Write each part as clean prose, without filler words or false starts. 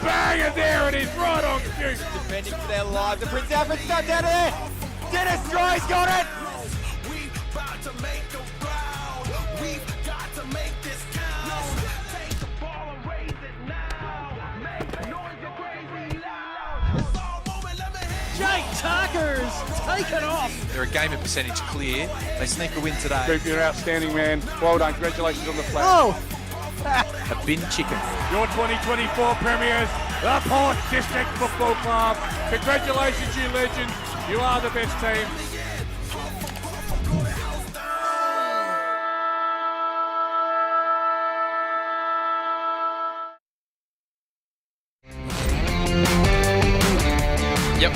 Bang, and there it is, right on cue. Defending for their lives. The Prince Alfred stuck out of there. Dennis Dry's got it. We've got to make a round. We've got to make this count. Take the ball and raise it now. Make the noise go crazy loud. It's all moving, let me hear. Jake Tucker's taken off. They're a game of percentage clear. They sneak a win today. Duke, you're outstanding, man. Well done. Congratulations on the flag. Oh, A bin chicken. Your 2024 premiers, the Port District Football Club. Congratulations, you legends. You are the best team. Yep.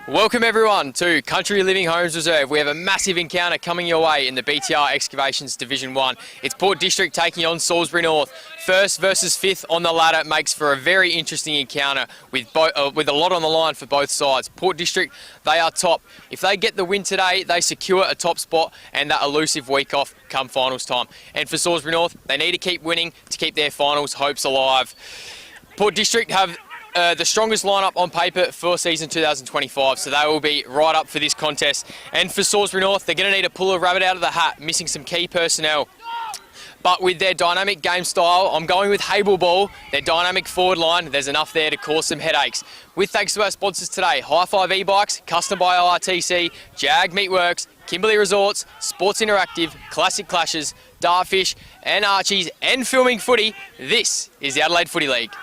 Welcome everyone to Country Living Homes Reserve. We have a massive encounter coming your way in the BTR Excavations Division 1. It's Port District taking on Salisbury North. First versus fifth on the ladder makes for a very interesting encounter with a lot on the line for both sides. Port District, they are top. If they get the win today, they secure a top spot and that elusive week off come finals time. And for Salisbury North, they need to keep winning to keep their finals hopes alive. Port District have the strongest lineup on paper for season 2025, so they will be right up for this contest. And for Salisbury North, they're going to need to pull a rabbit out of the hat, missing some key personnel. But with their dynamic game style, I'm going with Hable Ball, their dynamic forward line. There's enough there to cause some headaches. With thanks to our sponsors today, High Five E-Bikes, Custom by ORTC, Jag Meatworks, Kimberley Resorts, Sports Interactive, Classic Clashes, Dartfish and Archies, and Filming Footy. This is the Adelaide Footy League.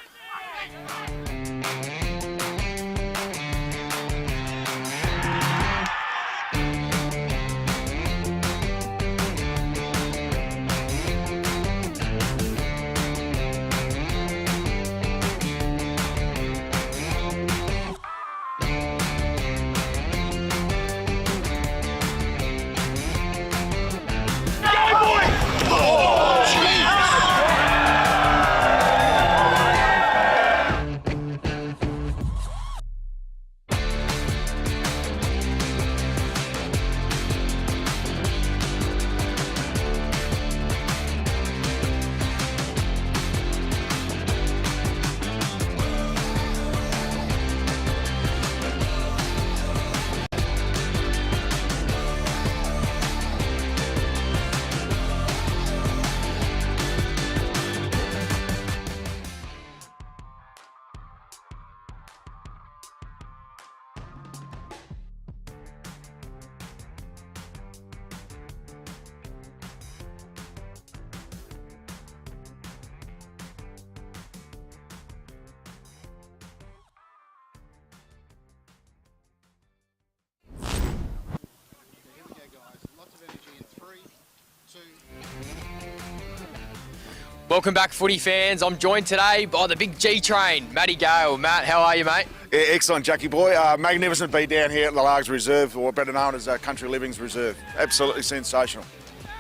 Welcome back, footy fans. I'm joined today by the big G train, Matty Gale. Matt, how are you, mate? Yeah, excellent, Jackie boy. Magnificent beat down here at the Largs Reserve, or better known as Country Living's Reserve. Absolutely sensational.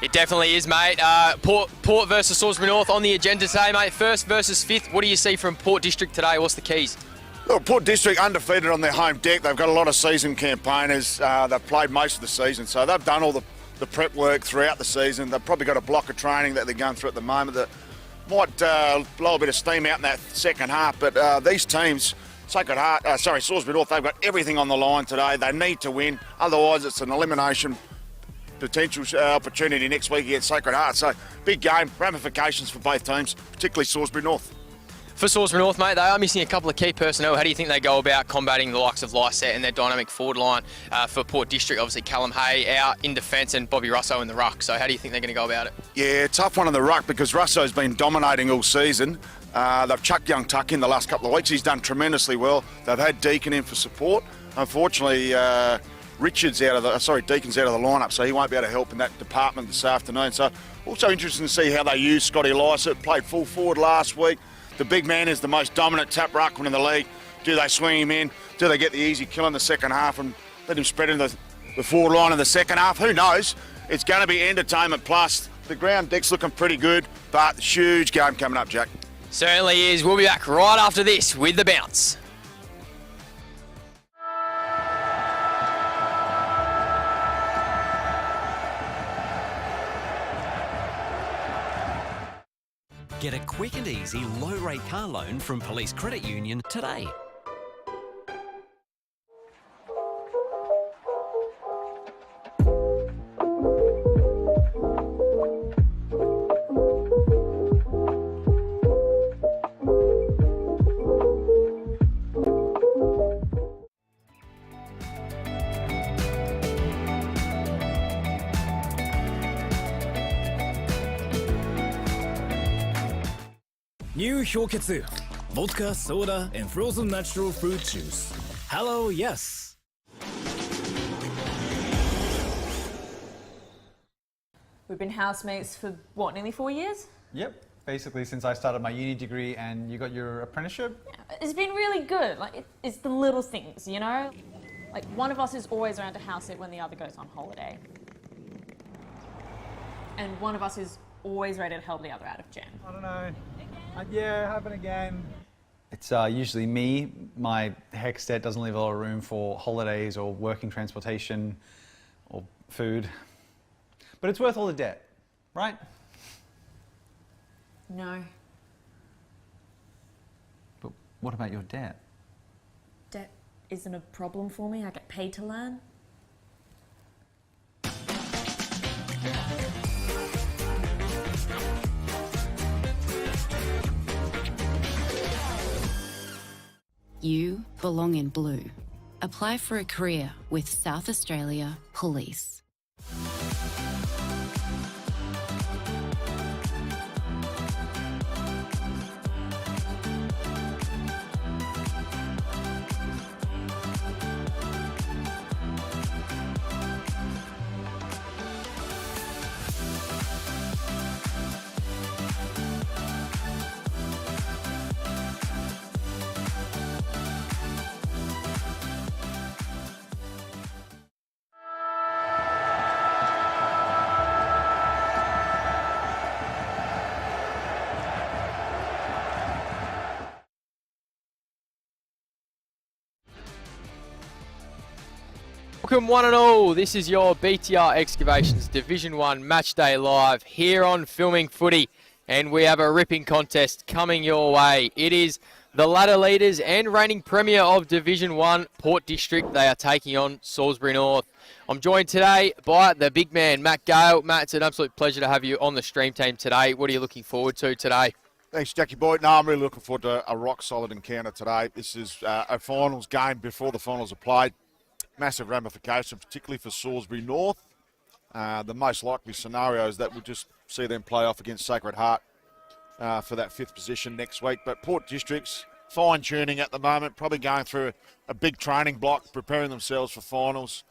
It definitely is, mate. Port versus Salisbury North on the agenda today, mate. First versus fifth. What do you see from Port District today? What's the keys? Look, Port District undefeated on their home deck. They've got a lot of season campaigners. They've played most of the season, so they've done all the prep work throughout the season. They've probably got a block of training that they're going through at the moment that might blow a bit of steam out in that second half. But these teams, Salisbury North, they've got everything on the line today. They need to win, otherwise it's an elimination potential opportunity next week against Sacred Heart. So big game, ramifications for both teams, particularly Salisbury North. For Salisbury North, mate, they are missing a couple of key personnel. How do you think they go about combating the likes of Lysette and their dynamic forward line? For Port District, obviously Callum Hay out in defence and Bobby Russo in the ruck. So how do you think they're going to go about it? Yeah, tough one in the ruck because Russo's been dominating all season. They've chucked young Tuck in the last couple of weeks. He's done tremendously well. They've had Deacon in for support. Unfortunately, Deacon's out of the lineup, so he won't be able to help in that department this afternoon. So also interesting to see how they use Scotty Lysette. Played full forward last week. The big man is the most dominant tap ruckman in the league. Do they swing him in? Do they get the easy kill in the second half and let him spread into the forward line in the second half? Who knows? It's going to be entertainment plus. The ground deck's looking pretty good, but huge game coming up, Jack. Certainly is. We'll be back right after this with The Bounce. Get a quick and easy low-rate car loan from Police Credit Union today. New 氷結 Vodka, soda, and frozen natural fruit juice. Hello, yes. We've been housemates for, what, nearly 4 years? Yep, basically since I started my uni degree and you got your apprenticeship. Yeah, it's been really good. Like, it's the little things, you know? Like, one of us is always around to house it when the other goes on holiday. And one of us is always ready to help the other out of jam. I don't know. Yeah, happen again. It's usually me. My HECS debt doesn't leave a lot of room for holidays or working transportation or food. But it's worth all the debt, right? No. But what about your debt? Debt isn't a problem for me. I get paid to learn. You belong in blue. Apply for a career with South Australia Police. Welcome one and all, this is your BTR Excavations Division 1 Match Day Live here on Filming Footy, and we have a ripping contest coming your way. It is the ladder leaders and reigning Premier of Division 1, Port District. They are taking on Salisbury North. I'm joined today by the big man, Matt Gale. Matt, it's an absolute pleasure to have you on the stream team today. What are you looking forward to today? Thanks, Jackie Boyd. No, I'm really looking forward to a rock-solid encounter today. This is a finals game before the finals are played. Massive ramification, particularly for Salisbury North. The most likely scenario is that we'll just see them play off against Sacred Heart for that 5th position next week. But Port District's fine-tuning at the moment, probably going through a big training block, preparing themselves for finals.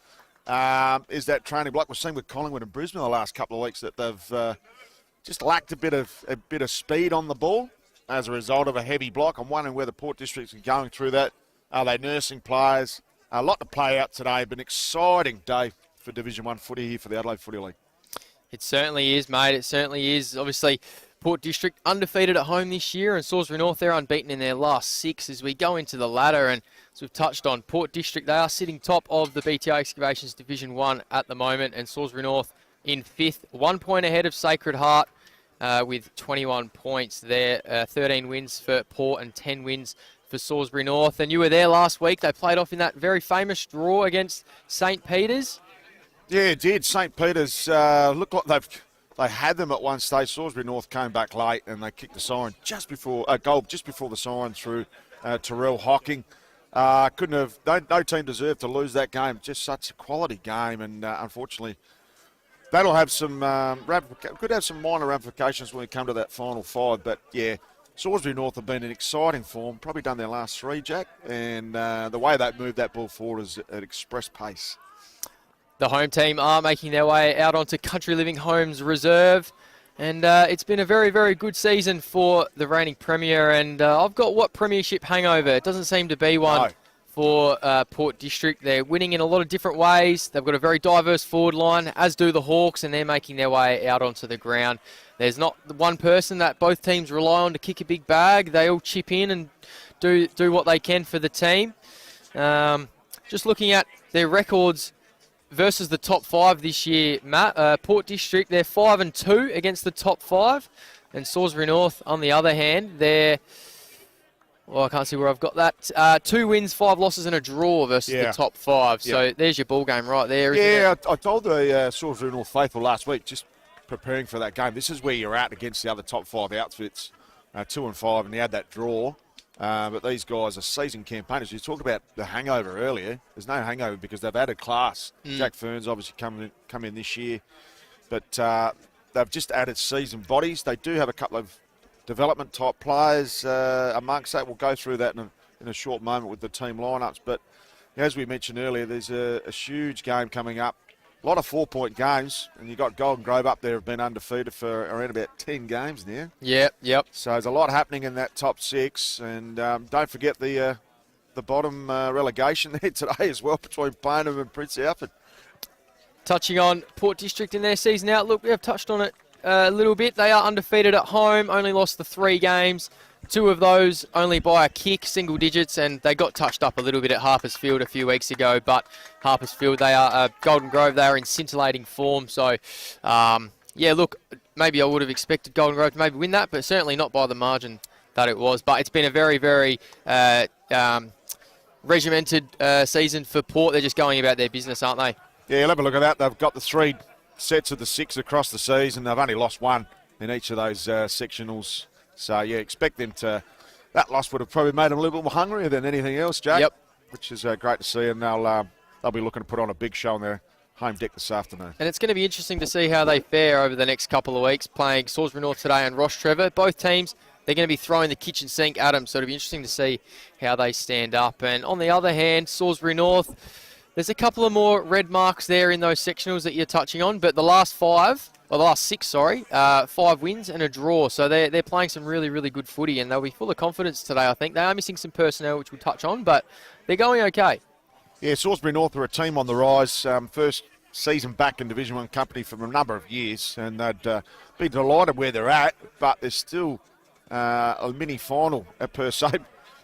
Is that training block we've seen with Collingwood and Brisbane the last couple of weeks, that they've just lacked a bit of speed on the ball as a result of a heavy block. I'm wondering whether Port Districts are going through that. Are they nursing players? A lot to play out today, but an exciting day for Division 1 footy here for the Adelaide Footy League. It certainly is, mate. It certainly is. Obviously, Port District undefeated at home this year, and Salisbury North, they're unbeaten in their last 6 as we go into the ladder. And as we've touched on, Port District, they are sitting top of the BTR Excavations Division 1 at the moment, and Salisbury North in 5th, 1 point ahead of Sacred Heart with 21 points there. 13 wins for Port and 10 wins for Salisbury North. And you were there last week. They played off in that very famous draw against St. Peter's. Yeah, it did. St. Peter's looked like they had them at one stage. Salisbury North came back late and they kicked the siren just before a goal just before the siren through Terrell Hocking. No team deserved to lose that game. Just such a quality game, and unfortunately, that'll have some could have some minor ramifications when we come to that final 5. But yeah, Salisbury North have been in exciting form, probably done their last 3, Jack, and the way they moved that ball forward is at express pace. The home team are making their way out onto Country Living Homes Reserve, and it's been a very, very good season for the reigning Premier, and I've got what premiership hangover? It doesn't seem to be one for Port District. They're winning in a lot of different ways. They've got a very diverse forward line, as do the Hawks, and they're making their way out onto the ground. There's not one person that both teams rely on to kick a big bag. They all chip in and do what they can for the team. Just looking at their records versus the top 5 this year, Matt. Port District, they're 5-2 against the top 5. And Salisbury North, on the other hand, they're... Well, I can't see where I've got that. 2 wins, 5 losses and a draw versus the top 5. So there's your ball game right there, isn't it? I told the Salisbury North faithful last week, just preparing for that game, this is where you're at against the other top 5 outfits, 2 and 5, and you had that draw. But these guys are seasoned campaigners. You talked about the hangover earlier. There's no hangover because they've added class. Jack Fern's obviously come in this year. But they've just added seasoned bodies. They do have a couple of development type players amongst that. We'll go through that in a short moment with the team lineups. But as we mentioned earlier, there's a huge game coming up. A lot of 4-point games, and you've got Golden Grove up there have been undefeated for around about 10 games now. Yep. So there's a lot happening in that top 6, and don't forget the bottom relegation there today as well between Payneham and Prince Alfred. Touching on Port District in their season outlook, we have touched on it a little bit. They are undefeated at home, only lost the 3 games. 2 of those only by a kick, single digits, and they got touched up a little bit at Harpers Field a few weeks ago. But Harpers Field, they are Golden Grove, they are in scintillating form. So, look, maybe I would have expected Golden Grove to maybe win that, but certainly not by the margin that it was. But it's been a very, very regimented season for Port. They're just going about their business, aren't they? Yeah, you'll have a look at that. They've got the 3 sets of the 6 across the season. They've only lost 1 in each of those sectionals. So, expect them to... That loss would have probably made them a little bit more hungrier than anything else, Jack. Yep. Which is great to see, and they'll be looking to put on a big show on their home deck this afternoon. And it's going to be interesting to see how they fare over the next couple of weeks, playing Salisbury North today and Ross Trevor. Both teams, they're going to be throwing the kitchen sink at them, so it'll be interesting to see how they stand up. And on the other hand, Salisbury North, there's a couple of more red marks there in those sectionals that you're touching on, but the last 6, 5 wins and a draw. So they're playing some really, really good footy, and they'll be full of confidence today, I think. They are missing some personnel, which we'll touch on, but they're going okay. Yeah, Salisbury North are a team on the rise. First season back in Division 1 company for a number of years, and they'd be delighted where they're at, but there's still a mini final per se.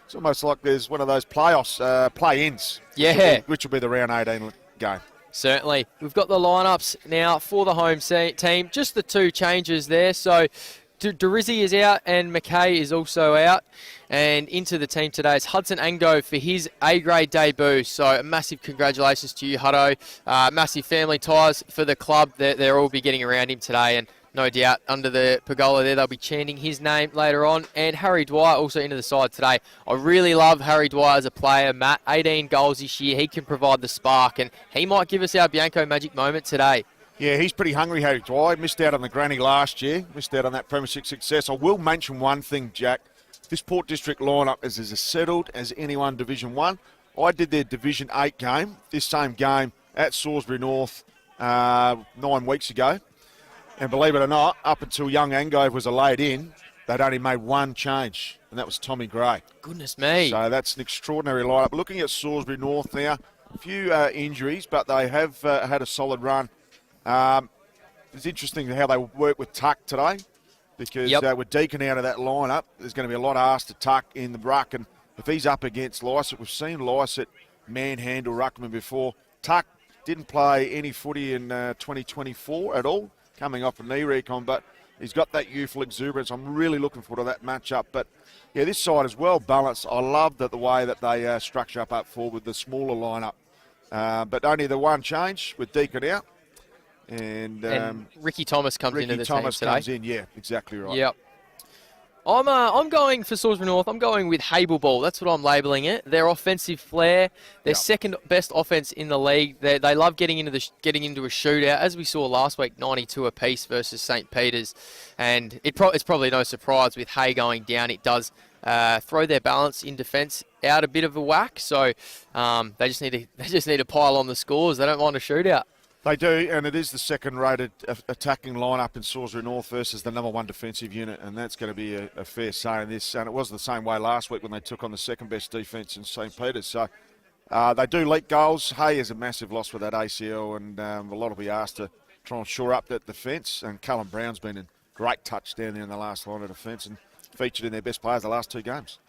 It's almost like there's one of those playoffs, play-ins. Yeah. Which will be the round 18 game. Certainly. We've got the lineups now for the home team. Just the 2 changes there. So Durizzi is out and McKay is also out. And into the team today is Hudson Ango for his A-grade debut. So massive congratulations to you, Hutto. Massive family ties for the club. They'll all be getting around him today, and no doubt under the pergola there they'll be chanting his name later on. And Harry Dwyer also into the side today. I really love Harry Dwyer as a player, Matt. 18 goals this year. He can provide the spark, and he might give us our Bianco magic moment today. Yeah, he's pretty hungry, Harry Dwyer. Missed out on the granny last year. Missed out on that premiership success. I will mention one thing, Jack. This Port District lineup is as settled as anyone Division 1. I did their Division 8 game, this same game at Salisbury North 9 weeks ago. And believe it or not, up until young Angove was laid in, they'd only made 1 change, and that was Tommy Gray. Goodness me. So that's an extraordinary lineup. Looking at Salisbury North now, a few injuries, but they have had a solid run. It's interesting how they work with Tuck today, because with Deacon out of that lineup, there's going to be a lot asked to Tuck in the ruck, and if he's up against Lycett, we've seen Lycett manhandle ruckman before. Tuck didn't play any footy in 2024 at all, coming off a knee recon, but he's got that youthful exuberance. I'm really looking forward to that matchup. But, yeah, this side is well balanced. I love the way that they structure up forward with the smaller lineup. But only the 1 change with Deacon out. And Ricky Thomas comes into the team today. Ricky Thomas comes in, yeah, exactly right. Yep. I'm going for Salisbury North. I'm going with Hable Ball. That's what I'm labelling it. Their offensive flair, their second best offense in the league. They love getting into a shootout, as we saw last week, 92 apiece versus St. Peter's. And it's probably no surprise with Hay going down. It does throw their balance in defence out a bit of a whack. So they just need to pile on the scores. They don't want a shootout. They do, and it is the second-rated attacking lineup in Salisbury North versus the number 1 defensive unit, and that's going to be a fair say in this. And it was the same way last week when they took on the second-best defence in St. Peter's. So they do leak goals. Hay is a massive loss with that ACL, and a lot will be asked to try and shore up that defence. And Callum Brown's been in great touch down there in the last line of defence and featured in their best players the last 2 games.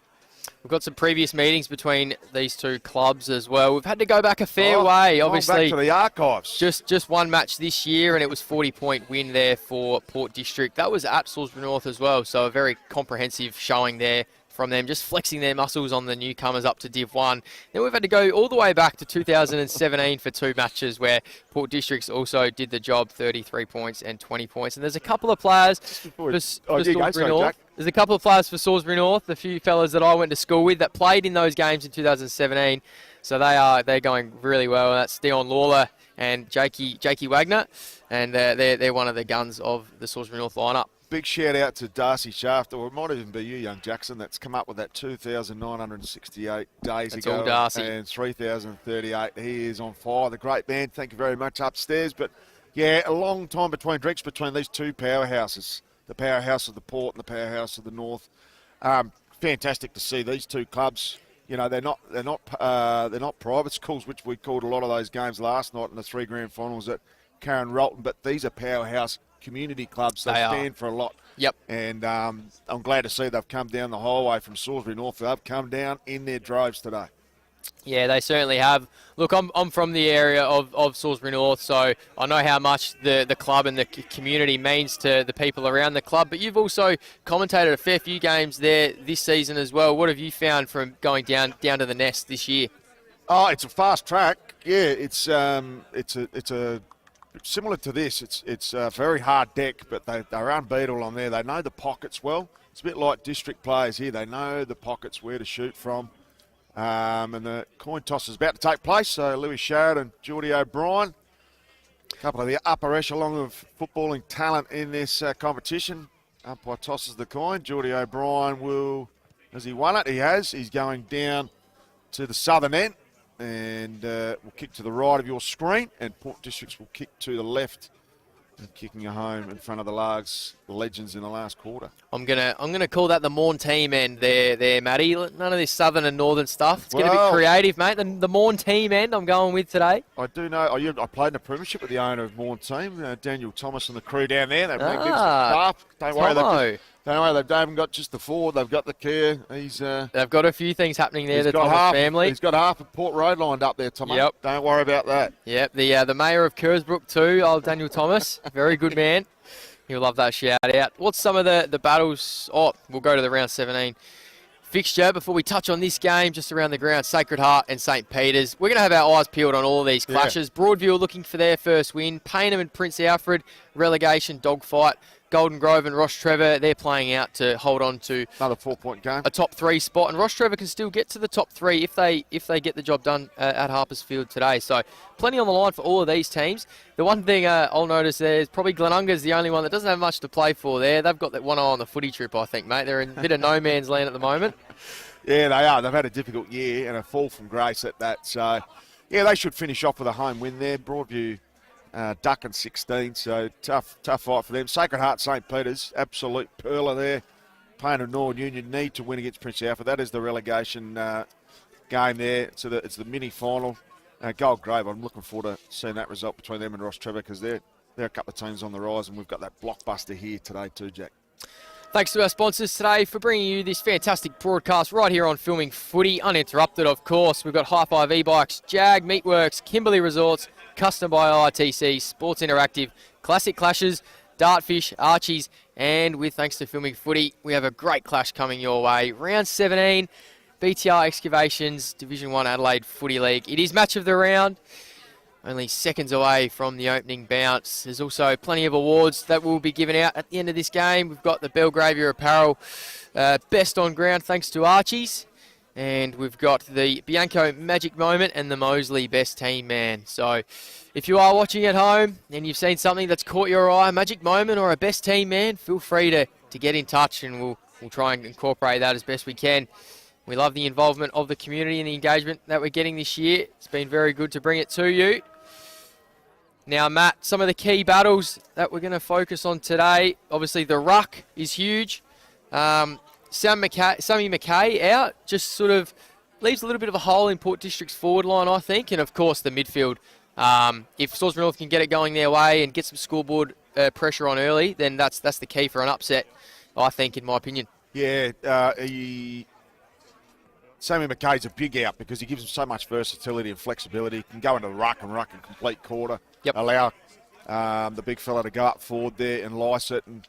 We've got some previous meetings between these two clubs as well. We've had to go back a fair way, obviously. Back to the archives. Just one match this year, and it was 40-point win there for Port District. That was at Salisbury North as well, so a very comprehensive showing there from them, just flexing their muscles on the newcomers up to Div 1. Then we've had to go all the way back to 2017 for 2 matches where Port Districts also did the job, 33 points and 20 points. And there's a couple of players for Salisbury North. There's a couple of players for Salisbury North, a few fellas that I went to school with that played in those games in 2017. So they're going really well. That's Dion Lawler and Jakey Wagner, and they're one of the guns of the Salisbury North lineup. Big shout out to Darcy Shaft, or it might even be you, young Jackson, that's come up with that 2,968 days That's ago. all Darcy. And 3,038. He is on fire. The great man, thank you very much, upstairs. But yeah, a long time between drinks between these two powerhouses, the powerhouse of the Port and the powerhouse of the North. Fantastic to see these two clubs. You know, they're not private schools, which we called a lot of those games last night in the 3 grand finals at Karen Rolton. But these are powerhouse community clubs. They stand for a lot. Yep. And I'm glad to see they've come down the highway from Salisbury North. They've come down in their droves today. Yeah, they certainly have. Look, I'm from the area of Salisbury North, so I know how much the club and the community means to the people around the club. But you've also commentated a fair few games there this season as well. What have you found from going down to the Nest this year? Oh, it's a fast track. Yeah, it's a similar to this. It's a very hard deck, but they're unbeatable on there. They know the pockets well. It's a bit like district players here. They know the pockets, where to shoot from. And the coin toss is about to take place. So Lewis Sharrod and Geordie O'Brien, a couple of the upper echelon of footballing talent in this competition. Umpire tosses the coin. Geordie O'Brien has he won it? He has. He's going down to the southern end and will kick to the right of your screen. And Port Districts will kick to the left, and kicking a home in front of the Largs, the legends in the last quarter. I'm gonna call that the Morn team end there, Matty. None of this southern and northern stuff. It's gonna be creative, mate. The Morn team end I'm going with today. I do know. I played in a premiership with the owner of Morn team, Daniel Thomas and the crew down there. They've been staff. Don't worry, they haven't got just the forward. They've got the care. They've got a few things happening there. The Thomas family. He's got half of Port Road lined up there, Thomas. Yep. Don't worry about that. Yep. The mayor of Kersbrook too, old Daniel Thomas. Very good man. He'll love that shout out. What's some of the battles? Oh, we'll go to the round 17 fixture before we touch on this game just around the ground. Sacred Heart and St. Peter's. We're going to have our eyes peeled on all of these clashes. Yeah. Broadview are looking for their first win. Payneham and Prince Alfred, relegation dogfight. Golden Grove and Ross Trevor, they're playing out to hold on to another 4-point game, a top 3 spot, and Ross Trevor can still get to the top 3 if they get the job done at Harpers Field today. So plenty on the line for all of these teams. The one thing I'll notice there is probably Glenunga's the only one that doesn't have much to play for there. They've got that one eye on the footy trip, I think, mate. They're in a bit of no man's land at the moment. Yeah, they are. They've had a difficult year and a fall from grace at that. So, yeah, they should finish off with a home win there. Broadview ducking 16, so tough fight for them. Sacred Heart, St. Peter's, absolute perler there. Payneham and Northern Union need to win against Prince Alfred. That is the relegation game there. It's the mini final. Gold Grove, I'm looking forward to seeing that result between them and Ross Trevor, because they're a couple of teams on the rise, and we've got that blockbuster here today too, Jack. Thanks to our sponsors today for bringing you this fantastic broadcast right here on Filming Footy, uninterrupted, of course. We've got High Five E-Bikes, Jag, Meatworks, Kimberley Resorts, Custom by ITC, Sports Interactive, Classic Clashes, Dartfish, Archies, and with thanks to Filming Footy, we have a great clash coming your way. Round 17, BTR Excavations, Division 1 Adelaide Footy League. It is match of the round. Only seconds away from the opening bounce. There's also plenty of awards that will be given out at the end of this game. We've got the Belgravia Apparel Best on Ground thanks to Archies. And we've got the Bianco Magic Moment and the Mosley Best Team Man. So if you are watching at home and you've seen something that's caught your eye, a Magic Moment or a Best Team Man, feel free to get in touch, and we'll try and incorporate that as best we can. We love the involvement of the community and the engagement that we're getting this year. It's been very good to bring it to you. Now, Matt, some of the key battles that we're going to focus on today. Obviously, the ruck is huge. Sammy McKay out just sort of leaves a little bit of a hole in Port District's forward line, I think. And, of course, the midfield. If Salisbury North can get it going their way and get some scoreboard pressure on early, then that's the key for an upset, I think, in my opinion. Yeah, Sammy McKay's a big out because he gives him so much versatility and flexibility. He can go into the ruck and complete quarter. Yep. Allow the big fella to go up forward there and lice it. And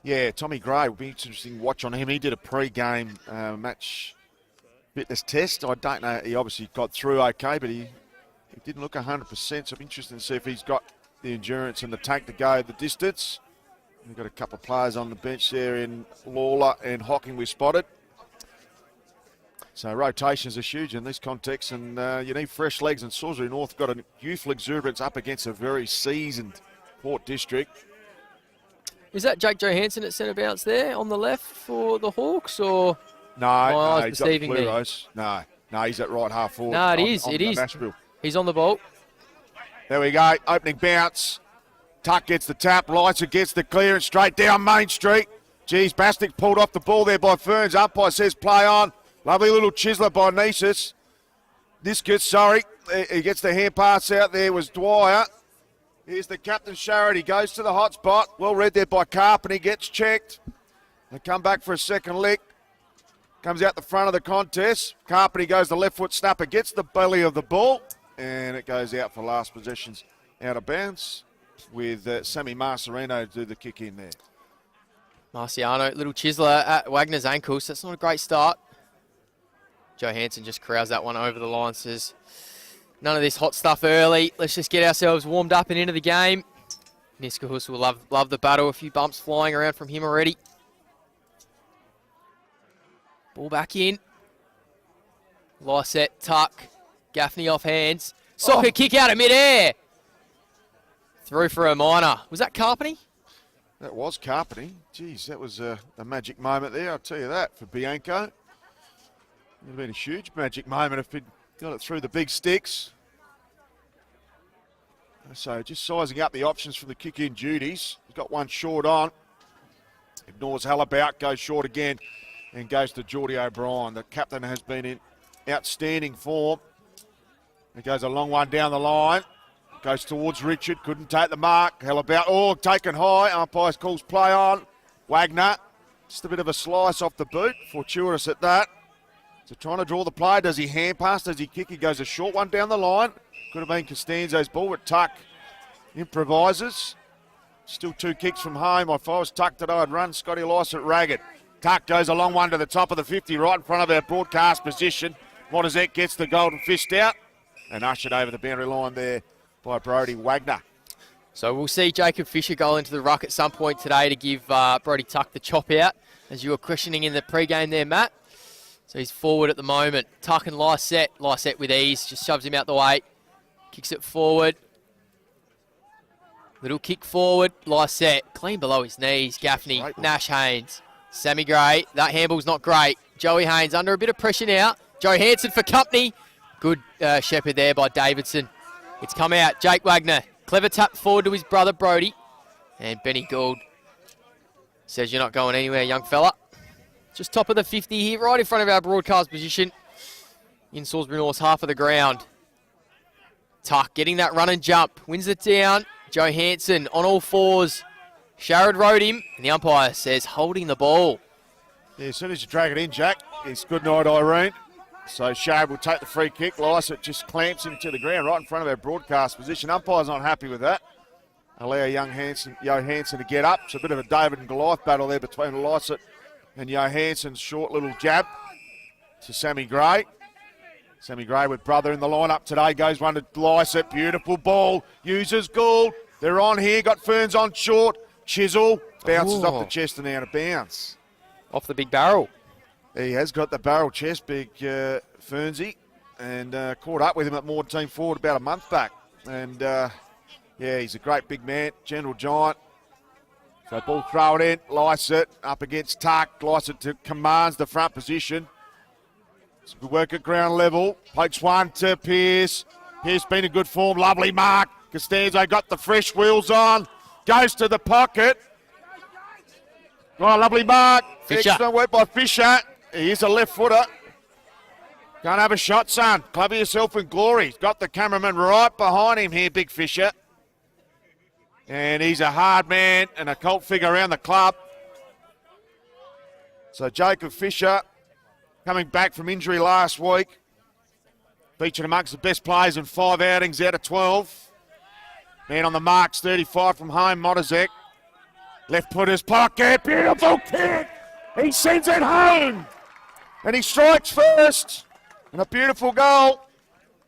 yeah, Tommy Gray will be interesting to watch on him. He did a pre-game match fitness test. I don't know. He obviously got through okay, but he didn't look 100%. So I'm interested to see if he's got the endurance and the tank to go the distance. We've got a couple of players on the bench there in Lawler and Hocking we spotted. So rotations are huge in this context, and you need fresh legs, and Salisbury North got a youthful exuberance up against a very seasoned Port District. Is that Jake Johansson at centre bounce there on the left for the Hawks, or no, he's deceiving me? No, he's at right half forward. No, it is. Nashville. He's on the ball. There we go, opening bounce. Tuck gets the tap, Lights gets the clearance straight down Main Street. Geez, Bastic pulled off the ball there by Ferns. Umpire says play on. Lovely little chiseler by Nisus. He gets the hand pass out there, was Dwyer. Here's the captain, Sharrett. He goes to the hot spot. Well read there by Carp, and he gets checked. They come back for a second lick. Comes out the front of the contest. Carpenter goes the left foot snapper, gets the belly of the ball, and it goes out for last possessions out of bounds with Sammy Marcerino do the kick in there. Marciano, little chiseler at Wagner's ankles. That's not a great start. Johansson just corrals that one over the line, says none of this hot stuff early. Let's just get ourselves warmed up and into the game. Niskahus will love the battle. A few bumps flying around from him already. Ball back in. Lysette, Tuck. Gaffney off hands. Soccer kick out of midair. Through for a minor. Was that Carpeny? That was Carpeny. Geez, that was a magic moment there, I'll tell you that, for Bianco. It would have been a huge magic moment if he'd got it through the big sticks. So just sizing up the options for the kick-in duties. He's got one short on. Ignores Hallabout, goes short again, and goes to Geordie O'Brien. The captain has been in outstanding form. It goes a long one down the line. Goes towards Richard, couldn't take the mark. Hallabout, taken high. Umpire calls play on. Wagner, just a bit of a slice off the boot. Fortuitous at that. So trying to draw the play. Does he hand pass? Does he kick? He goes a short one down the line. Could have been Costanzo's ball, but Tuck improvises. Still 2 kicks from home. If I was Tuck today, I'd run Scotty Lysett ragged. Tuck goes a long one to the top of the 50, right in front of our broadcast position. Montezek gets the golden fist out and ushered over the boundary line there by Brody Wagner. So we'll see Jacob Fisher go into the ruck at some point today to give Brody Tuck the chop out, as you were questioning in the pre-game there, Matt. So he's forward at the moment. Tuck and Lysette. Lysette with ease, just shoves him out the way. Kicks it forward. Little kick forward. Lysette, clean below his knees. Gaffney, Nash Haynes. Sammy Gray, that handball's not great. Joey Haynes under a bit of pressure now. Johansson for company. Good shepherd there by Davidson. It's come out. Jake Wagner. Clever tap forward to his brother Brody. And Benny Gould says you're not going anywhere, young fella. Just top of the 50 here, right in front of our broadcast position. In Salisbury North's half of the ground. Tuck getting that run and jump. Wins it down. Johansson on all fours. Sharrod rode him. And the umpire says holding the ball. Yeah, as soon as you drag it in, Jack, it's good night, Irene. So Sharrod will take the free kick. Lysett just clamps him to the ground right in front of our broadcast position. Umpire's not happy with that. Allow Johansson to get up. It's a bit of a David and Goliath battle there between Lysett and Johansson's short little jab to Sammy Gray. Sammy Gray with brother in the lineup today. Goes one to Lysett. Beautiful ball. Uses Gould. They're on here. Got Ferns on short. Chisel. Bounces off the chest and out of bounds. Off the big barrel. He has got the barrel chest, big Fernsey, and caught up with him at Maud Team Forward about a month back. And, yeah, he's a great big man, gentle giant. So ball thrown in, Lysett up against Tuck. Lysett commands the front position. It's good work at ground level. Pokes one to Pearce. Pearce been in good form, lovely mark. Costanzo got the fresh wheels on. Goes to the pocket. Oh, lovely mark. Fisher. Excellent work by Fisher. He is a left footer. Can't have a shot, son. Cover yourself in glory. He's got the cameraman right behind him here, Big Fisher. And he's a hard man and a cult figure around the club. So Jacob Fisher coming back from injury last week. Featured amongst the best players in 5 outings out of 12. Man on the marks, 35 from home, Motazek. Left putter's pocket, beautiful kick. He sends it home. And he strikes first. And a beautiful goal.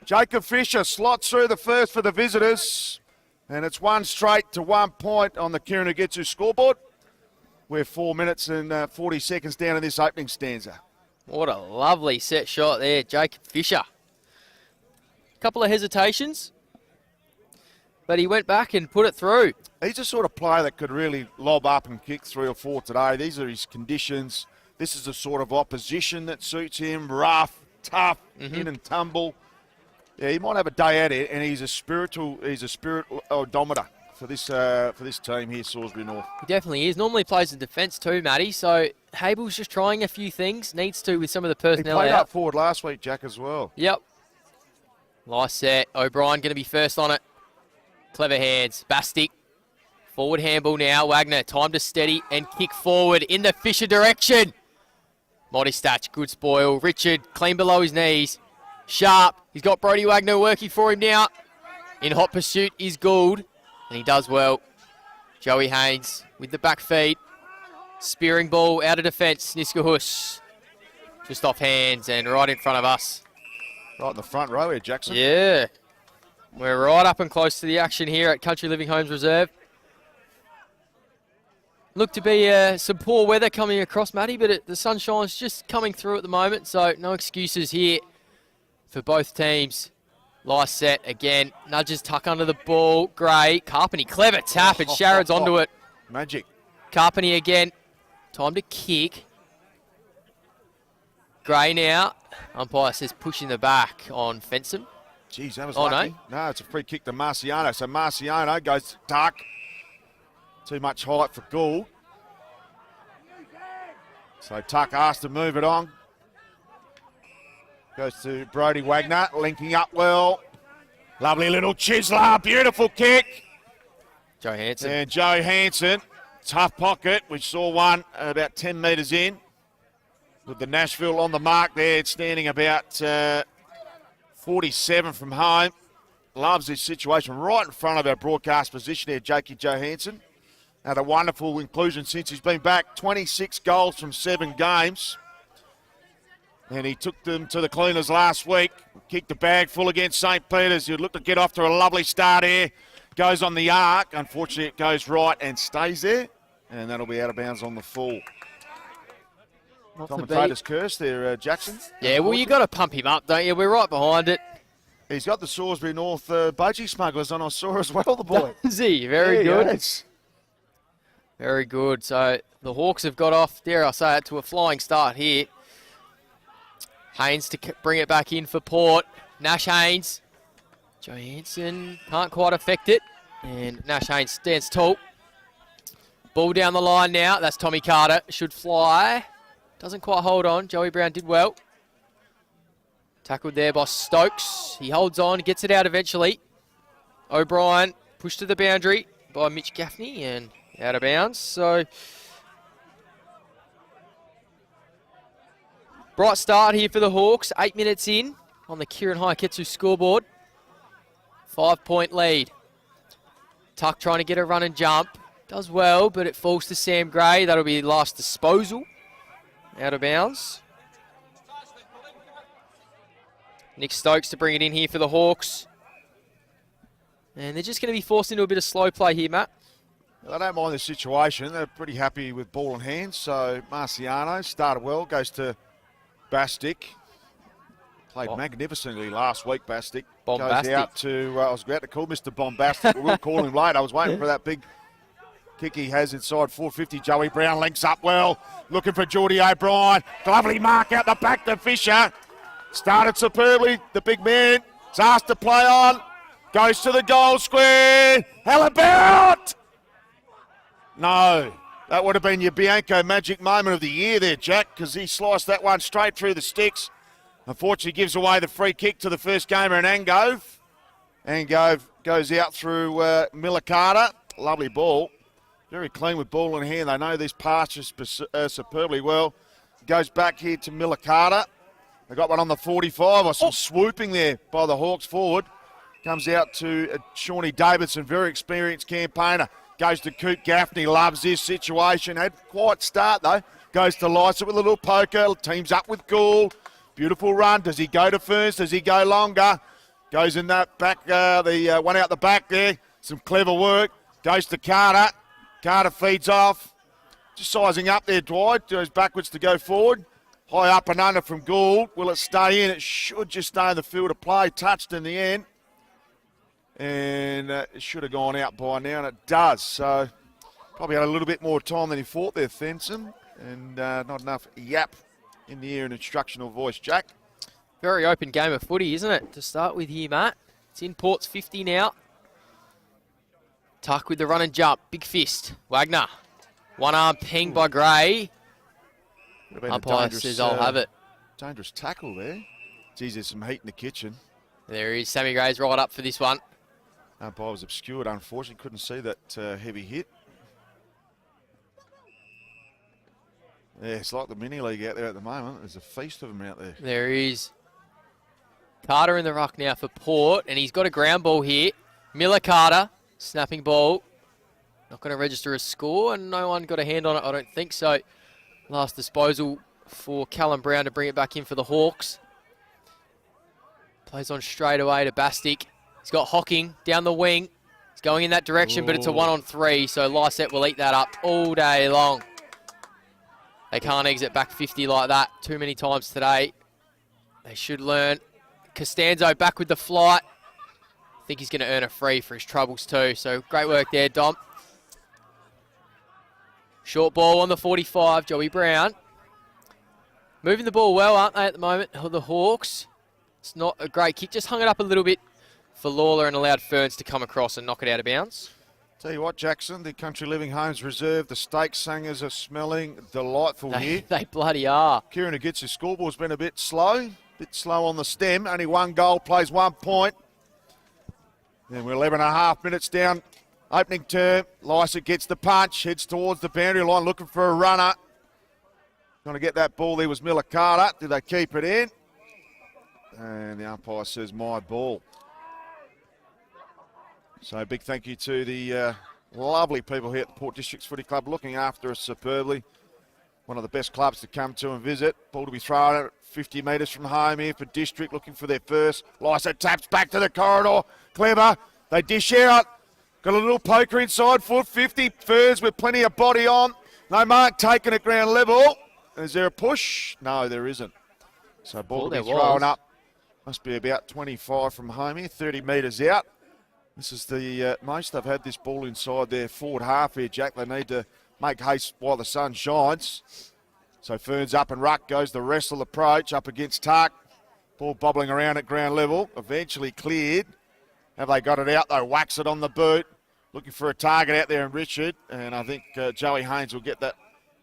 Jacob Fisher slots through the first for the visitors. And it's 1 straight to 1 point on the Kirinugitsu scoreboard. We're 4 minutes and 40 seconds down in this opening stanza. What a lovely set shot there, Jacob Fisher. Couple of hesitations, but he went back and put it through. He's the sort of player that could really lob up and kick 3 or 4 today. These are his conditions. This is the sort of opposition that suits him. Rough, tough, in and tumble. Yeah, he might have a day at it, and he's a spirit odometer for this team here, Salisbury North. He definitely is. Normally plays in defence too, Matty. So Habel's just trying a few things. Needs to with some of the personnel He played out. up forward last week, Jack, as well. Yep. Nice set. O'Brien going to be first on it. Clever hands. Bastic. Forward handball now. Wagner. Time to steady and kick forward in the Fisher direction. Modistach. Good spoil. Richard. Clean below his knees. Sharp. He's got Brody Wagner working for him now. In hot pursuit is Gould. And he does well. Joey Haynes with the back feet. Spearing ball out of defence. Niskahus. Just off hands and right in front of us. Right in the front row here, Jackson. Yeah. We're right up and close to the action here at Country Living Homes Reserve. Looked to be some poor weather coming across, Matty, but the sunshine's just coming through at the moment, so no excuses here for both teams. Nice set again. Nudges tuck under the ball. Gray. Carpeny. Clever tap, and Sharrod's onto it. Magic. Carpeny again. Time to kick. Gray now. Umpire says pushing the back on Fenson. Jeez, that was lucky. No, it's a free kick to Marciano. So Marciano goes tuck. Too much height for Gould. So Tuck asked to move it on. Goes to Brody Wagner, linking up well. Lovely little chiseler, beautiful kick. Joe Hansen. And Joe Hansen, tough pocket. We saw one about 10 metres in. With the Nashville on the mark there, it's standing about 47 from home. Loves this situation right in front of our broadcast position here, Jakey Johansson. Had a wonderful inclusion since he's been back. 26 goals from 7 games. And he took them to the cleaners last week. Kicked the bag full against St. Peter's. He'd look to get off to a lovely start here. Goes on the arc. Unfortunately, it goes right and stays there. And that'll be out of bounds on the full. Commentator's curse there, Jackson. Yeah, well, you got to pump him up, don't you? We're right behind it. He's got the Salisbury North budgie smugglers on. I saw as well, the boy. Does he? Very good. Very good. So the Hawks have got off, dare I say it, to a flying start here. Haynes to bring it back in for Port. Nash Haynes. Johansson can't quite affect it. And Nash Haynes stands tall. Ball down the line now. That's Tommy Carter. Should fly. Doesn't quite hold on. Joey Brown did well. Tackled there by Stokes. He holds on, gets it out eventually. O'Brien pushed to the boundary by Mitch Gaffney and out of bounds. So, bright start here for the Hawks. 8 minutes in on the Kirin Haiketsu scoreboard. 5-point lead. Tuck trying to get a run and jump. Does well, but it falls to Sam Gray. That'll be last disposal. Out of bounds. Nick Stokes to bring it in here for the Hawks. And they're just going to be forced into a bit of slow play here, Matt. Well, they don't mind the situation. They're pretty happy with ball in hand. So Marciano started well, goes to Bastic. Played magnificently last week, Bastic. Bombastic. Goes out to, I was about to call Mr. Bombastic, but we'll call him late. I was waiting for that big kick he has inside 450. Joey Brown links up well. Looking for Geordie O'Brien. Lovely mark out the back to Fisher. Started superbly. The big man is asked to play on. Goes to the goal square. How about? No. That would have been your Bianco magic moment of the year there, Jack, because he sliced that one straight through the sticks. Unfortunately, gives away the free kick to the first gamer in Angove. Angove goes out through Miller Carter. Lovely ball. Very clean with ball in hand. They know this pass superbly well. goes back here to Milikata. They got one on the 45. Or some swooping there by the Hawks forward. Comes out to Shawnee Davidson, very experienced campaigner. Goes to Coot Gaffney, loves this situation. Had quite start though. Goes to Lysa with a little poker. Teams up with Gould. Beautiful run. Does he go to first? Does he go longer? Goes in that back, the one out the back there. Some clever work. Goes to Carter. Carter feeds off. Just sizing up there, Dwight. Goes backwards to go forward. High up and under from Gould. Will it stay in? It should just stay in the field of play. Touched in the end. And it should have gone out by now, and it does. So probably had a little bit more time than he thought there, Fenson. And not enough yap in the ear and instructional voice, Jack. Very open game of footy, isn't it? To start with here, Matt. It's in Port's 50 now. Tuck with the run and jump. Big fist. Wagner. One arm pinged by Gray. Umpire says I'll have it. Dangerous tackle there. Geez, there's some heat in the kitchen. There is Sammy Gray's right up for this one. Umpire was obscured, unfortunately. Couldn't see that heavy hit. Yeah, it's like the mini league out there at the moment. There's a feast of them out there. There is Carter in the ruck now for Port, and he's got a ground ball here. Miller Carter, snapping ball. Not going to register a score, and no one got a hand on it, I don't think so. Last disposal for Callum Brown to bring it back in for the Hawks. Plays on straight away to Bastic. He's got Hocking down the wing. He's going in that direction, but it's a 1-on-3, so Lysette will eat that up all day long. They can't exit back 50 like that too many times today. They should learn. Costanzo back with the flight. I think he's going to earn a free for his troubles too, so great work there, Dom. Short ball on the 45, Joey Brown. Moving the ball well, aren't they, at the moment, the Hawks? It's not a great kick, just hung it up a little bit for Lawler and allowed Ferns to come across and knock it out of bounds. Tell you what, Jackson, the Country Living Homes Reserve, the steak singers are smelling delightful here. They bloody are. Kieran Agitsu's scoreboard's been a bit slow on the stem. Only one goal, plays 1 point. Then we're 11.5 minutes down. Opening term, Lysa gets the punch, heads towards the boundary line, looking for a runner. Trying to get that ball there was Miller Carter. Did they keep it in? And the umpire says, my ball. So a big thank you to the lovely people here at the Port Districts Footy Club looking after us superbly. One of the best clubs to come to and visit. Ball to be thrown at 50 metres from home here for District, looking for their first. Lysa taps back to the corridor. Clever. They dish out. Got a little poker inside foot. 50. Ferns with plenty of body on. No mark taken at ground level. Is there a push? No, there isn't. So ball to be thrown up. Must be about 25 from home here. 30 metres out. This is the most they've had this ball inside their forward half here, Jack. They need to make haste while the sun shines. So Ferns up and ruck goes the wrestle approach up against Tuck. Ball bobbling around at ground level. Eventually cleared. Have they got it out? They whacks it on the boot. Looking for a target out there in Richard. And I think Joey Haynes will get that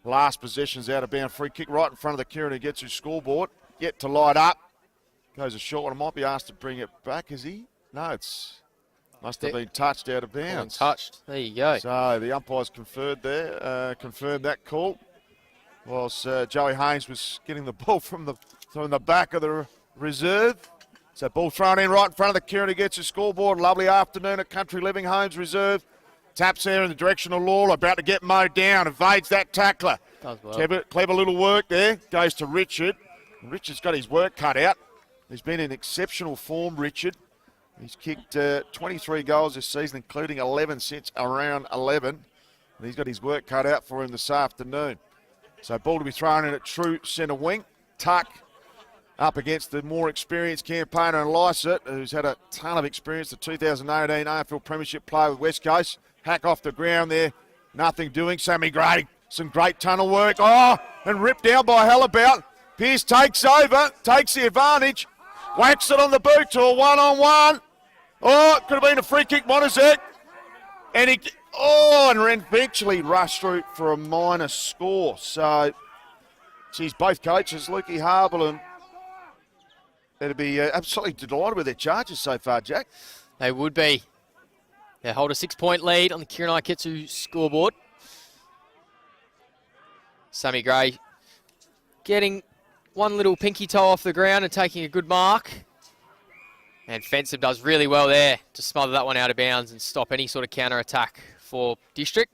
last possessions out of bound. Free kick right in front of the Kieran who gets his scoreboard. Yet to light up. Goes a short one. I might be asked to bring it back, is he? No, it's... Must have been touched out of bounds. Touched. There you go. So the umpires confirmed that call. Whilst Joey Haynes was getting the ball from the back of the reserve. So ball thrown in right in front of the Kieran who gets his scoreboard. Lovely afternoon at Country Living Homes Reserve. Taps there in the direction of Lawler. About to get mowed down. Evades that tackler. Does well. Clever little work there. Goes to Richard. Richard's got his work cut out. He's been in exceptional form, Richard. He's kicked 23 goals this season, including 11 since around 11. And he's got his work cut out for him this afternoon. So ball to be thrown in at true centre wing. Tuck up against the more experienced campaigner in Lysette, who's had a ton of experience, the 2018 AFL Premiership player with West Coast. Hack off the ground there, nothing doing. Sammy Gray, some great tunnel work. Oh, and ripped down by Hallabout. Pearce takes over, takes the advantage. Whacks it on the boot to a one-on-one. Oh, it could have been a free kick, Monazek. And and eventually rushed through for a minor score. So, geez, both coaches, Lukey Harble and they'd be absolutely delighted with their charges so far, Jack. They would be. They hold a 6-point lead on the Kieran Aiketsu scoreboard. Sammy Gray getting one little pinky toe off the ground and taking a good mark. And Fensom does really well there to smother that one out of bounds and stop any sort of counter-attack for District.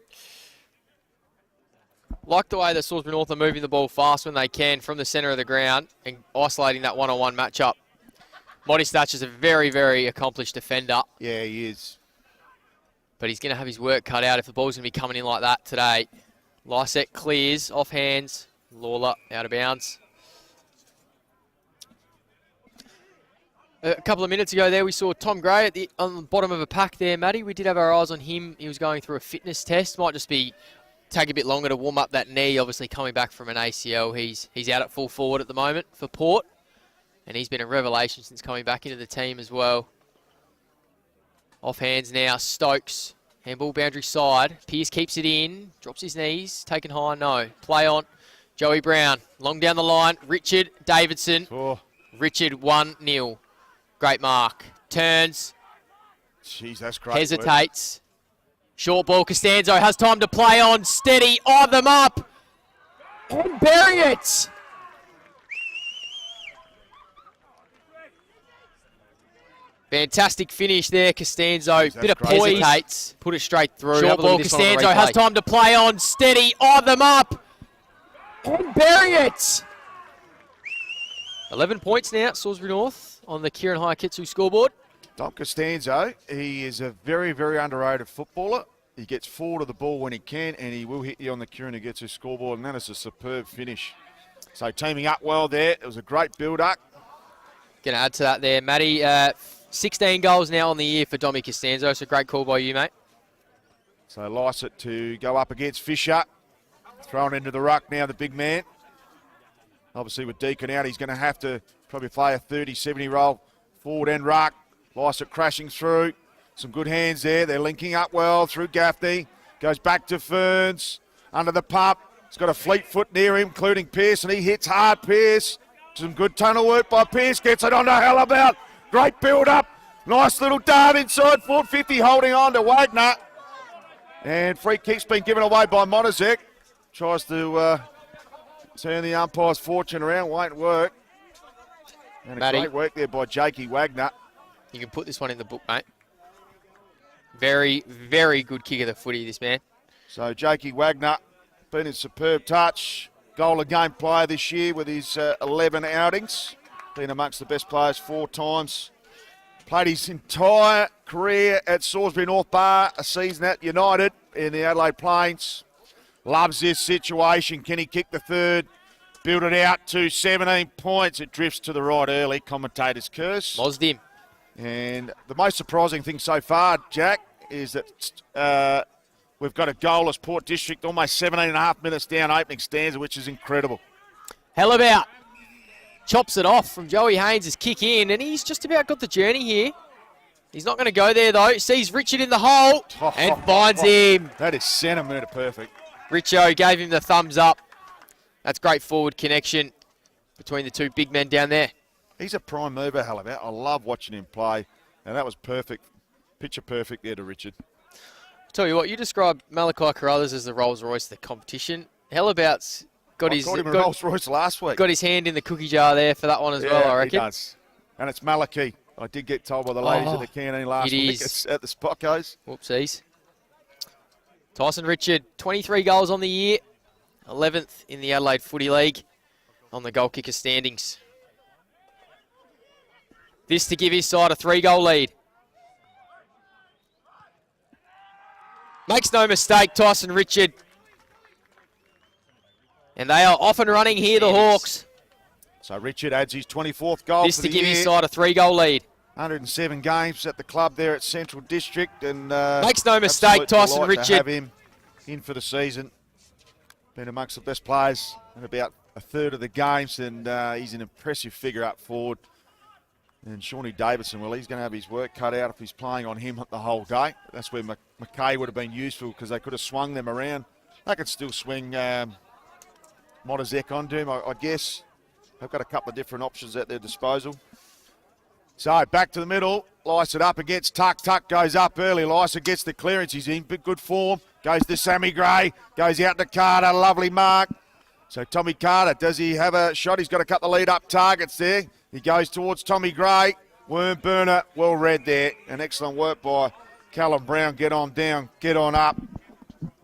Like the way that Salisbury North are moving the ball fast when they can from the centre of the ground and isolating that one-on-one matchup. Monty Thatcher's a very, very accomplished defender. Yeah, he is. But he's going to have his work cut out if the ball's going to be coming in like that today. Lysette clears, off hands. Lawler out of bounds. A couple of minutes ago there, we saw Tom Gray on the bottom of a pack there, Matty. We did have our eyes on him. He was going through a fitness test. Might just take a bit longer to warm up that knee. Obviously coming back from an ACL. He's out at full forward at the moment for Port. And he's been a revelation since coming back into the team as well. Off hands now, Stokes. Handball boundary side. Pearce keeps it in. Drops his knees. Taken high, no. Play on. Joey Brown. Long down the line. Richard Davidson. Oh. Richard 1-0. Great mark. Turns. Jeez, that's great. Hesitates. Short ball. Costanzo has time to play on. Steady. Eye them up. And bury it. Fantastic finish there, Costanzo. Jeez, bit of poise. Hesitates. Put it straight through. Short ball. Costanzo has time to play on. Steady. Eye them up. And bury it. 11 points now, Salisbury North on the Kieran Hayakitsu scoreboard. Dom Costanzo, he is a very, very underrated footballer. He gets forward of the ball when he can, and he will hit you on the Kieran Hayakitsu scoreboard, and that is a superb finish. So teaming up well there. It was a great build-up. Going to add to that there, Matty. 16 goals now on the year for Dommy Costanzo, so great call by you, mate. So Lysett to go up against Fisher. Thrown into the ruck now, the big man. Obviously with Deacon out, he's going to have to probably play a 30-70 roll forward end ruck. Lysett crashing through. Some good hands there. They're linking up well through Gaffney. Goes back to Ferns. Under the pump. He's got a fleet foot near him, including Pearce, and he hits hard, Pearce. Some good tunnel work by Pearce. Gets it on to Hallabout. Great build-up. Nice little dart inside. 450 holding on to Wagner. And free kick's been given away by Monazek. Tries to turn the umpire's fortune around. Won't work. And a great work there by Jakey Wagner. You can put this one in the book, mate. Very, very good kick of the footy, this man. So Jakey Wagner, been in superb touch. Goal of game player this year with his 11 outings. Been amongst the best players 4 times. Played his entire career at Salisbury North bar a season at United in the Adelaide Plains. Loves this situation. Can he kick the third? Build it out to 17 points. It drifts to the right early. Commentator's curse. Lost him. And the most surprising thing so far, Jack, is that we've got a goalless Port District almost 17 and a half minutes down opening stanza, which is incredible. Hallabout chops it off from Joey Haynes' kick in, and he's just about got the journey here. He's not going to go there, though. Sees Richard in the hole and finds him. That is centimetre perfect. Richo gave him the thumbs up. That's great forward connection between the two big men down there. He's a prime mover, Hallabout. I love watching him play. And that was perfect. Picture perfect there to Richard. Tell you what, you described Malachi Carruthers as the Rolls Royce of the competition. Hallabout's got his called him a Rolls Royce last week. Got his hand in the cookie jar there for that one as well, I reckon. He does. And it's Malachi. I did get told by the ladies at the canteen last week at the Spockos. Whoopsies. Tyson Richard, 23 goals on the year, 11th in the Adelaide Footy League on the goal kicker standings. This to give his side a 3-goal lead. Makes no mistake, Tyson Richard. And they are off and running here, the Hawks. So Richard adds his 24th goal This to give his side a 3-goal lead. 107 games at the club there at Central District. And makes no mistake, Tyson Richard. To have him in for the season. Been amongst the best players in about a third of the games, and he's an impressive figure up forward. And Shawnee Davidson, well, he's going to have his work cut out if he's playing on him the whole game. That's where McKay would have been useful because they could have swung them around. They could still swing Modazek onto him, I guess. They've got a couple of different options at their disposal. So back to the middle. Lysett up against Tuck. Tuck goes up early. Lysett gets the clearance. He's in good form. Goes to Sammy Gray. Goes out to Carter. Lovely mark. So Tommy Carter, does he have a shot? He's got a couple of lead-up targets there. He goes towards Tommy Gray. Worm burner, well read there. And excellent work by Callum Brown. Get on down, get on up.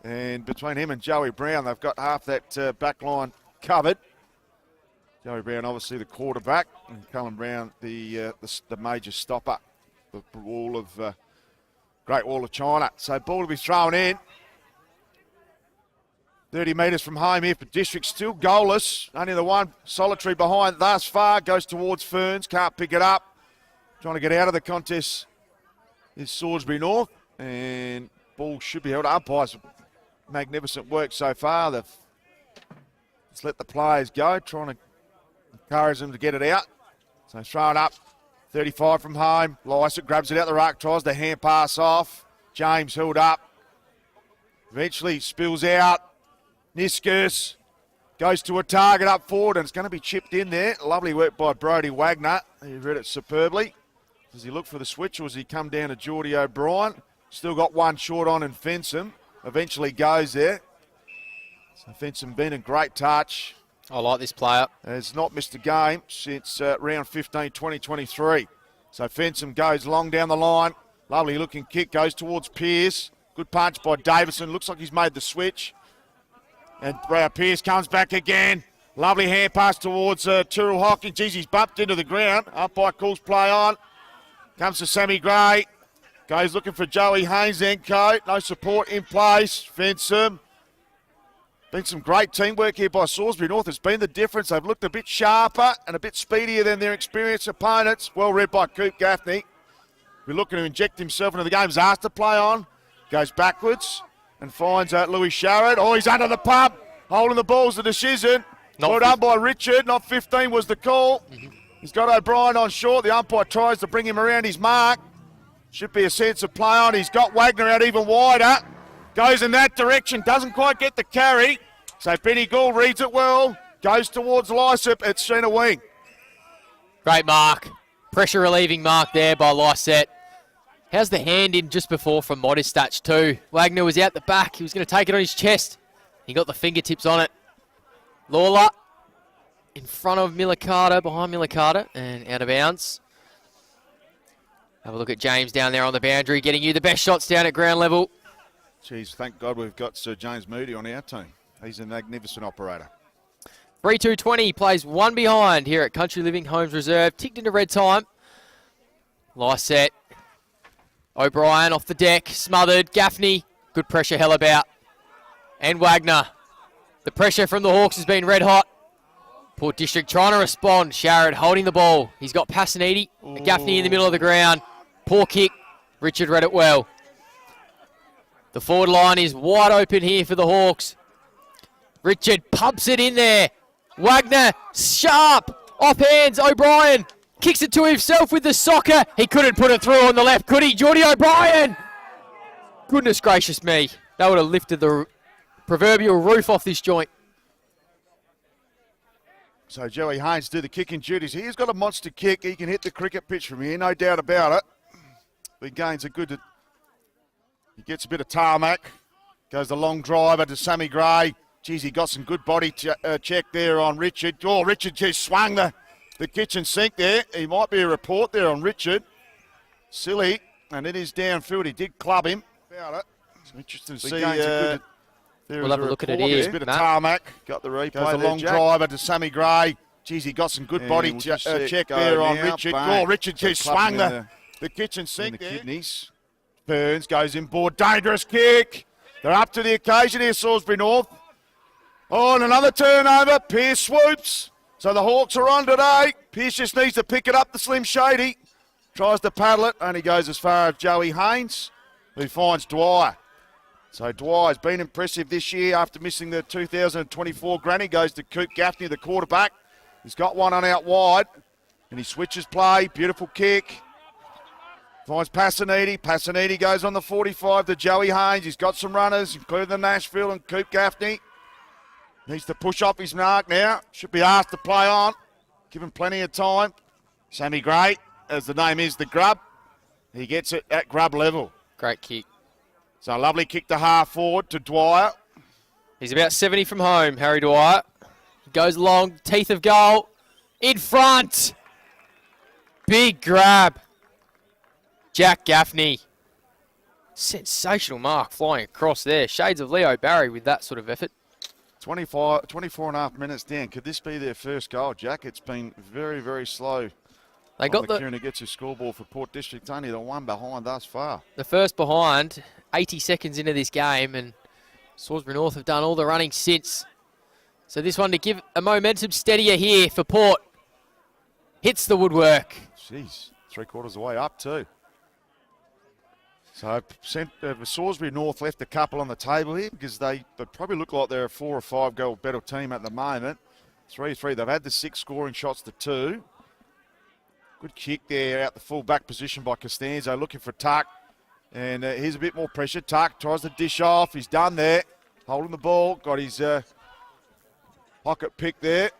And between him and Joey Brown, they've got half that back line covered. Joey Brown, obviously the quarterback, and Callum Brown, the major stopper. The wall of Great Wall of China. So ball to be thrown in. 30 metres from home here for District, still goalless. Only the one solitary behind thus far. Goes towards Ferns, can't pick it up. Trying to get out of the contest is Salisbury North. And ball should be held up. Umpires, magnificent work so far. They've just let the players go, trying to encourage them to get it out. So throw it up. 35 from home. Lycett grabs it out the ruck, tries the hand pass off. James held up. Eventually spills out. Niskus goes to a target up forward, and it's going to be chipped in there. Lovely work by Brodie Wagner. He read it superbly. Does he look for the switch, or does he come down to Geordie O'Brien? Still got one short on and Fensom. Eventually goes there. So Fensom been a great touch. I like this player. Has not missed a game since round 15, 2023. So Fensom goes long down the line. Lovely looking kick, goes towards Pearce. Good punch by Davison. Looks like he's made the switch. And Pearce comes back again. Lovely hand pass towards Tyrrell Hawkins. Geez, he's bumped into the ground. Umpire calls play on. Comes to Sammy Gray. Goes looking for Joey Haynes then, coat. No support in place. Fensom. Been some great teamwork here by Salisbury North. It's been the difference. They've looked a bit sharper and a bit speedier than their experienced opponents. Well read by Coop Gaffney. We're looking to inject himself into the game. He's asked to play on. Goes backwards and finds Louis Sharrod. Oh, he's under the pump. Holding the ball's the decision. Well done by Richard. Not 15 was the call. He's got O'Brien on short. The umpire tries to bring him around his mark. Should be a sense of play on. He's got Wagner out even wider. Goes in that direction. Doesn't quite get the carry. So Benny Gould reads it well. Goes towards Lysop at centre wing. Great mark. Pressure relieving mark there by Lysett. How's the hand in just before from Modestach too? Wagner was out the back. He was going to take it on his chest. He got the fingertips on it. Lawler in front of Millicata, behind Millicata, and out of bounds. Have a look at James down there on the boundary, getting you the best shots down at ground level. Geez, thank God we've got Sir James Moody on our team. He's a magnificent operator. 3-2-20, plays one behind here at Country Living Homes Reserve. Ticked into red time. Lysett. O'Brien off the deck, smothered. Gaffney, good pressure, hell about. And Wagner. The pressure from the Hawks has been red hot. Port District trying to respond. Sharrod holding the ball. He's got Passaniti and Gaffney in the middle of the ground. Poor kick. Richard read it well. The forward line is wide open here for the Hawks. Richard pumps it in there. Wagner, sharp, off hands, O'Brien. Kicks it to himself with the soccer. He couldn't put it through on the left, could he? Geordie O'Brien. Goodness gracious me. That would have lifted the proverbial roof off this joint. So Joey Haynes do the kicking duties. He's got a monster kick. He can hit the cricket pitch from here, no doubt about it. The gains are good. He gets a bit of tarmac. Goes the long driver to Sammy Gray. Geez, he got some good body check there on Richard. Oh, Richard just swung the kitchen sink there. He might be a report there on Richard. Silly. And it is downfield. He did club him. About it. It's interesting to see. We'll have a look at it here. There's a bit of tarmac. Got the replay. Goes the long driver to Sammy Gray. Geez, he got some good body check there on Richard. Oh, Richard just swung the kitchen sink there. Kidneys. Burns goes inboard. Dangerous kick. They're up to the occasion here, Salisbury North. Oh, and another turnover. Pearce swoops. So the Hawks are on today. Pearce just needs to pick it up, the Slim Shady. Tries to paddle it. Only goes as far as Joey Haynes, who finds Dwyer. So Dwyer's been impressive this year after missing the 2024 granny. Goes to Coop Gaffney, the quarterback. He's got one on out wide. And he switches play. Beautiful kick. Finds Passaniti. Passaniti goes on the 45 to Joey Haynes. He's got some runners, including the Nashville and Coop Gaffney. Needs to push off his mark now. Should be asked to play on. Give him plenty of time. Sammy Gray, as the name is, the grub. He gets it at grub level. Great kick. So a lovely kick to half forward to Dwyer. He's about 70 from home, Harry Dwyer. Goes long, teeth of goal. In front. Big grab. Jack Gaffney. Sensational mark flying across there. Shades of Leo Barry with that sort of effort. 24 and a half minutes down. Could this be their first goal, Jack? It's been very, very slow. They got the Kieran gets his scoreboard for Port District. Only the one behind thus far. The first behind, 80 seconds into this game, and Salisbury North have done all the running since. So this one to give a momentum steadier here for Port. Hits the woodwork. Jeez, 3/4 of the way up too. So Salisbury North left a couple on the table here because they probably look like they're a 4 or 5 goal better team at the moment. 3-3. They've had the 6 scoring shots to 2. Good kick there out the full back position by Costanzo, looking for Tuck. And here's a bit more pressure. Tuck tries to dish off. He's done there. Holding the ball. Got his pocket pick there.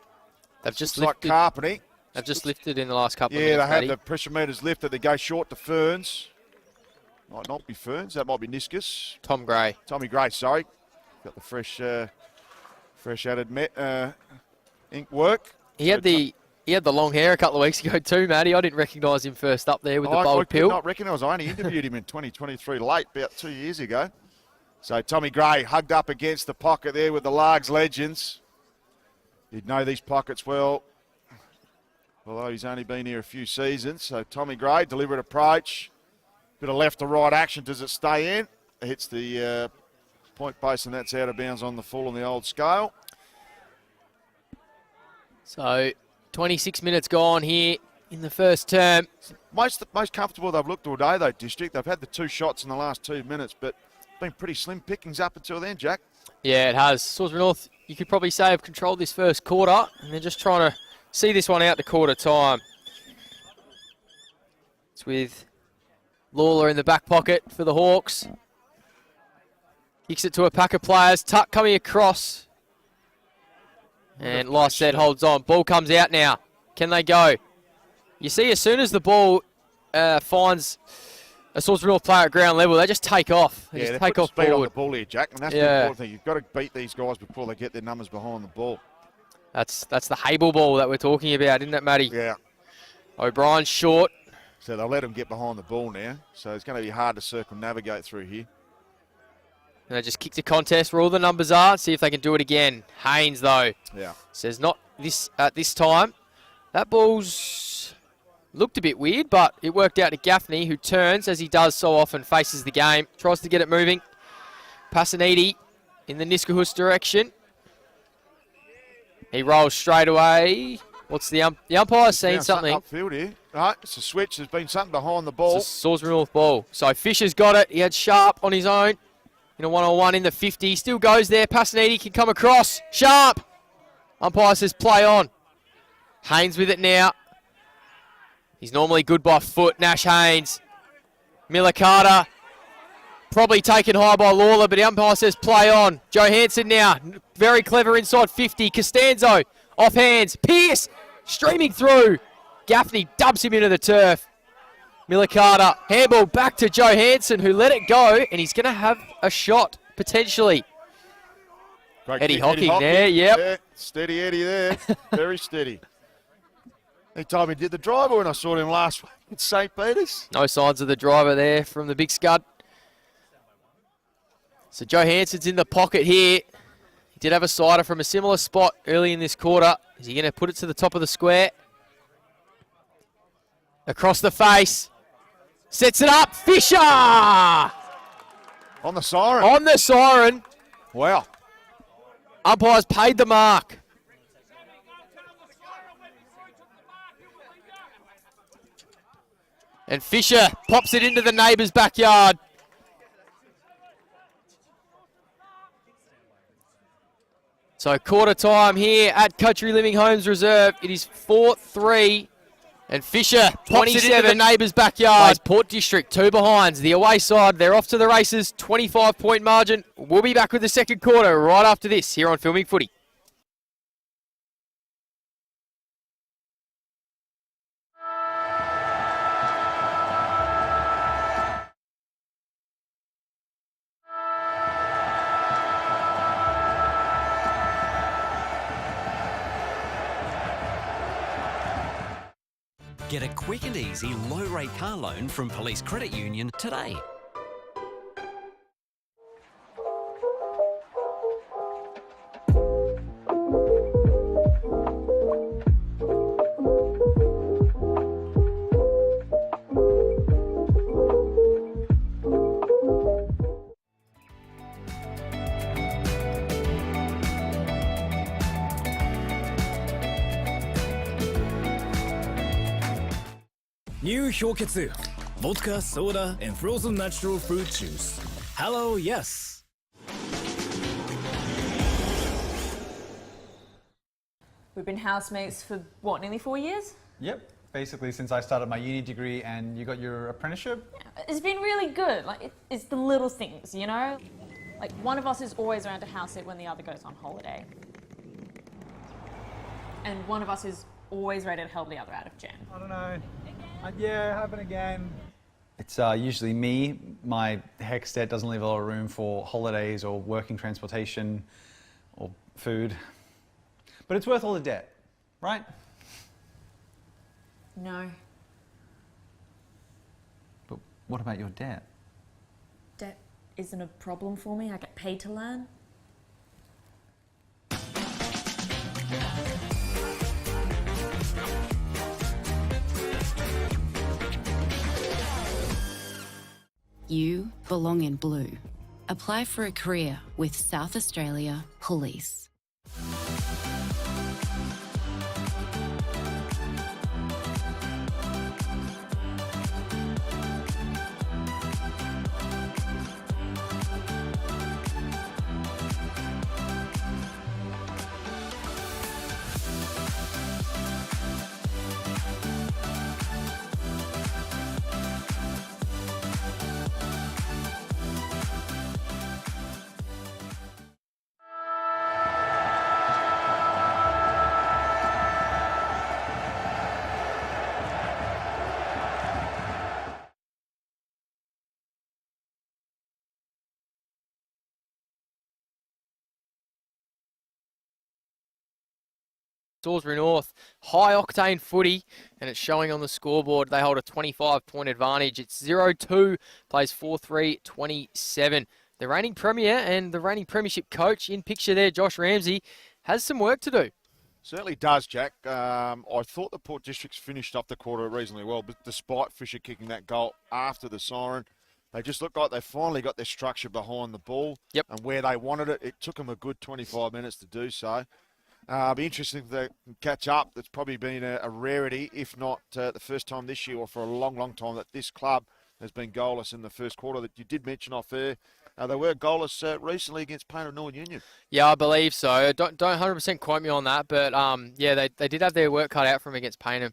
They've just lifted. Like carpeting. They've just lifted in the last couple of minutes. Yeah, they have the pressure meters lifted. They go short to Ferns. Might not be Ferns. That might be Niskus. Tommy Gray, sorry. Got the fresh added ink work. He had the long hair a couple of weeks ago too, Matty. I didn't recognise him first up there with the bold pill. I could not recognise. I only interviewed him in 2023 late, about 2 years ago. So Tommy Gray hugged up against the pocket there with the Largs legends. He'd know these pockets well, although he's only been here a few seasons. So Tommy Gray, deliberate approach. Bit of left to right action. Does it stay in? It hits the point post, and that's out of bounds on the full on the old scale. So 26 minutes gone here in the first term. Most comfortable they've looked all day, though, District. They've had the 2 shots in the last 2 minutes, but been pretty slim pickings up until then, Jack. Yeah, it has. Salisbury North, you could probably say, have controlled this first quarter, and they're just trying to see this one out to quarter time. It's with Lawler in the back pocket for the Hawks. Kicks it to a pack of players. Tuck coming across. And Lyset holds on. Ball comes out now. Can they go? You see, as soon as the ball finds a Salisbury North player at ground level, they just take off. They just take off speed forward. on the ball here, Jack, and that's the important thing. You've got to beat these guys before they get their numbers behind the ball. That's the Hable ball that we're talking about, isn't it, Matty? Yeah. O'Brien's short. So they'll let them get behind the ball now. So it's going to be hard to circumnavigate through here. And they just kick the contest where all the numbers are. See if they can do it again. Haynes, though, says not this at this time. That ball's looked a bit weird, but it worked out to Gaffney, who turns, as he does so often, faces the game, tries to get it moving. Passanidi in the Niskahus direction. He rolls straight away. What's the umpire's seen something. Upfield here. Right, it's a switch. There's been something behind the ball. It's a Salisbury North ball. So Fisher's got it. He had Sharp on his own in a one-on-one in the 50. Still goes there. Passanidi can come across. Sharp. Umpire says play on. Haynes with it now. He's normally good by foot. Nash Haynes. Miller Carter. Probably taken high by Lawler, but the umpire says play on. Johansson now. Very clever inside 50. Costanzo. Off hands. Pierce. Streaming through. Gaffney dubs him into the turf. Miller Carter. Handball back to Johansson, who let it go, and he's going to have a shot, potentially. Great Eddie kick, Hocking there, yep. Yeah, steady Eddie there. Very steady. He told me he did the driver when I saw him last week at St. Peter's. No signs of the driver there from the big scud. So Johansson's in the pocket here. He did have a sider from a similar spot early in this quarter. Is he going to put it to the top of the square? Across the face. Sets it up. Fisher! On the siren. On the siren. Wow. Umpires paid the mark. And Fisher pops it into the neighbour's backyard. So quarter time here at Country Living Homes Reserve. It is 4-3. And Fisher pops it into the neighbour's backyard. Port District, 2 behinds. The away side, they're off to the races. 25-point margin. We'll be back with the second quarter right after this here on Filming Footy. Get a quick and easy low-rate car loan from Police Credit Union today. New 氷結 Vodka, soda, and frozen natural fruit juice. Hello, yes. We've been housemates for, what, nearly 4 years? Yep. Basically, since I started my uni degree and you got your apprenticeship. Yeah, it's been really good. Like, it's the little things, you know? Like, one of us is always around to house it when the other goes on holiday. And one of us is always ready to help the other out of jam. I don't know. Yeah, happen again. It's usually me. My HECS debt doesn't leave a lot of room for holidays or working transportation or food. But it's worth all the debt, right? No. But what about your debt? Debt isn't a problem for me. I get paid to learn. You belong in blue. Apply for a career with South Australia Police. Salisbury North, high octane footy, and it's showing on the scoreboard. They hold a 25-point advantage. It's 0-2, plays 4-3-27. The reigning premier and the reigning premiership coach in picture there, Josh Ramsey, has some work to do. Certainly does, Jack. I thought the Port Districts finished up the quarter reasonably well, but despite Fisher kicking that goal after the siren, they just looked like they finally got their structure behind the ball. Yep. And where they wanted it. It took them a good 25 minutes to do so. Be interesting if they can catch up. That's probably been a rarity, if not the first time this year or for a long, long time that this club has been goalless in the first quarter. That you did mention off there. They were goalless recently against Payneham Northern Union. Yeah, I believe so. Don't 100% quote me on that, but yeah, they did have their work cut out for them against Payneham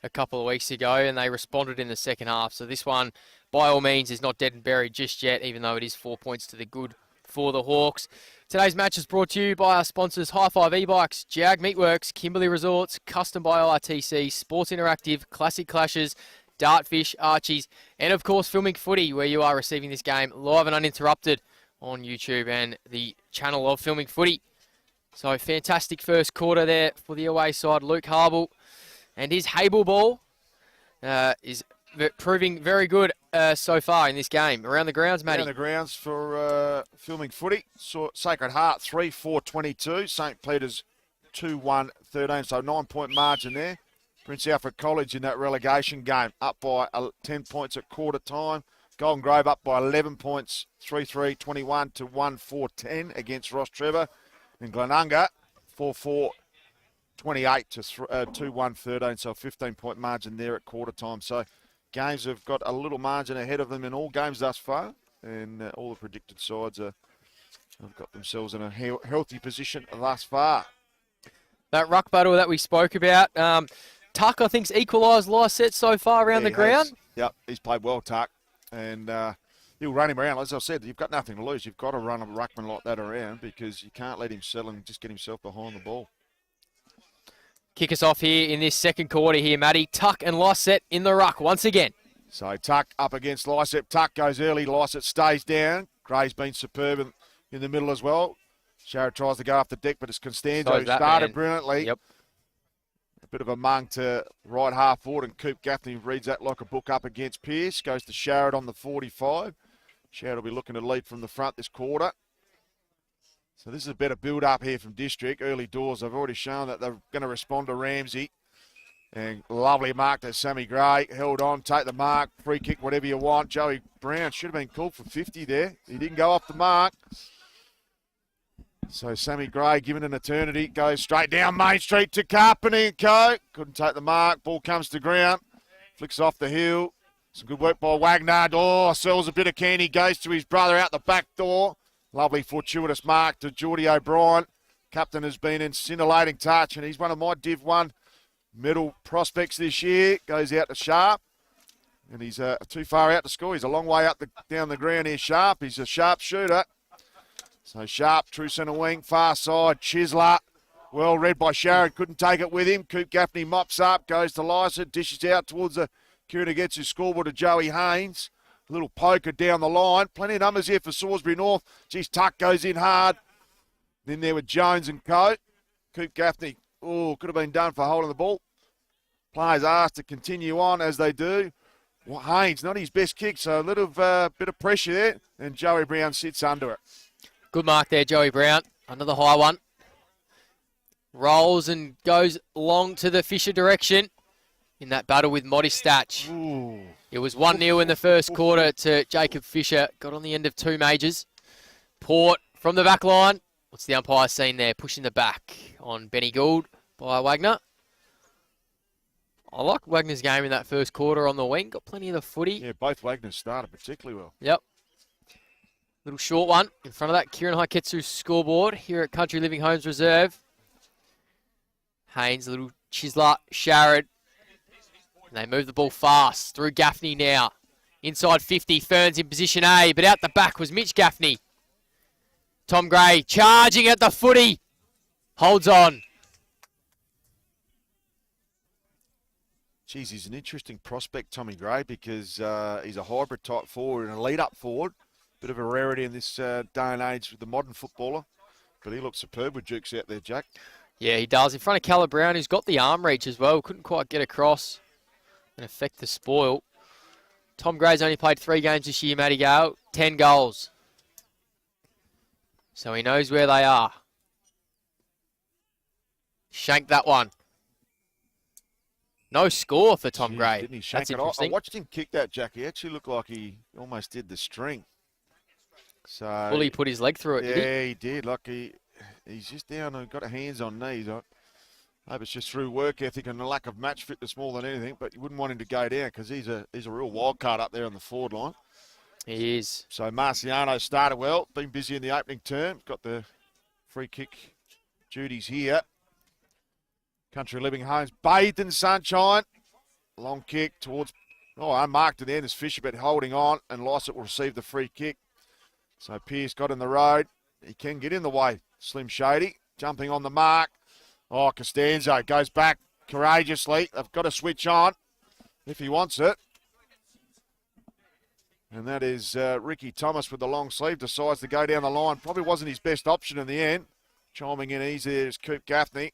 a couple of weeks ago, and they responded in the second half. So this one, by all means, is not dead and buried just yet, even though it is 4 points to the good for the Hawks. Today's match is brought to you by our sponsors High Five E-Bikes, Jag Meatworks, Kimberley Resorts, Custom by LRTC, Sports Interactive, Classic Clashes, Dartfish, Archies, and of course Filming Footy, where you are receiving this game live and uninterrupted on YouTube and the channel of Filming Footy. So fantastic first quarter there for the away side. Luke Harble and his Hable ball is proving very good so far in this game. Around the grounds, Matty. Around the grounds for Filming Footy. Sacred Heart 3-4-22. St. Peter's 2-1-13. So 9-point margin there. Prince Alfred College in that relegation game up by 10 points at quarter time. Golden Grove up by 11 points, 3-3-21 to 1-4-10 against Ross Trevor. And Glenunga 4-4-28 to 2-1-13. So a 15-point margin there at quarter time. So games have got a little margin ahead of them in all games thus far, and all the predicted sides have got themselves in a healthy position thus far. That ruck battle that we spoke about, Tuck, I think's equalised last set so far around the ground. Yep, he's played well, Tuck, and he'll run him around. As I said, you've got nothing to lose. You've got to run a ruckman like that around because you can't let him settle and just get himself behind the ball. Kick us off here in this second quarter here, Matty. Tuck and Lysett in the ruck once again. So Tuck up against Lysett. Tuck goes early. Lysett stays down. Gray's been superb in the middle as well. Sharrett tries to go off the deck, but it's Constanzo who started brilliantly. Yep. bit of a mung to right half forward, and Coop Gaffney reads that like a book up against Pearce. Goes to Sharrett on the 45. Sharrett will be looking to lead from the front this quarter. So this is a better build-up here from District. Early doors, they've already shown that they're going to respond to Ramsey. And lovely mark to Sammy Gray. Held on, take the mark, free kick, whatever you want. Joey Brown should have been called for 50 there. He didn't go off the mark. So Sammy Gray, given an eternity, goes straight down Main Street to Carpenter and Co. Couldn't take the mark. Ball comes to ground. Flicks off the hill. Some good work by Wagner. Oh, sells a bit of candy. Goes to his brother out the back door. Lovely fortuitous mark to Geordie O'Brien. Captain has been in scintillating touch, and he's one of my Div 1 medal prospects this year. Goes out to Sharp, and he's too far out to score. He's a long way up down the ground here, Sharp. He's a sharp shooter. So Sharp, true centre wing, far side. Chisler, well read by Sharon, couldn't take it with him. Coop Gaffney mops up, goes to Lysa, dishes out towards the Kieran gets his scoreboard to Joey Haynes. A little poker down the line. Plenty of numbers here for Salisbury North. Geez, Tuck goes in hard. Then there were Jones and Co. Coop Gaffney, could have been done for holding the ball. Players asked to continue on as they do. Well, Haynes, not his best kick, so a little bit of pressure there. And Joey Brown sits under it. Good mark there, Joey Brown. Another high one. Rolls and goes long to the Fisher direction in that battle with Moddy Statch. Ooh. It was 1-0 in the first quarter to Jacob Fisher. Got on the end of two majors. Port from the back line. What's the umpire seen there? Pushing the back on Benny Gould by Wagner. I like Wagner's game in that first quarter on the wing. Got plenty of the footy. Yeah, both Wagners started particularly well. Yep. Little short one in front of that Kieran Haiketsu's scoreboard here at Country Living Homes Reserve. Haynes, a little Chisler, Sharrod. And they move the ball fast through Gaffney now. Inside 50, Ferns in position A, but out the back was Mitch Gaffney. Tom Gray charging at the footy. Holds on. Geez, he's an interesting prospect, Tommy Gray, because he's a hybrid type forward and a lead-up forward. Bit of a rarity in this day and age with the modern footballer. But he looks superb with Jukes out there, Jack. Yeah, he does. In front of Calla Brown, who's got the arm reach as well. Couldn't quite get across and affect the spoil. Tom Gray's only played 3 games this year, Matty Gale. 10 goals. So he knows where they are. Shanked that one. No score for Tom Gray. Didn't he shank That's it? interesting. I watched him kick that, Jack. He actually looked like he almost did the string. So Fully put his leg through it, did he? Yeah, he did. Like he's just down and got hands on knees. I hope it's just through work ethic and a lack of match fitness more than anything. But you wouldn't want him to go down because he's a real wild card up there on the forward line. He is. So Marciano started well. Been busy in the opening term. Got the free kick duties here. Country Living Homes bathed in sunshine. Long kick towards, unmarked to the end is Fisher, but holding on, and Lycett will receive the free kick. So Pearce got in the road. He can get in the way. Slim Shady jumping on the mark. Costanzo goes back courageously. They've got to switch on if he wants it. And that is Ricky Thomas with the long sleeve. Decides to go down the line. Probably wasn't his best option in the end. Chiming in easy is Coop Gaffney.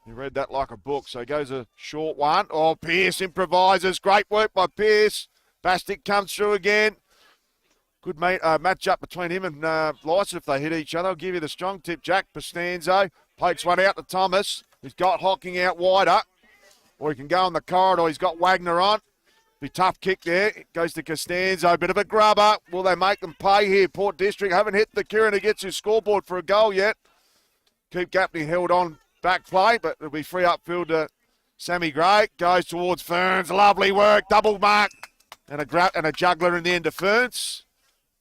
He read that like a book, so he goes a short one. Pearce improvises. Great work by Pearce. Bastic comes through again. Good match up between him and Lycett if they hit each other. I'll give you the strong tip, Jack. Costanzo pokes one out to Thomas. He's got Hocking out wider. Or he can go in the corridor. He's got Wagner on. Be tough kick there. It goes to Costanzo. Bit of a grubber. Will they make them pay here? Port District haven't hit the Kieran who gets his scoreboard for a goal yet. Coop Gaffney held on back play, but it'll be free upfield to Sammy Gray. Goes towards Ferns. Lovely work. Double mark. And a juggler in the end of Ferns.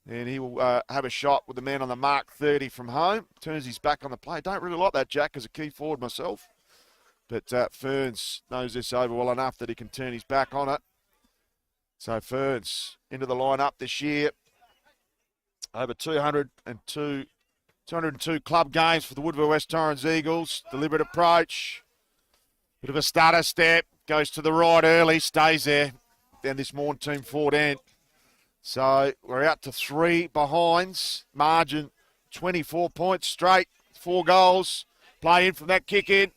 And he will have a shot with the man on the mark, 30 from home. Turns his back on the play. Don't really like that, Jack, as a key forward myself. But Ferns knows this over well enough that he can turn his back on it. So Ferns into the lineup this year. Over 202 club games for the Woodville West Torrens Eagles. Deliberate approach. Bit of a stutter step. Goes to the right early. Stays there. Down this Morn team forward end. So we're out to 3 behinds. Margin 24 points straight. 4 goals. Play in from that kick in.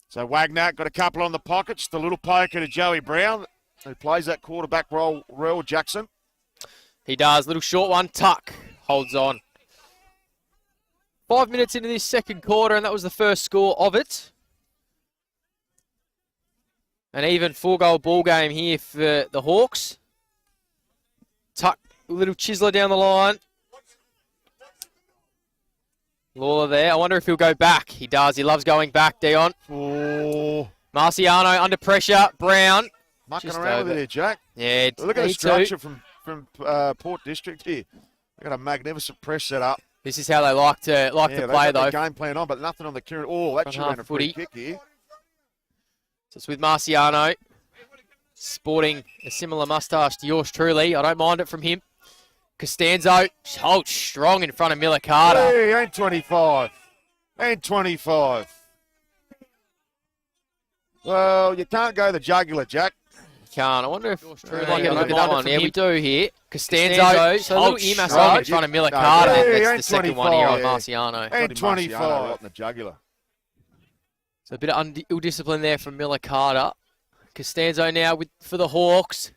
So Wagner got a couple on the pocket, just a little poker to Joey Brown, who plays that quarterback role well, Jackson. He does. Little short one. Tuck holds on. 5 minutes into this second quarter, and that was the first score of it. An even 4-goal ball game here for the Hawks. Tuck, a little chiseler down the line. Lawler there. I wonder if he'll go back. He does. He loves going back, Dion. Oh. Marciano under pressure. Brown. Mucking around with it there, Jack. Yeah, look at the structure from Port District here. They've got a magnificent press set up. This is how they like to play, though. Game plan on, but nothing on the current. Oh, that should have been a free kick here. So it's with Marciano, sporting a similar moustache to yours truly. I don't mind it from him. Costanzo holds strong in front of Miller Carter. Hey, and 25. And 25. Well, you can't go the jugular, Jack. You can't. I wonder if yours truly. I Look at that one. Yeah, we do here. Costanzo holds strong strong in front of Miller Carter. Hey, That's the second one here on Marciano. And 25. Right in the jugular. So a bit of ill-discipline there from Miller Carter. Costanzo now for the Hawks.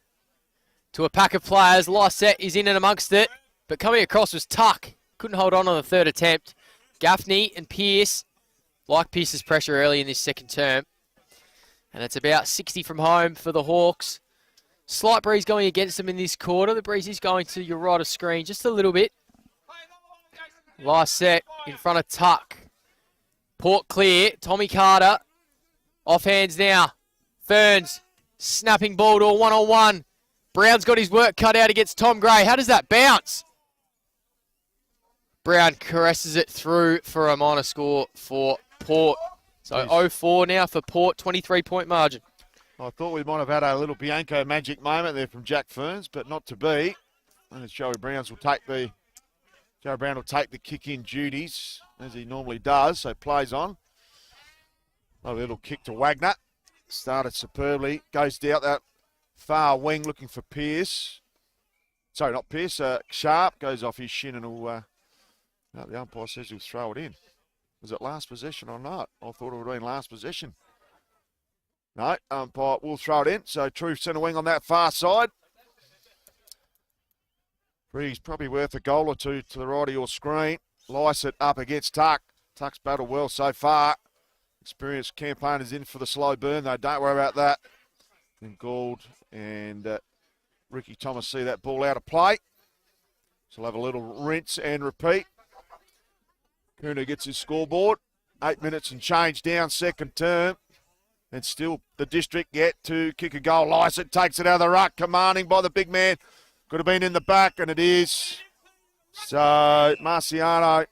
To a pack of players. Lysette is in and amongst it. But coming across was Tuck. Couldn't hold on the third attempt. Gaffney and Pearce. Like Pearce's pressure early in this second term. And it's about 60 from home for the Hawks. Slight breeze going against them in this quarter. The breeze is going to your right of screen just a little bit. Lysette in front of Tuck. Port clear. Tommy Carter. Off hands now. Ferns. Snapping ball to a one-on-one. Brown's got his work cut out against Tom Gray. How does that bounce? Brown caresses it through for a minor score for Port. So 0-4 now for Port, 23-point margin. I thought we might have had a little Bianco magic moment there from Jack Ferns, but not to be. And Joey Brown will take the kick-in duties, as he normally does, so plays on. A little kick to Wagner. Started superbly. Goes down that far wing looking for Pearce. Sorry, not Pearce. Sharp goes off his shin and will... the umpire says he'll throw it in. Was it last possession or not? I thought it would have been last possession. No, umpire will throw it in. So true centre wing on that far side. Free's probably worth a goal or two to the right of your screen. Lysett up against Tuck. Tuck's battled well so far. Experienced campaigners in for the slow burn, though. Don't worry about that. And Gould and Ricky Thomas see that ball out of play. So we'll have a little rinse and repeat. Kuna gets his scoreboard. 8 minutes and change down second term. And still the district yet to kick a goal. Lysett takes it out of the ruck, commanding by the big man. Could have been in the back, and it is. So Marciano,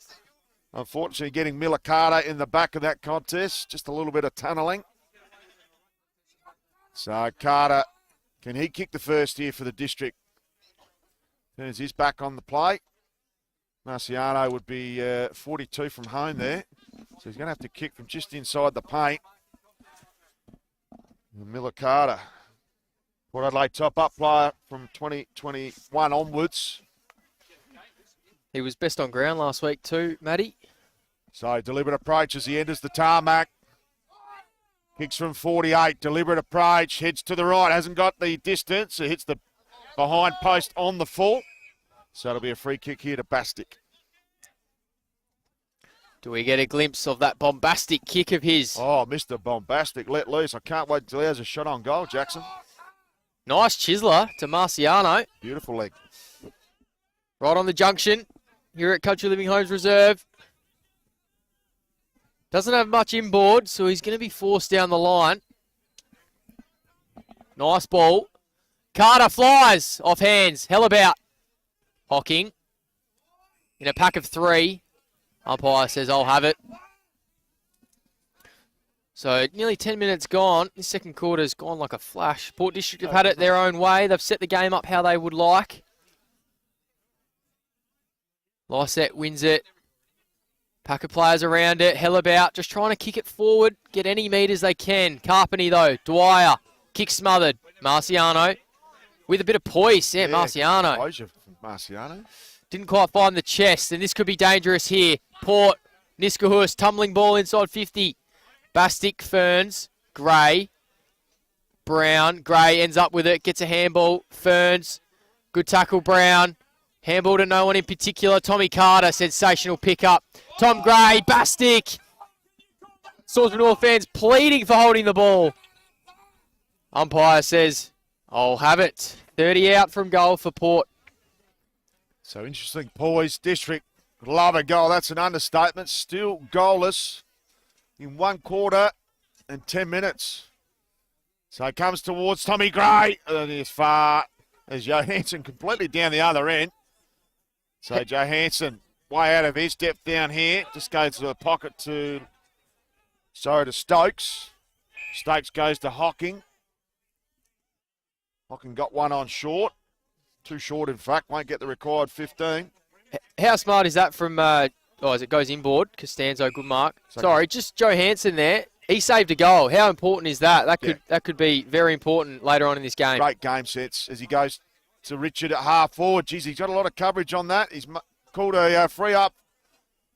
unfortunately, getting Miller Carter in the back of that contest. Just a little bit of tunnelling. So Carter, can he kick the first here for the district? Turns his back on the play. Marciano would be 42 from home there. So he's going to have to kick from just inside the paint. And Miller Carter, Port Adelaide top-up player from 2021 onwards. He was best on ground last week too, Matty. So deliberate approach as he enters the tarmac. Kicks from 48, deliberate approach, heads to the right, hasn't got the distance. It hits the behind post on the full. So it'll be a free kick here to Bastic. Do we get a glimpse of that bombastic kick of his? Oh, Mr. Bombastic let loose. I can't wait until he has a shot on goal, Jackson. Nice chiseler to Marciano. Beautiful leg. Right on the junction here at Country Living Homes Reserve. Doesn't have much inboard, so he's going to be forced down the line. Nice ball. Carter flies off hands. Hell about. Hocking in a pack of 3. Umpire says, I'll have it. So nearly 10 minutes gone. This second quarter's gone like a flash. Port District have had it their own way. They've set the game up how they would like. Lysett wins it. Pack of players around it. Hell about. Just trying to kick it forward. Get any meters they can. Carpeny though. Dwyer. Kick smothered. Marciano. With a bit of poise. Yeah, Marciano. Marciano. Didn't quite find the chest. And this could be dangerous here. Port. Niskahus. Tumbling ball inside 50. Bastick, Ferns, Gray, Brown. Gray ends up with it, gets a handball. Ferns, good tackle, Brown. Handball to no one in particular. Tommy Carter, sensational pickup. Tom Gray, Bastick. Salisbury North fans pleading for holding the ball. Umpire says, I'll have it. 30 out from goal for Port. So interesting poise. District love a goal. That's an understatement. Still goalless in 1 quarter and 10 minutes. So it comes towards Tommy Gray. And as far as Johansson completely down the other end. So Johansson way out of his depth down here. Just goes to the pocket to Stokes. Stokes goes to Hocking. Hocking got one on short. Too short, in fact. Won't get the required 15. How smart is that from, as it goes inboard, Costanzo, good mark. Sorry, just Johansson there. He saved a goal. How important is that? That could be very important later on in this game. Great game sets as he goes to Richard at half forward. Geez, he's got a lot of coverage on that. He's called a free up.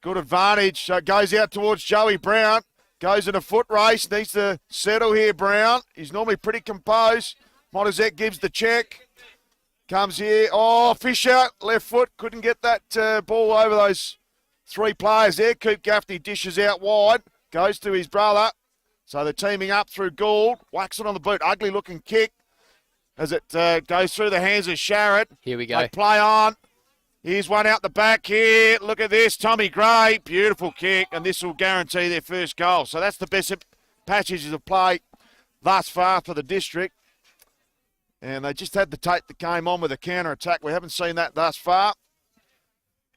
Good advantage. So it goes out towards Joey Brown. Goes in a foot race. Needs to settle here, Brown. He's normally pretty composed. Montezet gives the check. Comes here. Oh, Fisher, left foot. Couldn't get that ball over those 3 players there. Coop Gaffney dishes out wide. Goes to his brother. So they're teaming up through Gould. Whacks it on the boot. Ugly looking kick as it goes through the hands of Sharrett. Here we go. They play on. Here's one out the back here. Look at this. Tommy Gray. Beautiful kick. And this will guarantee their first goal. So that's the best passages of play thus far for the district. And they just had to take the game on with a counter-attack. We haven't seen that thus far.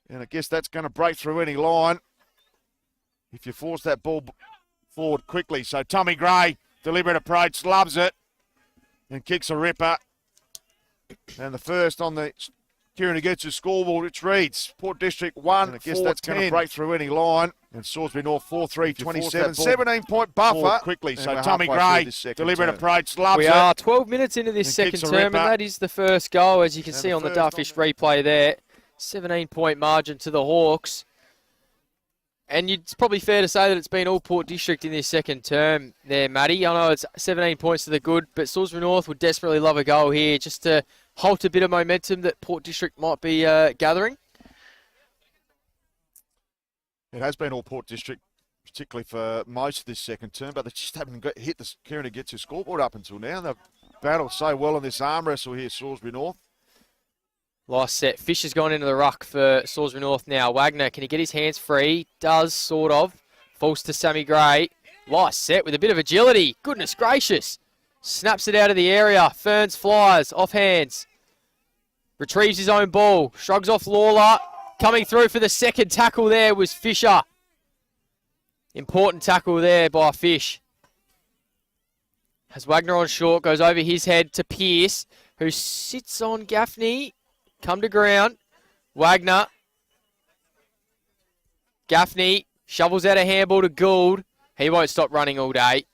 And I guess that's going to break through any line if you force that ball forward quickly. So Tommy Gray, deliberate approach, loves it and kicks a ripper. And the first on the Kieran Agutsu scoreboard, which reads Port District 1, and I guess that's going to break through any line. And Salisbury North 4-3-27. 17-point buffer quickly. So Tommy Gray, deliberate approach, loves it. We are 12 minutes into this second term, and that is the first goal, as you can see on the Darfish replay there. 17-point margin to the Hawks. And it's probably fair to say that it's been all Port District in this second term there, Matty. I know it's 17 points to the good, but Salisbury North would desperately love a goal here just to halt a bit of momentum that Port District might be gathering. It has been all Port District, particularly for most of this second term, but they just haven't hit the Kieran Agutsu scoreboard up until now. They've battled so well in this arm wrestle here, Salisbury North. Last set. Fish has gone into the ruck for Salisbury North now. Wagner, can he get his hands free? Does, sort of. Falls to Sammy Gray. Last set with a bit of agility. Goodness gracious. Snaps it out of the area. Ferns flies. Off hands. Retrieves his own ball. Shrugs off Lawler. Coming through for the second tackle there was Fisher. Important tackle there by Fish. Has Wagner on short. Goes over his head to Pearce, who sits on Gaffney. Come to ground. Wagner. Gaffney shovels out a handball to Gould. He won't stop running all day.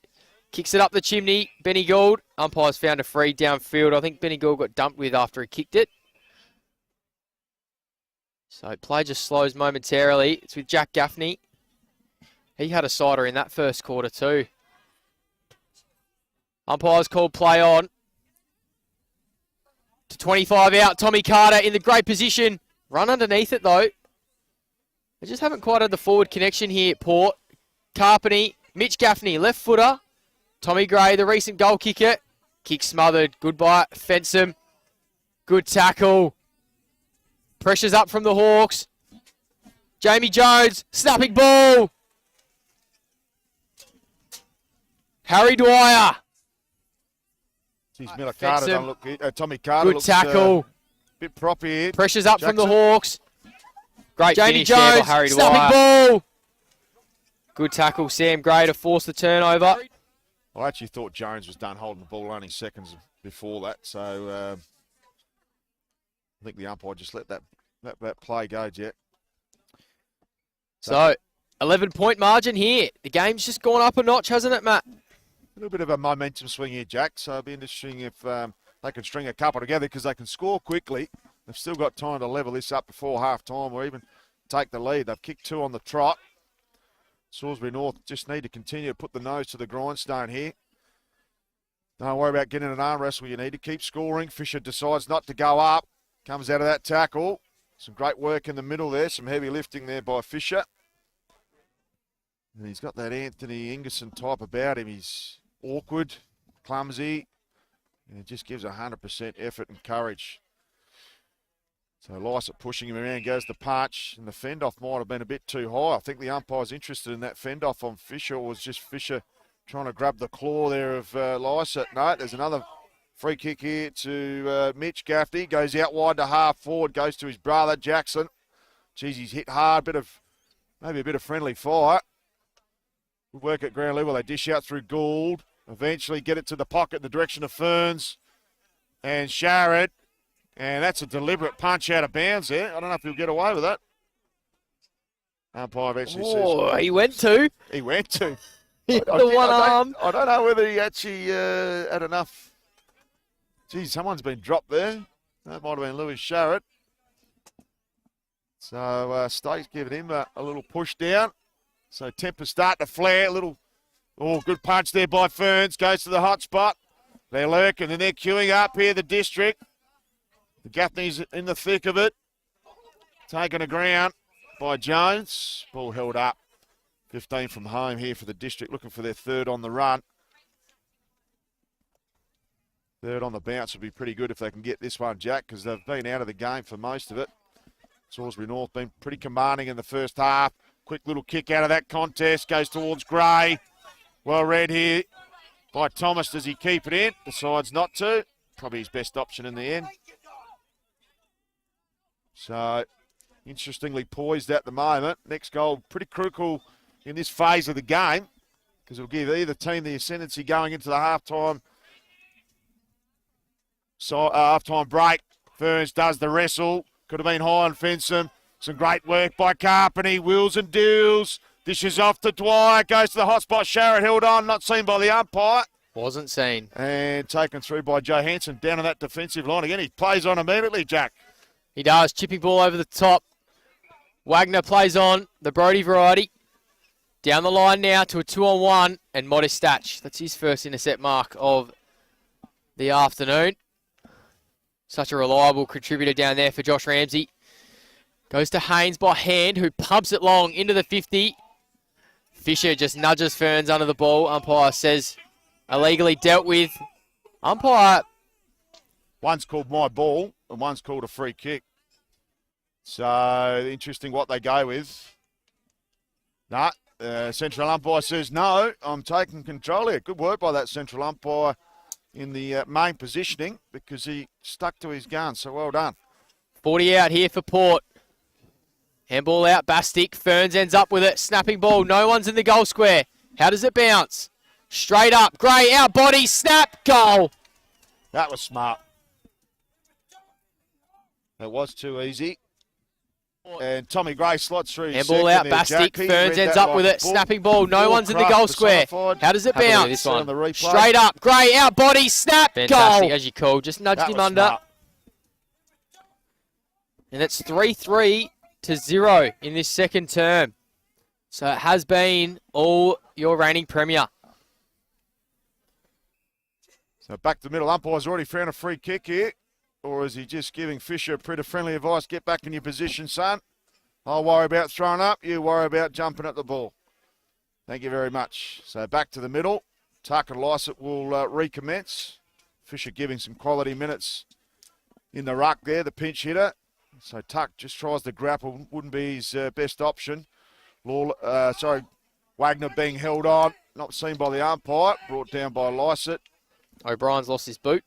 Kicks it up the chimney. Benny Gould. Umpires found a free downfield. I think Benny Gould got dumped with after he kicked it. So play just slows momentarily. It's with Jack Gaffney. He had a sider in that first quarter too. Umpires called play on. To 25 out, Tommy Carter in the great position. Run underneath it though. They just haven't quite had the forward connection here at Port. Carpeny, Mitch Gaffney, left footer. Tommy Gray, the recent goal kicker. Kick smothered, goodbye, Fensom. Good tackle. Pressure's up from the Hawks. Jamie Jones, snapping ball. Harry Dwyer. Miller Carter don't look good. Tommy Carter good tackle. Bit proppy here. Pressure's up from the Hawks. Great Jamie finish there Jones, by Harry snapping Dwyer. Ball. Good tackle, Sam Gray to force the turnover. I actually thought Jones was done holding the ball only seconds before that, so I think the umpire just let that play go, Jet. So 11-point margin here. The game's just gone up a notch, hasn't it, Matt? A little bit of a momentum swing here, Jack, so it'll be interesting if they can string a couple together because they can score quickly. They've still got time to level this up before half-time or even take the lead. They've kicked 2 on the trot. Salisbury North just need to continue to put the nose to the grindstone here. Don't worry about getting an arm wrestle. You need to keep scoring. Fisher decides not to go up. Comes out of that tackle. Some great work in the middle there. Some heavy lifting there by Fisher. And he's got that Anthony Ingerson type about him. He's awkward, clumsy, and he just gives 100% effort and courage. So Lycett pushing him around, goes the punch, and the fend-off might have been a bit too high. I think the umpire's interested in that fend-off on Fisher, or was just Fisher trying to grab the claw there of Lycett? No, there's another free kick here to Mitch Gaffney. Goes out wide to half forward, goes to his brother, Jackson. Geez, he's hit hard, maybe a bit of friendly fire. Good work at ground level. They dish out through Gould. Eventually get it to the pocket in the direction of Ferns and Sharrett. And that's a deliberate punch out of bounds there. I don't know if he'll get away with that. Umpire eventually says... He went to. He went to. The one arm. I don't know whether he actually had enough. Geez, someone's been dropped there. That might have been Lewis Sharrett. So State's giving him a little push down. So tempers start to flare. Good punch there by Ferns. Goes to the hot spot. They're lurking and they're queuing up here, the district. The Gaffney's in the thick of it. Taken to ground by Jones. Ball held up. 15 from home here for the district, looking for their third on the run. Third on the bounce would be pretty good if they can get this one, Jack, because they've been out of the game for most of it. Salisbury North been pretty commanding in the first half. Quick little kick out of that contest. Goes towards Gray. Well read here by Thomas. Does he keep it in? Decides not to. Probably his best option in the end. So, interestingly poised at the moment. Next goal, pretty critical in this phase of the game, because it'll give either team the ascendancy going into the halftime break. Ferns does the wrestle. Could have been high on Fensom. Some great work by Carpeny. Wheels and deals. Dishes off to Dwyer. Goes to the hot spot. Sharrett held on. Not seen by the umpire. Wasn't seen. And taken through by Johansson down on that defensive line again. He plays on immediately, Jack. He does. Chipping ball over the top. Wagner plays on the Brody variety. Down the line now to a 2-on-1 and Modest Statch. That's his first intercept mark of the afternoon. Such a reliable contributor down there for Josh Ramsey. Goes to Haynes by hand, who pumps it long into the 50. Fisher just nudges Ferns under the ball. Umpire says illegally dealt with. Umpire. One's called my ball and one's called a free kick. So interesting what they go with. Nah, central umpire says no, I'm taking control here. Good work by that central umpire in the main positioning, because he stuck to his gun, so well done. 40 out here for Port. Handball out, Bastic. Ferns ends up with it. Snapping ball. No one's in the goal square. How does it bounce? Straight up. Gray out body. Snap. Goal. That was smart. That was too easy. And Tommy Gray slots through. Handball out, Bastic. Ferns ends up with it. Snapping ball. No one's in the goal square. How does it bounce? This one. Straight up. Gray out body. Snap. Fantastic, goal. As you called. Just nudged him under. Smart. And it's 3-3 to 0 in this second term. So it has been all your reigning premier. So back to the middle. Umpire's already found a free kick here. Or is he just giving Fisher pretty friendly advice? Get back in your position, son. I'll worry about throwing up. You worry about jumping at the ball. Thank you very much. So back to the middle. Tuck and Lycett will recommence. Fisher giving some quality minutes in the ruck there, the pinch hitter. So Tuck just tries to grapple. Wouldn't be his best option. Wagner being held on. Not seen by the umpire. Brought down by Lycett. O'Brien's lost his boot.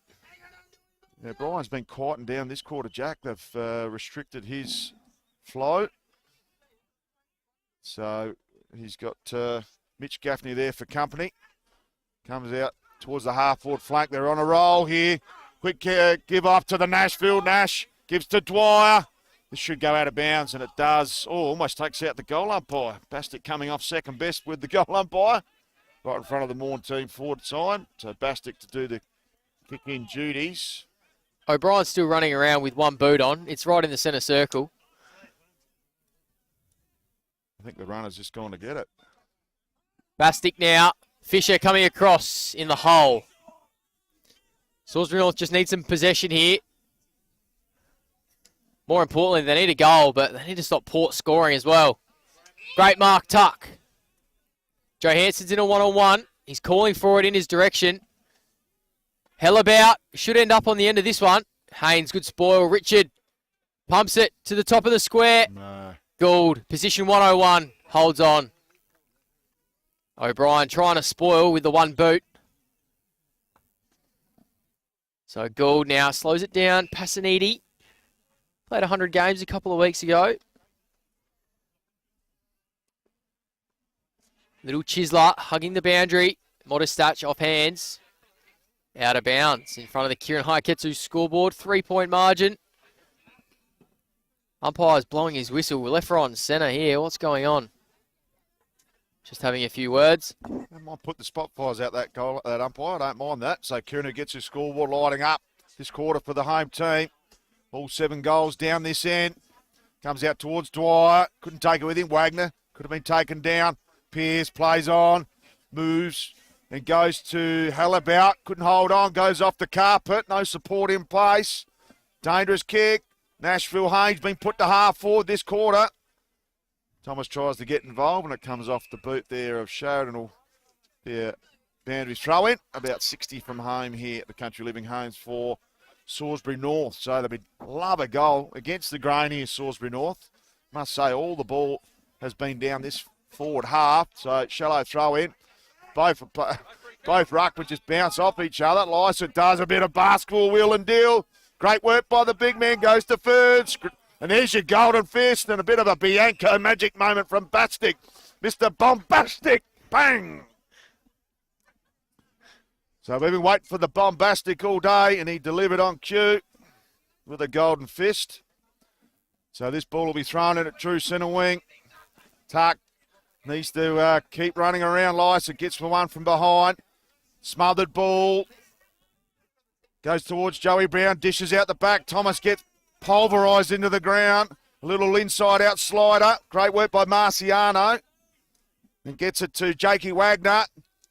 Yeah, Brian's been quieting down this quarter, Jack. They've restricted his flow. So he's got Mitch Gaffney there for company. Comes out towards the half-forward flank. They're on a roll here. Quick give off to the Nashville. Nash gives to Dwyer. This should go out of bounds, and it does. Oh, almost takes out the goal umpire. Bastic coming off second best with the goal umpire. Right in front of the Morn team forward sign. So Bastic to do the kick-in duties. O'Brien's still running around with one boot on. It's right in the centre circle. I think the runner's just gone to get it. Bastic now. Fisher coming across in the hole. Salisbury North just need some possession here. More importantly, they need a goal, but they need to stop Port scoring as well. Great mark, Tuck. Johansson's in a one-on-one. He's calling for it in his direction. Hellabout should end up on the end of this one. Haynes, good spoil. Richard pumps it to the top of the square. No. Gould, position 101, holds on. O'Brien trying to spoil with the one boot. So Gould now slows it down. Passaniti played 100 games a couple of weeks ago. Little Chisler hugging the boundary. Modestach off hands. Out of bounds in front of the Kieran Haiketsu scoreboard. 3-point margin. Umpire's blowing his whistle. Left, right and centre here. What's going on? Just having a few words. I might put the spot fires out that goal, that umpire. I don't mind that. So Kieran gets his scoreboard lighting up this quarter for the home team. All 7 goals down this end. Comes out towards Dwyer. Couldn't take it with him. Wagner could have been taken down. Pearce plays on. Moves. And goes to Hellabout. Couldn't hold on. Goes off the carpet. No support in place. Dangerous kick. Nashville Haynes been put to half forward this quarter. Thomas tries to get involved and it comes off the boot there of Sheridan. Yeah, boundary throw in. About 60 from home here at the Country Living Homes for Salisbury North. So they'll love a goal against the grain here, Salisbury North. Must say all the ball has been down this forward half. So shallow throw in. Both ruckmen just bounce off each other. Lysa does a bit of basketball wheel and deal. Great work by the big man, goes to third. And there's your golden fist and a bit of a Bianco magic moment from Bastic. Mr. Bombastic, bang! So we've been waiting for the Bombastic all day and he delivered on cue with a golden fist. So this ball will be thrown in at true centre wing. Tuck needs to keep running around. Lysa gets for one from behind. Smothered ball. Goes towards Joey Brown, dishes out the back. Thomas gets pulverised into the ground. A little inside-out slider. Great work by Marciano. And gets it to Jakey Wagner.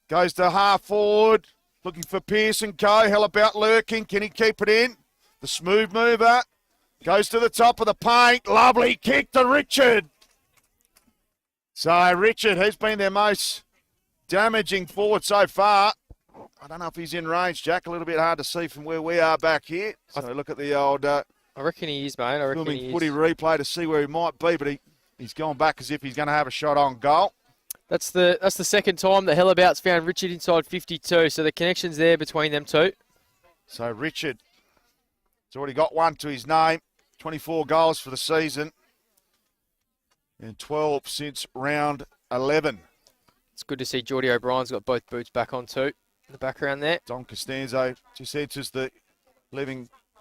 Goes to half forward. Looking for Pearson Co. Hellabout lurking. Can he keep it in? The smooth mover. Goes to the top of the paint. Lovely kick to Richard. So Richard has been their most damaging forward so far. I don't know if he's in range, Jack. A little bit hard to see from where we are back here. So look at the old I reckon he is, mate. I reckon he is. Footy replay to see where he might be, but he's gone back as if he's going to have a shot on goal. That's the second time that Hellabout's found Richard inside 52, so the connection's there between them two. So Richard has already got one to his name. 24 goals for the season. And 12 since round 11. It's good to see Geordie O'Brien's got both boots back on too. In the background there. Don Costanzo just enters the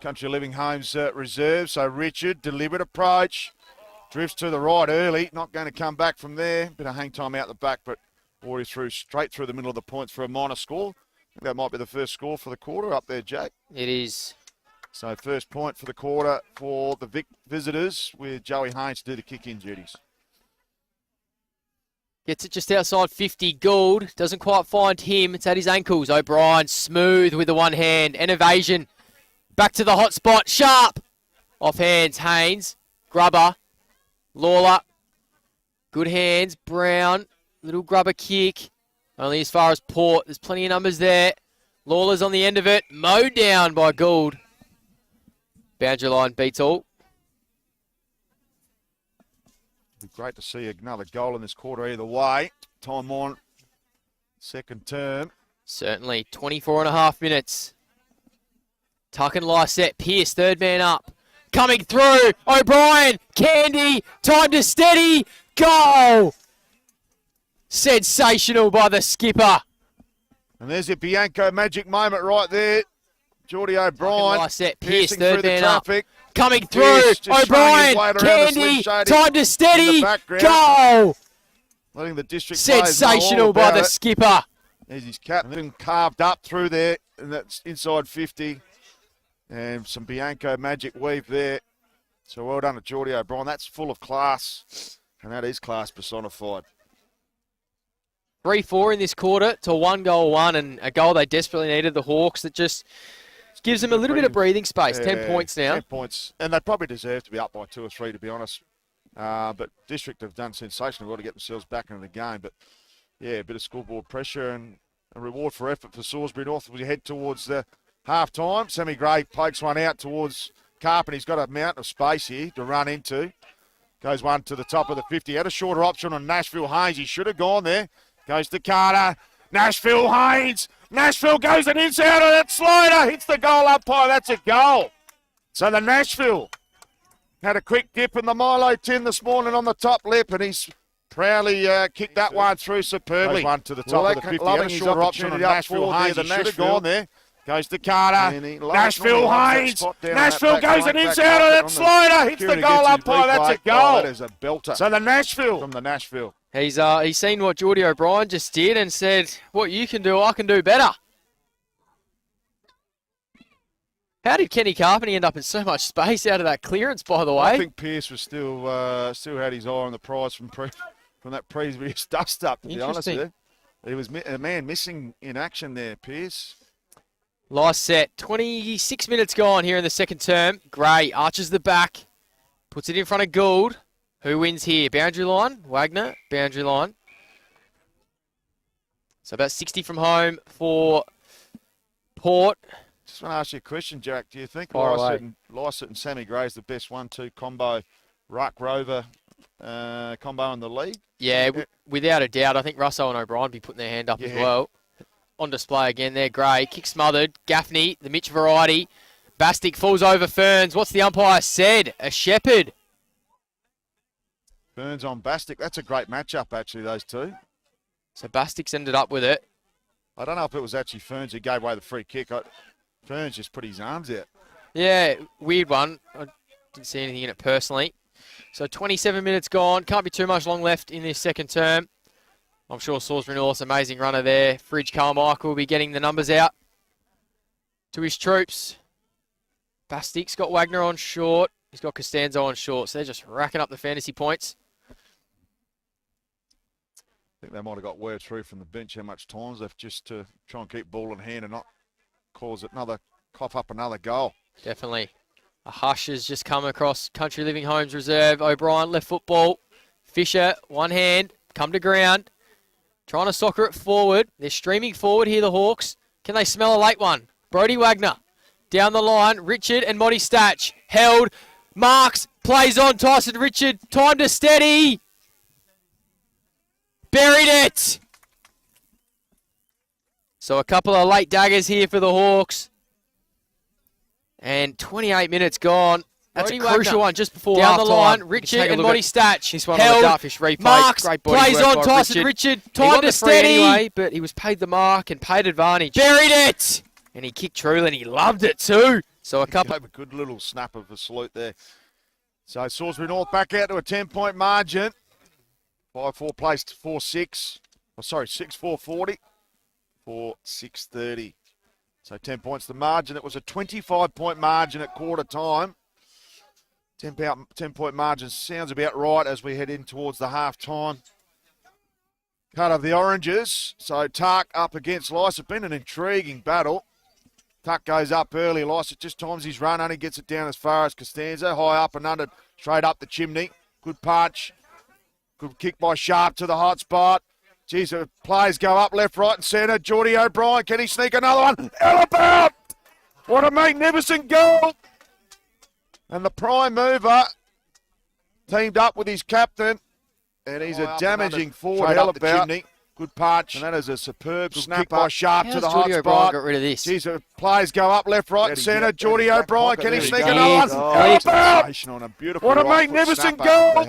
Country Living Homes reserve. So Richard, deliberate approach. Drifts to the right early. Not going to come back from there. Bit of hang time out the back, but already straight through the middle of the points for a minor score. I think that might be the first score for the quarter up there, Jake. It is. So first point for the quarter for the visitors with Joey Haynes to do the kick-in duties. Gets it just outside 50. Gould doesn't quite find him. It's at his ankles. O'Brien smooth with the one hand. An evasion. Back to the hot spot. Sharp. Off hands. Haynes. Grubber. Lawler. Good hands. Brown. Little grubber kick. Only as far as Port. There's plenty of numbers there. Lawler's on the end of it. Mowed down by Gould. Boundary line beats all. Be great to see another goal in this quarter either way. Time on, second term. Certainly, 24 and a half minutes. Tuck and Lysette, Pearce, third man up. Coming through, O'Brien, Candy, time to steady, goal! Sensational by the skipper. And there's your Bianco magic moment right there. Geordie O'Brien, Lysette, Pearce, third through man the up. traffic. Coming through, O'Brien, Candy, time to steady, goal! Letting the district sensational by the skipper. There's his captain carved up through there, and that's inside 50. And some Bianco magic weave there. So well done to Geordie O'Brien. That's full of class, and that is class personified. 3-4 in this quarter to 1-goal-1, and a goal they desperately needed, the Hawks, that just gives them a little bit of breathing space. 10 points now. 10 points. And they probably deserve to be up by 2 or 3, to be honest. But District have done sensational. Got to get themselves back into the game. But, yeah, a bit of scoreboard pressure and a reward for effort for Salisbury North as we head towards the half-time. Sammy Gray pokes one out towards Carp, and he's got a mountain of space here to run into. Goes one to the top of the 50. Had a shorter option on Nashville Haynes. He should have gone there. Goes to Carter. Nashville Haynes. Nashville goes an inside on that slider. Hits the goal umpire. That's a goal. So the Nashville had a quick dip in the Milo tin this morning on the top lip, and he's proudly kicked that one through superbly. Goes one to the top of the 50. Had a shorter option on Nashville Haynes. He should have gone there. Goes to Carter. Nashville Haynes. Nashville goes an inside on that slider. Hits the goal umpire. That's a goal. That is a belter. So the Nashville. From the Nashville. He's seen what Geordie O'Brien just did and said, what you can do, I can do better. How did Kenny Carpenter end up in so much space out of that clearance, by the way? I think Pearce was still had his eye on the prize from that previous dust-up, to be honest with you. He was a man missing in action there, Pearce. Last set, 26 minutes gone here in the second term. Gray arches the back, puts it in front of Gould. Who wins here? Boundary line, Wagner, boundary line. So about 60 from home for Port. Just want to ask you a question, Jack. Do you think Lysett and Sammy Gray is the best 1-2 combo, ruck rover combo in the league? Yeah, without a doubt. I think Russo and O'Brien will be putting their hand up as well. On display again there, Gray. Kick smothered. Gaffney, the Mitch variety. Bastic falls over Ferns. What's the umpire said? A shepherd. Ferns on Bastic. That's a great matchup, actually, those two. So Bastic's ended up with it. I don't know if it was actually Ferns who gave away the free kick. Ferns just put his arms out. Yeah, weird one. I didn't see anything in it personally. So 27 minutes gone. Can't be too much long left in this second term. I'm sure Salisbury North's amazing runner there. Fridge Carmichael will be getting the numbers out to his troops. Bastic's got Wagner on short. He's got Costanzo on short. So they're just racking up the fantasy points. I think they might have got word through from the bench how much time's left just to try and keep ball in hand and not cough up another goal. Definitely. A hush has just come across Country Living Homes Reserve. O'Brien left football. Fisher, one hand, come to ground. Trying to soccer it forward. They're streaming forward here, the Hawks. Can they smell a late one? Brody Wagner. Down the line, Richard and Monty Statch. Held. Marks. Plays on Tyson Richard. Time to steady. Buried it. So a couple of late daggers here for the Hawks. And 28 minutes gone. That's a crucial one just before down half the line. Richard and Monty Statch. This one held. On the Dartfish replay. Marks great body plays work on by Tyson Richard. Time to steady. Anyway, but he was paid the mark and paid advantage. Buried it. And he kicked truly and he loved it too. So a couple. A good little snap of a salute there. So Salisbury North back out to a 10-point margin. 5-4 placed 4-6. Oh, sorry, 6-4-40. 4-6-30. So 10 points the margin. It was a 25-point margin at quarter time. 10-point margin sounds about right as we head in towards the half-time. Cut of the Oranges. So Tuck up against Lysett. Been an intriguing battle. Tuck goes up early. Lysett just times his run. Only gets it down as far as Costanzo. High up and under. Straight up the chimney. Good punch. Good kick by Sharp to the hot spot. Geez, the players go up left, right and centre. Geordie O'Brien. Can he sneak another one? How about? What a magnificent goal. And the prime mover teamed up with his captain, and he's a damaging forward. Up the chimney. Good punch. And that is a superb snap by Sharp to the hot spot. Got rid of this. Geez, the players go up left, right and centre. Geordie O'Brien, can he sneak another one? How about? On a beautiful what a magnificent goal.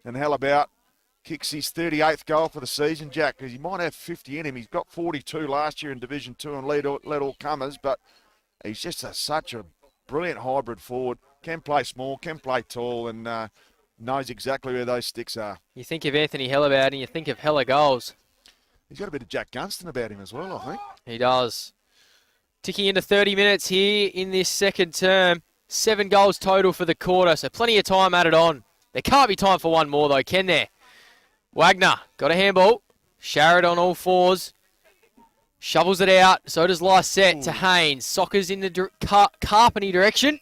And how about kicks his 38th goal for the season, Jack, because he might have 50 in him. He's got 42 last year in Division 2 and led all comers, but he's just such a brilliant hybrid forward. Can play small, can play tall, and knows exactly where those sticks are. You think of Anthony Hellabout and you think of Hella goals. He's got a bit of Jack Gunston about him as well, I think. He does. Ticking into 30 minutes here in this second term. 7 goals total for the quarter, so plenty of time added on. There can't be time for one more, though, can there? Wagner got a handball. Sharrod on all fours. Shovels it out. So does Lysette to Haynes. Sockers in the Carpeny direction.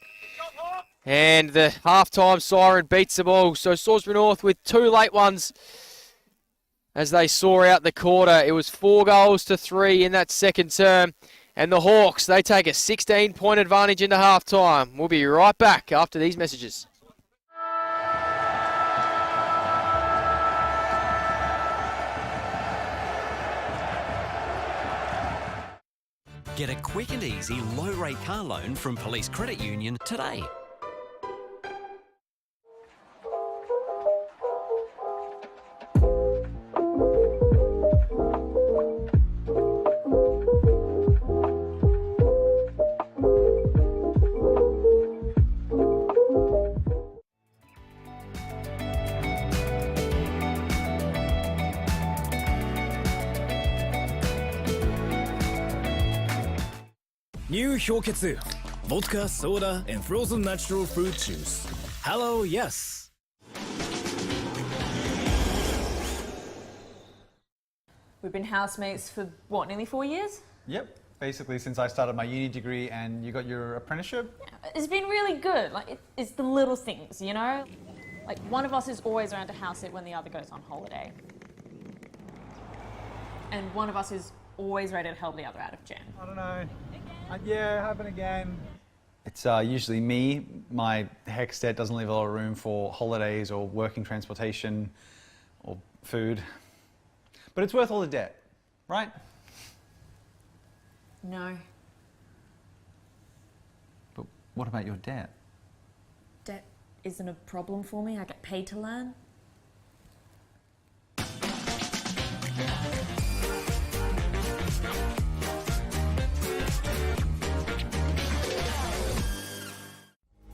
And the half-time siren beats the ball. So Salisbury North with 2 late ones as they saw out the quarter. It was 4 goals to 3 in that second term. And the Hawks, they take a 16-point advantage into half-time. We'll be right back after these messages. Get a quick and easy low-rate car loan from Police Credit Union today. New 氷結 Vodka, soda, and frozen natural fruit juice. Hello, yes. We've been housemates for, what, nearly 4 years? Yep. Basically, since I started my uni degree and you got your apprenticeship. Yeah, it's been really good. Like, it's the little things, you know? Like, one of us is always around to house it when the other goes on holiday. And one of us is always ready to help the other out of jam. I don't know. Yeah, happen again. It's usually me. My HECS debt doesn't leave a lot of room for holidays or working transportation or food. But it's worth all the debt, right? No. But what about your debt? Debt isn't a problem for me. I get paid to learn.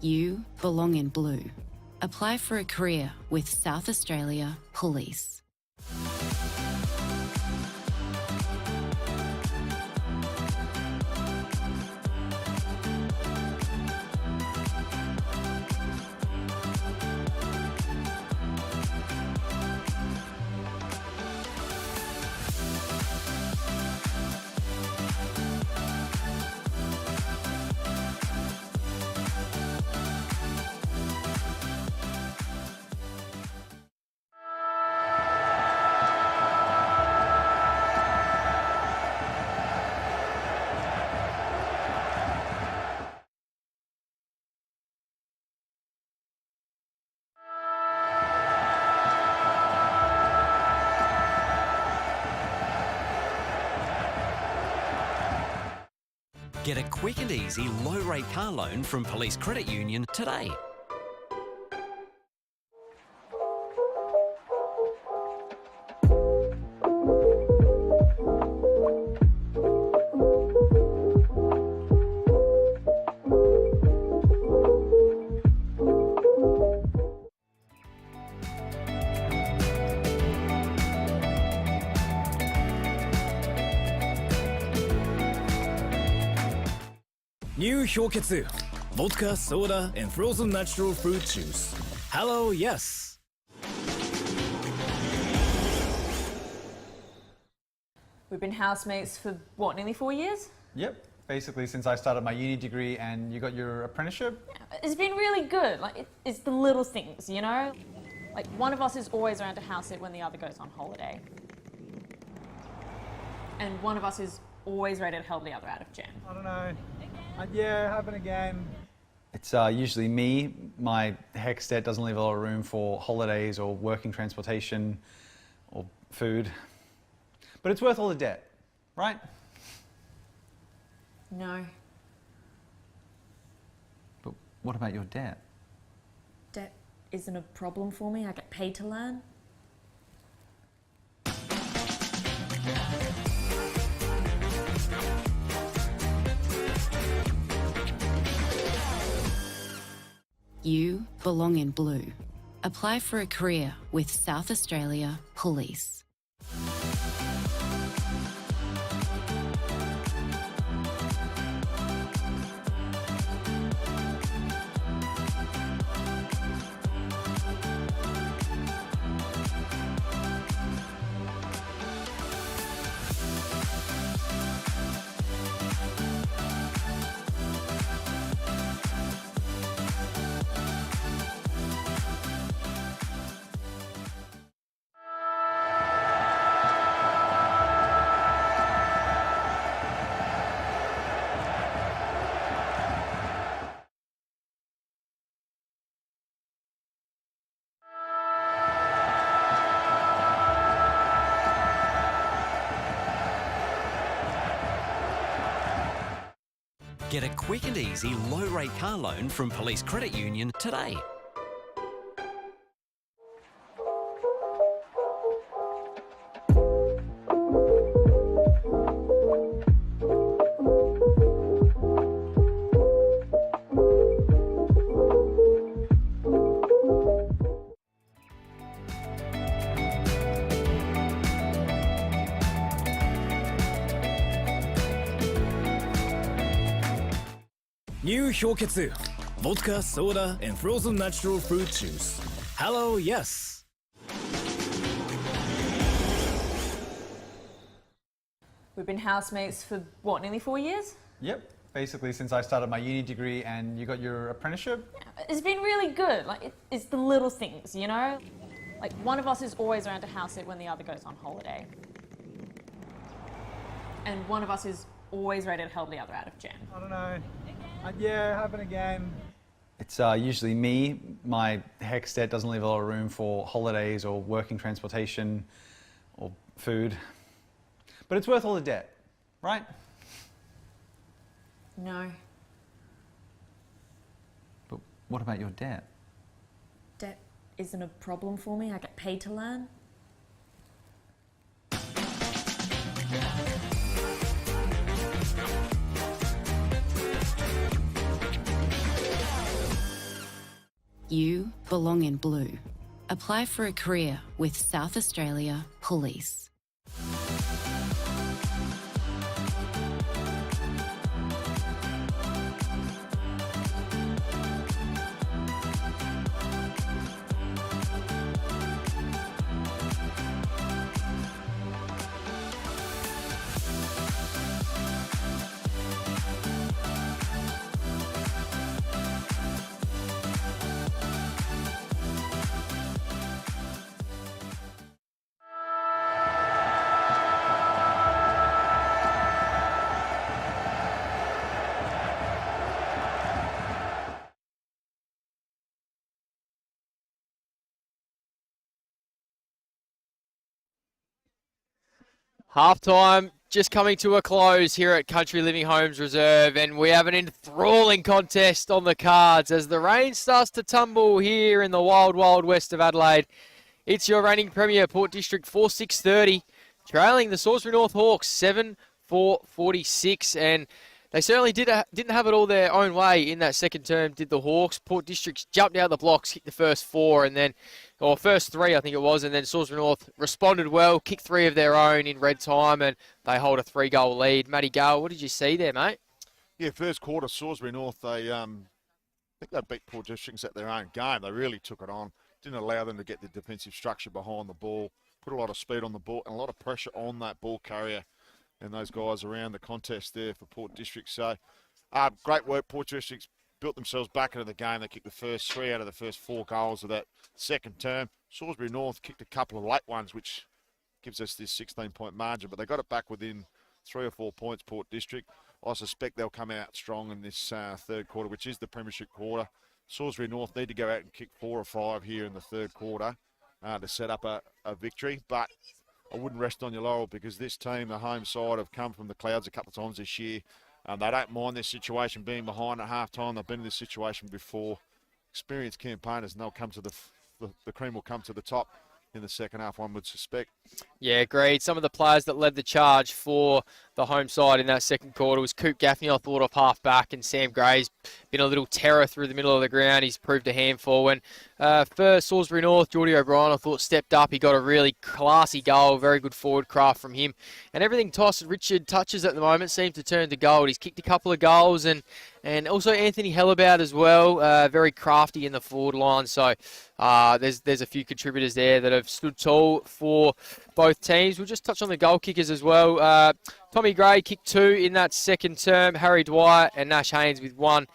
You belong in blue. Apply for a career with South Australia Police. Get a quick and easy low-rate car loan from Police Credit Union today. New 氷結 Vodka, soda, and frozen natural fruit juice. Hello, yes. We've been housemates for, what, nearly 4 years? Yep. Basically, since I started my uni degree and you got your apprenticeship. Yeah, it's been really good. Like, it's the little things, you know? Like, one of us is always around to house it when the other goes on holiday. And one of us is always ready to help the other out of jam. I don't know. Yeah, happen again. It's usually me. My HECS debt doesn't leave a lot of room for holidays or working transportation or food. But it's worth all the debt, right? No. But what about your debt? Debt isn't a problem for me. I get paid to learn. You belong in blue. Apply for a career with South Australia Police. Get a quick and easy low-rate car loan from Police Credit Union today. New 氷結 Vodka, soda, and frozen natural fruit juice. Hello, yes. We've been housemates for, what, nearly 4 years? Yep. Basically, since I started my uni degree and you got your apprenticeship. Yeah, it's been really good. Like, it's the little things, you know? Like, one of us is always around to house it when the other goes on holiday. And one of us is always ready to help the other out of jam. I don't know. Yeah, happen again. It's usually me. My HECS debt doesn't leave a lot of room for holidays or working transportation or food. But it's worth all the debt, right? No. But what about your debt? Debt isn't a problem for me. I get paid to learn. You belong in blue. Apply for a career with South Australia Police. Halftime just coming to a close here at Country Living Homes Reserve, and we have an enthralling contest on the cards as the rain starts to tumble here in the wild, wild west of Adelaide. It's your reigning premier, Port District 4-6-30, trailing the Salisbury North Hawks 7-4-46, and they certainly didn't have it all their own way in that second term, did the Hawks. Port District jumped out the blocks, kicked the first four, and then, or first three, I think it was, and then Salisbury North responded well, kicked three of their own in red time, and they hold a 3-goal lead. Matty Gale, what did you see there, mate? Yeah, first quarter, Salisbury North, they I think they beat Port Districts at their own game. They really took it on. Didn't allow them to get the defensive structure behind the ball, put a lot of speed on the ball, and a lot of pressure on that ball carrier and those guys around the contest there for Port District. So, great work. Port Districts built themselves back into the game. They kicked the first 3 out of the first 4 goals of that second term. Salisbury North kicked a couple of late ones, which gives us this 16-point margin, but they got it back within 3 or 4 points, Port District. I suspect they'll come out strong in this third quarter, which is the premiership quarter. Salisbury North need to go out and kick 4 or 5 here in the third quarter to set up a victory, but I wouldn't rest on your laurel because this team, the home side, have come from the clouds a couple of times this year. They don't mind this situation being behind at half-time. They've been in this situation before. Experienced campaigners, and they'll come to the cream will come to the top in the second half, one would suspect. Yeah, agreed. Some of the players that led the charge for the home side in that second quarter was Coop Gaffney, I thought, off half back, and Sam Gray's been a little terror through the middle of the ground. He's proved a handful. And for Salisbury North, Geordie O'Brien, I thought, stepped up. He got a really classy goal, very good forward craft from him. And everything Tyson Richard touches at the moment seems to turn to gold. He's kicked a couple of goals, and also Anthony Hellabout as well, very crafty in the forward line. So there's a few contributors there that have stood tall for both teams. We'll just touch on the goal kickers as well. Tommy Gray kicked 2 in that second term. Harry Dwyer and Nash Haynes with 1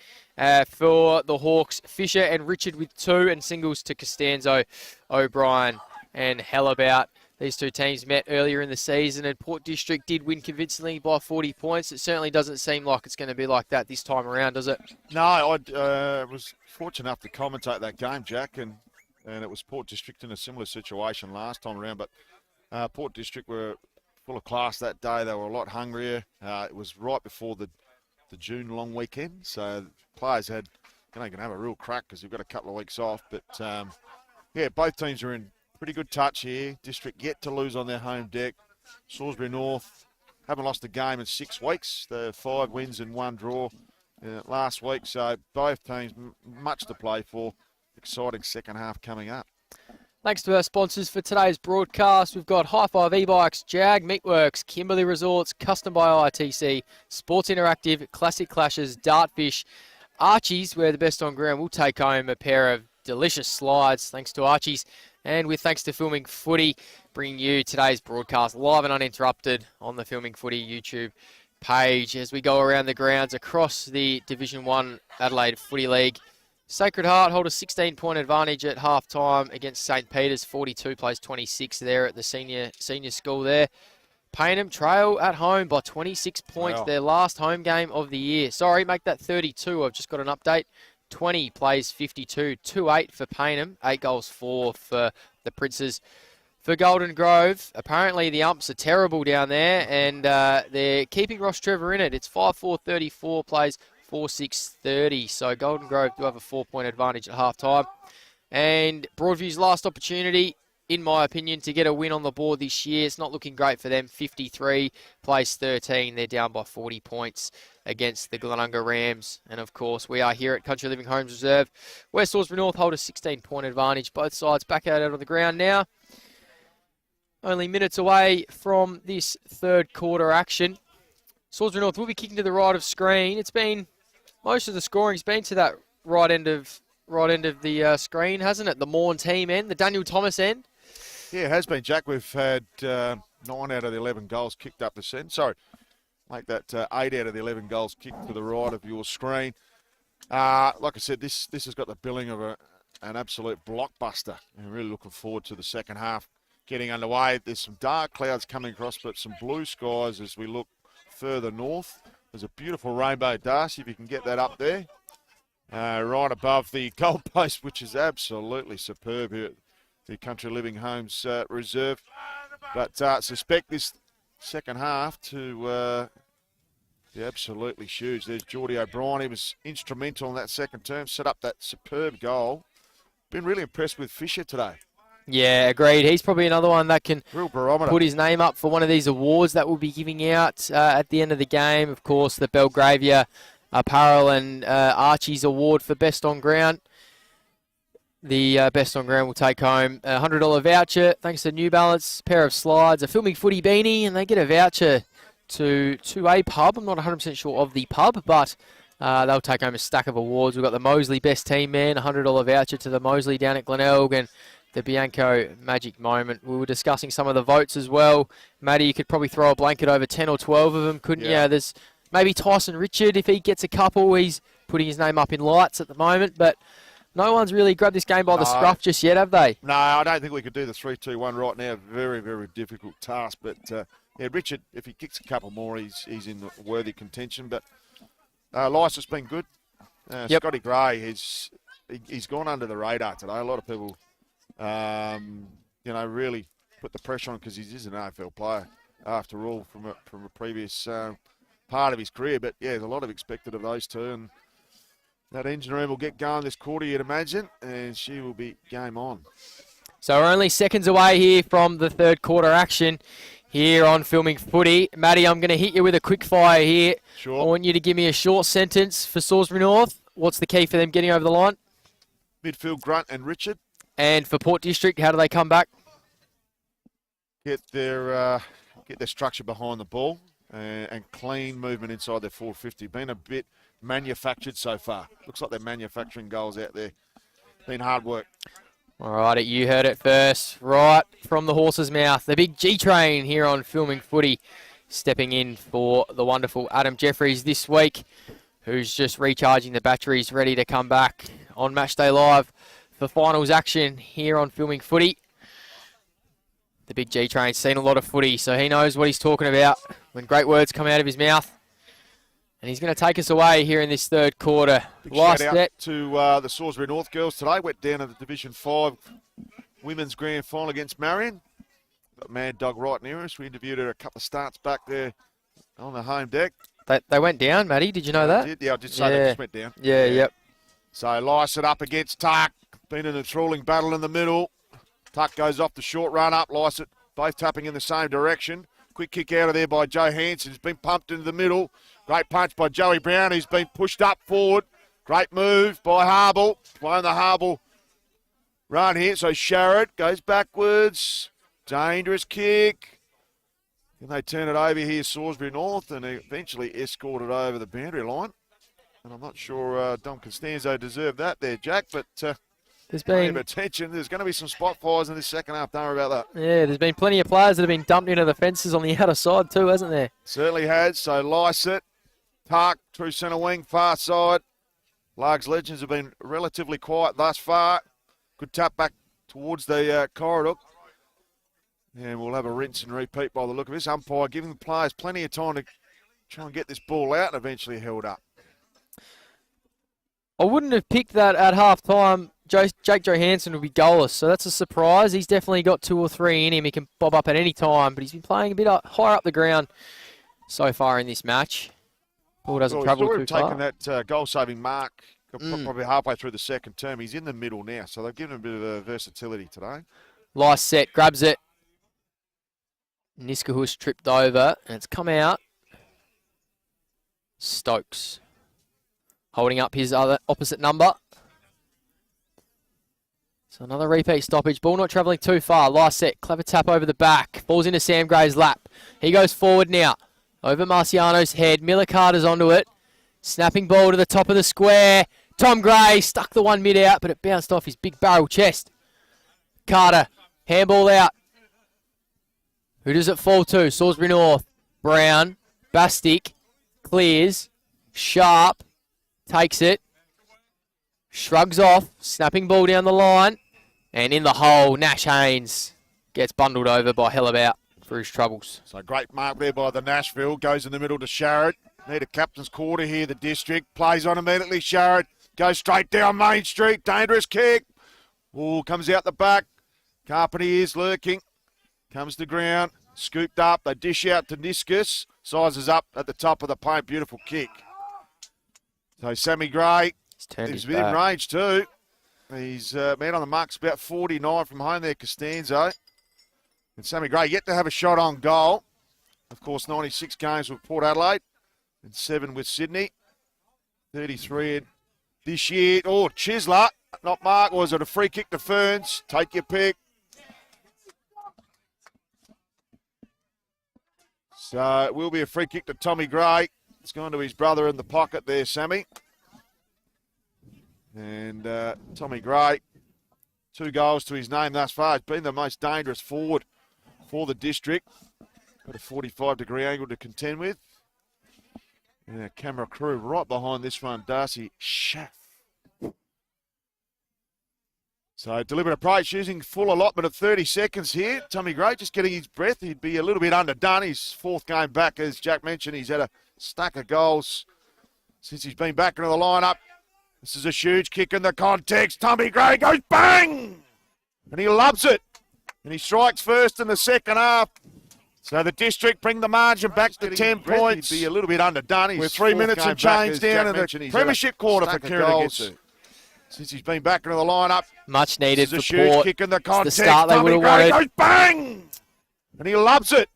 for the Hawks. Fisher and Richard with 2, and singles to Costanzo, O'Brien and Hellabout. These two teams met earlier in the season, and Port District did win convincingly by 40 points. It certainly doesn't seem like it's going to be like that this time around, does it? No, I was fortunate enough to commentate that game, Jack, and it was Port District in a similar situation last time around, but Port District were full of class that day. They were a lot hungrier. It was right before the the June long weekend. So players had going to have a real crack because we've got a couple of weeks off. But yeah, both teams are in pretty good touch here. District yet to lose on their home deck. Salisbury North haven't lost a game in 6 weeks. They're 5 wins and 1 draw last week. So both teams much to play for. Exciting second half coming up. Thanks to our sponsors for today's broadcast. We've got High Five E-Bikes, Jag Meatworks, Kimberley Resorts, Custom by ITC, Sports Interactive, Classic Clashes, Dartfish, Archie's, where the best on ground will take home a pair of delicious slides, thanks to Archie's. And with thanks to Filming Footy, bringing you today's broadcast live and uninterrupted on the Filming Footy YouTube page as we go around the grounds across the Division 1 Adelaide Footy League. Sacred Heart hold a 16-point advantage at half-time against St. Peter's. 42 plays 26 there at the senior school there. Payneham trail at home by 26 points, their last home game of the year. Sorry, make that 32. I've just got an update. 20 plays 52, 2-8 for Payneham, 8 goals 4 for the Princes. For Golden Grove, apparently the umps are terrible down there, and they're keeping Ross Trevor in it. It's 5-4-34 plays 4-6-30. So Golden Grove do have a 4-point advantage at half-time. And Broadview's last opportunity, in my opinion, to get a win on the board this year. It's not looking great for them. 53 plays 13. They're down by 40 points against the Glenunga Rams. And, of course, we are here at Country Living Homes Reserve, where Salisbury North hold a 16-point advantage. Both sides back out on the ground now. Only minutes away from this third quarter action. Salisbury North will be kicking to the right of screen. It's been, most of the scoring's been to that right end of the screen, hasn't it? The Morn team end, the Daniel Thomas end. Yeah, it has been, Jack. We've had 9 out of the 11 goals kicked up this end. Sorry, make that 8 out of the 11 goals kicked to the right of your screen. Like I said, this has got the billing of an absolute blockbuster. I'm really looking forward to the second half getting underway. There's some dark clouds coming across, but some blue skies as we look further north. There's a beautiful rainbow, Darcy, if you can get that up there. Right above the goalpost, which is absolutely superb here at the Country Living Homes Reserve. But suspect this second half to be absolutely huge. There's Geordie O'Brien. He was instrumental in that second term, set up that superb goal. Been really impressed with Fisher today. Yeah, agreed. He's probably another one that can real barometer. Put his name up for one of these awards that we'll be giving out at the end of the game. Of course, the Belgravia Apparel and Archie's Award for Best on Ground. The Best on Ground will take home a $100 voucher, thanks to New Balance, pair of slides, a Filming Footy beanie, and they get a voucher to a pub. I'm not 100% sure of the pub, but they'll take home a stack of awards. We've got the Moseley Best Team Man, $100 voucher to the Moseley down at Glenelg, and the Bianco Magic Moment. We were discussing some of the votes as well. Matty, you could probably throw a blanket over 10 or 12 of them, couldn't you? There's maybe Tyson Richard, if he gets a couple. He's putting his name up in lights at the moment, but no one's really grabbed this game by the scruff just yet, have they? No, I don't think we could do the 3-2-1 right now. Very, very difficult task. But, yeah, Richard, if he kicks a couple more, he's in worthy contention. But Lysa's been good. Scotty Gray, he's gone under the radar today. A lot of people, really put the pressure on because he is an AFL player, after all, from a previous part of his career. But, yeah, there's a lot of expected of those two. And that engine room will get going this quarter, you'd imagine, and she will be game on. So we're only seconds away here from the third quarter action here on Filming Footy. Matty, I'm going to hit you with a quick fire here. Sure. I want you to give me a short sentence for Salisbury North. What's the key for them getting over the line? Midfield, Grunt and Richard. And for Port District, how do they come back? Get their structure behind the ball and clean movement inside their 450. Been a bit manufactured so far. Looks like they're manufacturing goals out there. Been hard work. All right, you heard it first, right from the horse's mouth. The big G-Train here on Filming Footy, stepping in for the wonderful Adam Jeffries this week, who's just recharging the batteries, ready to come back on Matchday Live for finals action here on Filming Footy. The big G-Train's seen a lot of footy, so he knows what he's talking about when great words come out of his mouth. And he's going to take us away here in this third quarter. Big shout out to the Salisbury North girls today. Went down to the Division 5 Women's Grand Final against Marion. Got Mad Dog right near us. We interviewed her a couple of starts back there on the home deck. They went down, Matty. Did you know that? I did say they just went down. Yeah, yep. So Lycett up against Tuck. Been an enthralling battle in the middle. Tuck goes off the short run up. Lycett both tapping in the same direction. Quick kick out of there by Joe Hansen. He's been pumped into the middle. Great punch by Joey Brown. He's been pushed up forward. Great move by Harble. Playing the Harble run here. So Sharrett goes backwards. Dangerous kick. And they turn it over here, Salisbury North, and eventually escort it over the boundary line. And I'm not sure Dom Costanzo deserved that there, Jack, but there's been attention. There's going to be some spot fires in this second half. Don't worry about that. Yeah, there's been plenty of players that have been dumped into the fences on the outer side too, hasn't there? Certainly has. So Lycett, Tuck, true centre wing, far side. Largs Legends have been relatively quiet thus far. Good tap back towards the corridor. And we'll have a rinse and repeat by the look of this. Umpire giving the players plenty of time to try and get this ball out and eventually held up. I wouldn't have picked that at half-time. Jake Johansson would be goalless, so that's a surprise. He's definitely got 2 or 3 in him. He can bob up at any time, but he's been playing a bit higher up the ground so far in this match. Ball doesn't travel too far. Taking that goal-saving mark probably halfway through the second term. He's in the middle now, so they've given him a bit of versatility today. Lycett grabs it. Niskahus tripped over, and it's come out. Stokes holding up his other opposite number. So another repeat stoppage. Ball not travelling too far. Lycett, clever tap over the back. Falls into Sam Gray's lap. He goes forward now. Over Marciano's head. Miller Carter's onto it. Snapping ball to the top of the square. Tom Gray stuck the one mid out, but it bounced off his big barrel chest. Carter, handball out. Who does it fall to? Salisbury North. Brown. Bastic. Clears. Sharp. Takes it. Shrugs off. Snapping ball down the line. And in the hole, Nash Haynes gets bundled over by Hellabout for his troubles. So great mark there by the Nashville. Goes in the middle to Sharrett. Need a captain's quarter here, the district. Plays on immediately, Sharrett. Goes straight down Main Street. Dangerous kick. Ooh, comes out the back. Carpenter is lurking. Comes to ground. Scooped up. They dish out to Niskus. Sizes up at the top of the paint. Beautiful kick. So Sammy Gray. He's within range too. He's man on the mark's about 49 from home there, Costanzo. And Sammy Gray yet to have a shot on goal. Of course, 96 games with Port Adelaide and 7 with Sydney. 33 this year. Oh, Chisler. Not Mark. Was it a free kick to Ferns? Take your pick. So it will be a free kick to Tommy Gray. It's gone to his brother in the pocket there, Sammy. And Tommy Gray, 2 goals to his name thus far. He's been the most dangerous forward for the district. Got a 45-degree angle to contend with. And our camera crew right behind this one, Darcy Schaff. So deliberate approach using full allotment of 30 seconds here. Tommy Gray just getting his breath. He'd be a little bit underdone. His 4th game back, as Jack mentioned. He's had a stack of goals since he's been back into the lineup. This is a huge kick in the context. Tommy Gray goes bang! And he loves it. And he strikes first in the second half. So the district bring the margin back to 10 points. He'd be a little bit underdone. We're 3 minutes and change down in the premiership quarter for Kieran. Since he's been back into the lineup. Much needed for Port. Huge kick in the context. The start they would have wanted. Goes bang! And he loves it.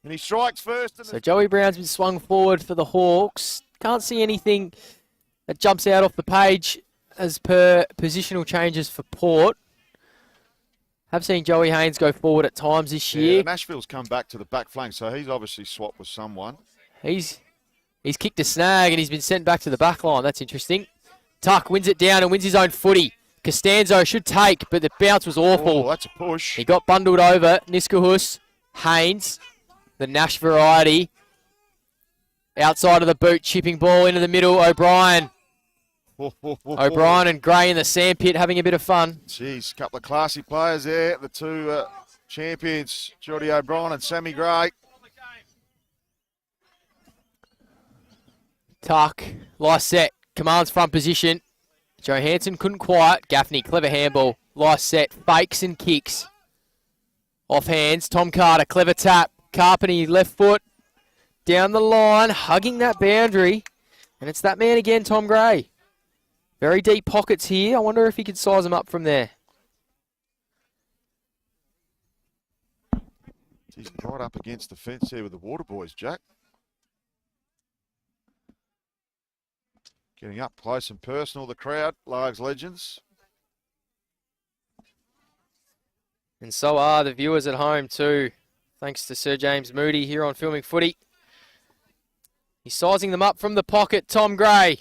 And he strikes first. So Joey Brown's been swung forward for the Hawks. Can't see anything that jumps out off the page as per positional changes for Port. Have seen Joey Haynes go forward at times this year. Nashville's come back to the back flank, so he's obviously swapped with someone. He's kicked a snag and he's been sent back to the back line. That's interesting. Tuck wins it down and wins his own footy. Costanzo should take, but the bounce was awful. Oh, that's a push. He got bundled over. Niskahus, Haynes, the Nash variety. Outside of the boot, chipping ball into the middle. O'Brien. O'Brien and Gray in the sandpit having a bit of fun. Jeez, a couple of classy players there. The 2 champions, Geordie O'Brien and Sammy Gray. Tuck, Lycett, commands front position. Johansson couldn't quite. Gaffney, clever handball. Lycett fakes and kicks. Off hands, Tom Carter, clever tap. Carpenter, left foot. down the line, hugging that boundary. And it's that man again, Tom Gray. Very deep pockets here. I wonder if he could size him up from there. He's right up against the fence here with the Water Boys, Jack. Getting up close and personal, the crowd, Largs legends. And so are the viewers at home too. Thanks to Sir James Moody here on Filming Footy. He's sizing them up from the pocket, Tom Gray.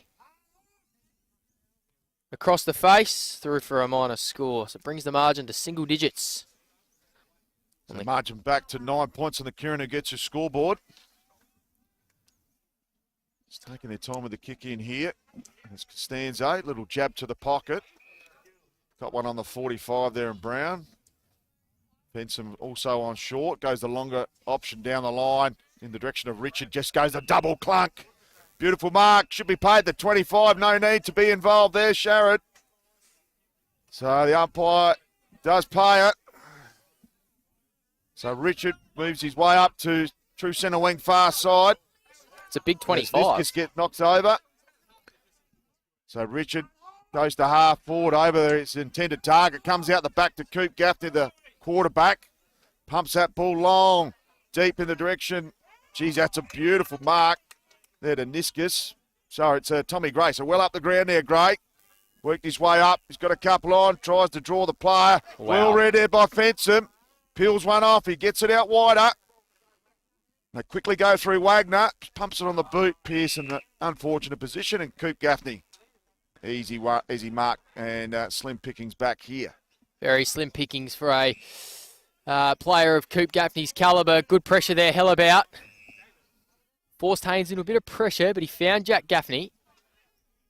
Across the face, through for a minor score. So it brings the margin to single digits. So the margin back to 9 points on the Kieran who gets his scoreboard. Just taking their time with the kick in here. It's Costanzo, little jab to the pocket. Got one on the 45 there in Brown. Benson also on short. Goes the longer option down the line in the direction of Richard. Just goes a double clunk. Beautiful mark. Should be paid the 25. No need to be involved there, Sharrod. So the umpire does pay it. So Richard moves his way up to true centre wing far side. It's a big 25. Viscus get knocked over. So Richard goes to half forward over his intended target. Comes out the back to Coop Gaffney, the quarterback. Pumps that ball long, deep in the direction. Geez, that's a beautiful mark there to Niskus. So it's Tommy Gray. So well up the ground there, Gray. Worked his way up. He's got a couple on. Tries to draw the player. Wow. Well read there by Fensom. Peels one off. He gets it out wider. They quickly go through Wagner. Pumps it on the boot. Pearce in the unfortunate position. And Coop Gaffney. Easy mark. And slim pickings back here. Very slim pickings for a player of Coop Gaffney's calibre. Good pressure there, hell about. Forced Haynes into a bit of pressure, but he found Jack Gaffney.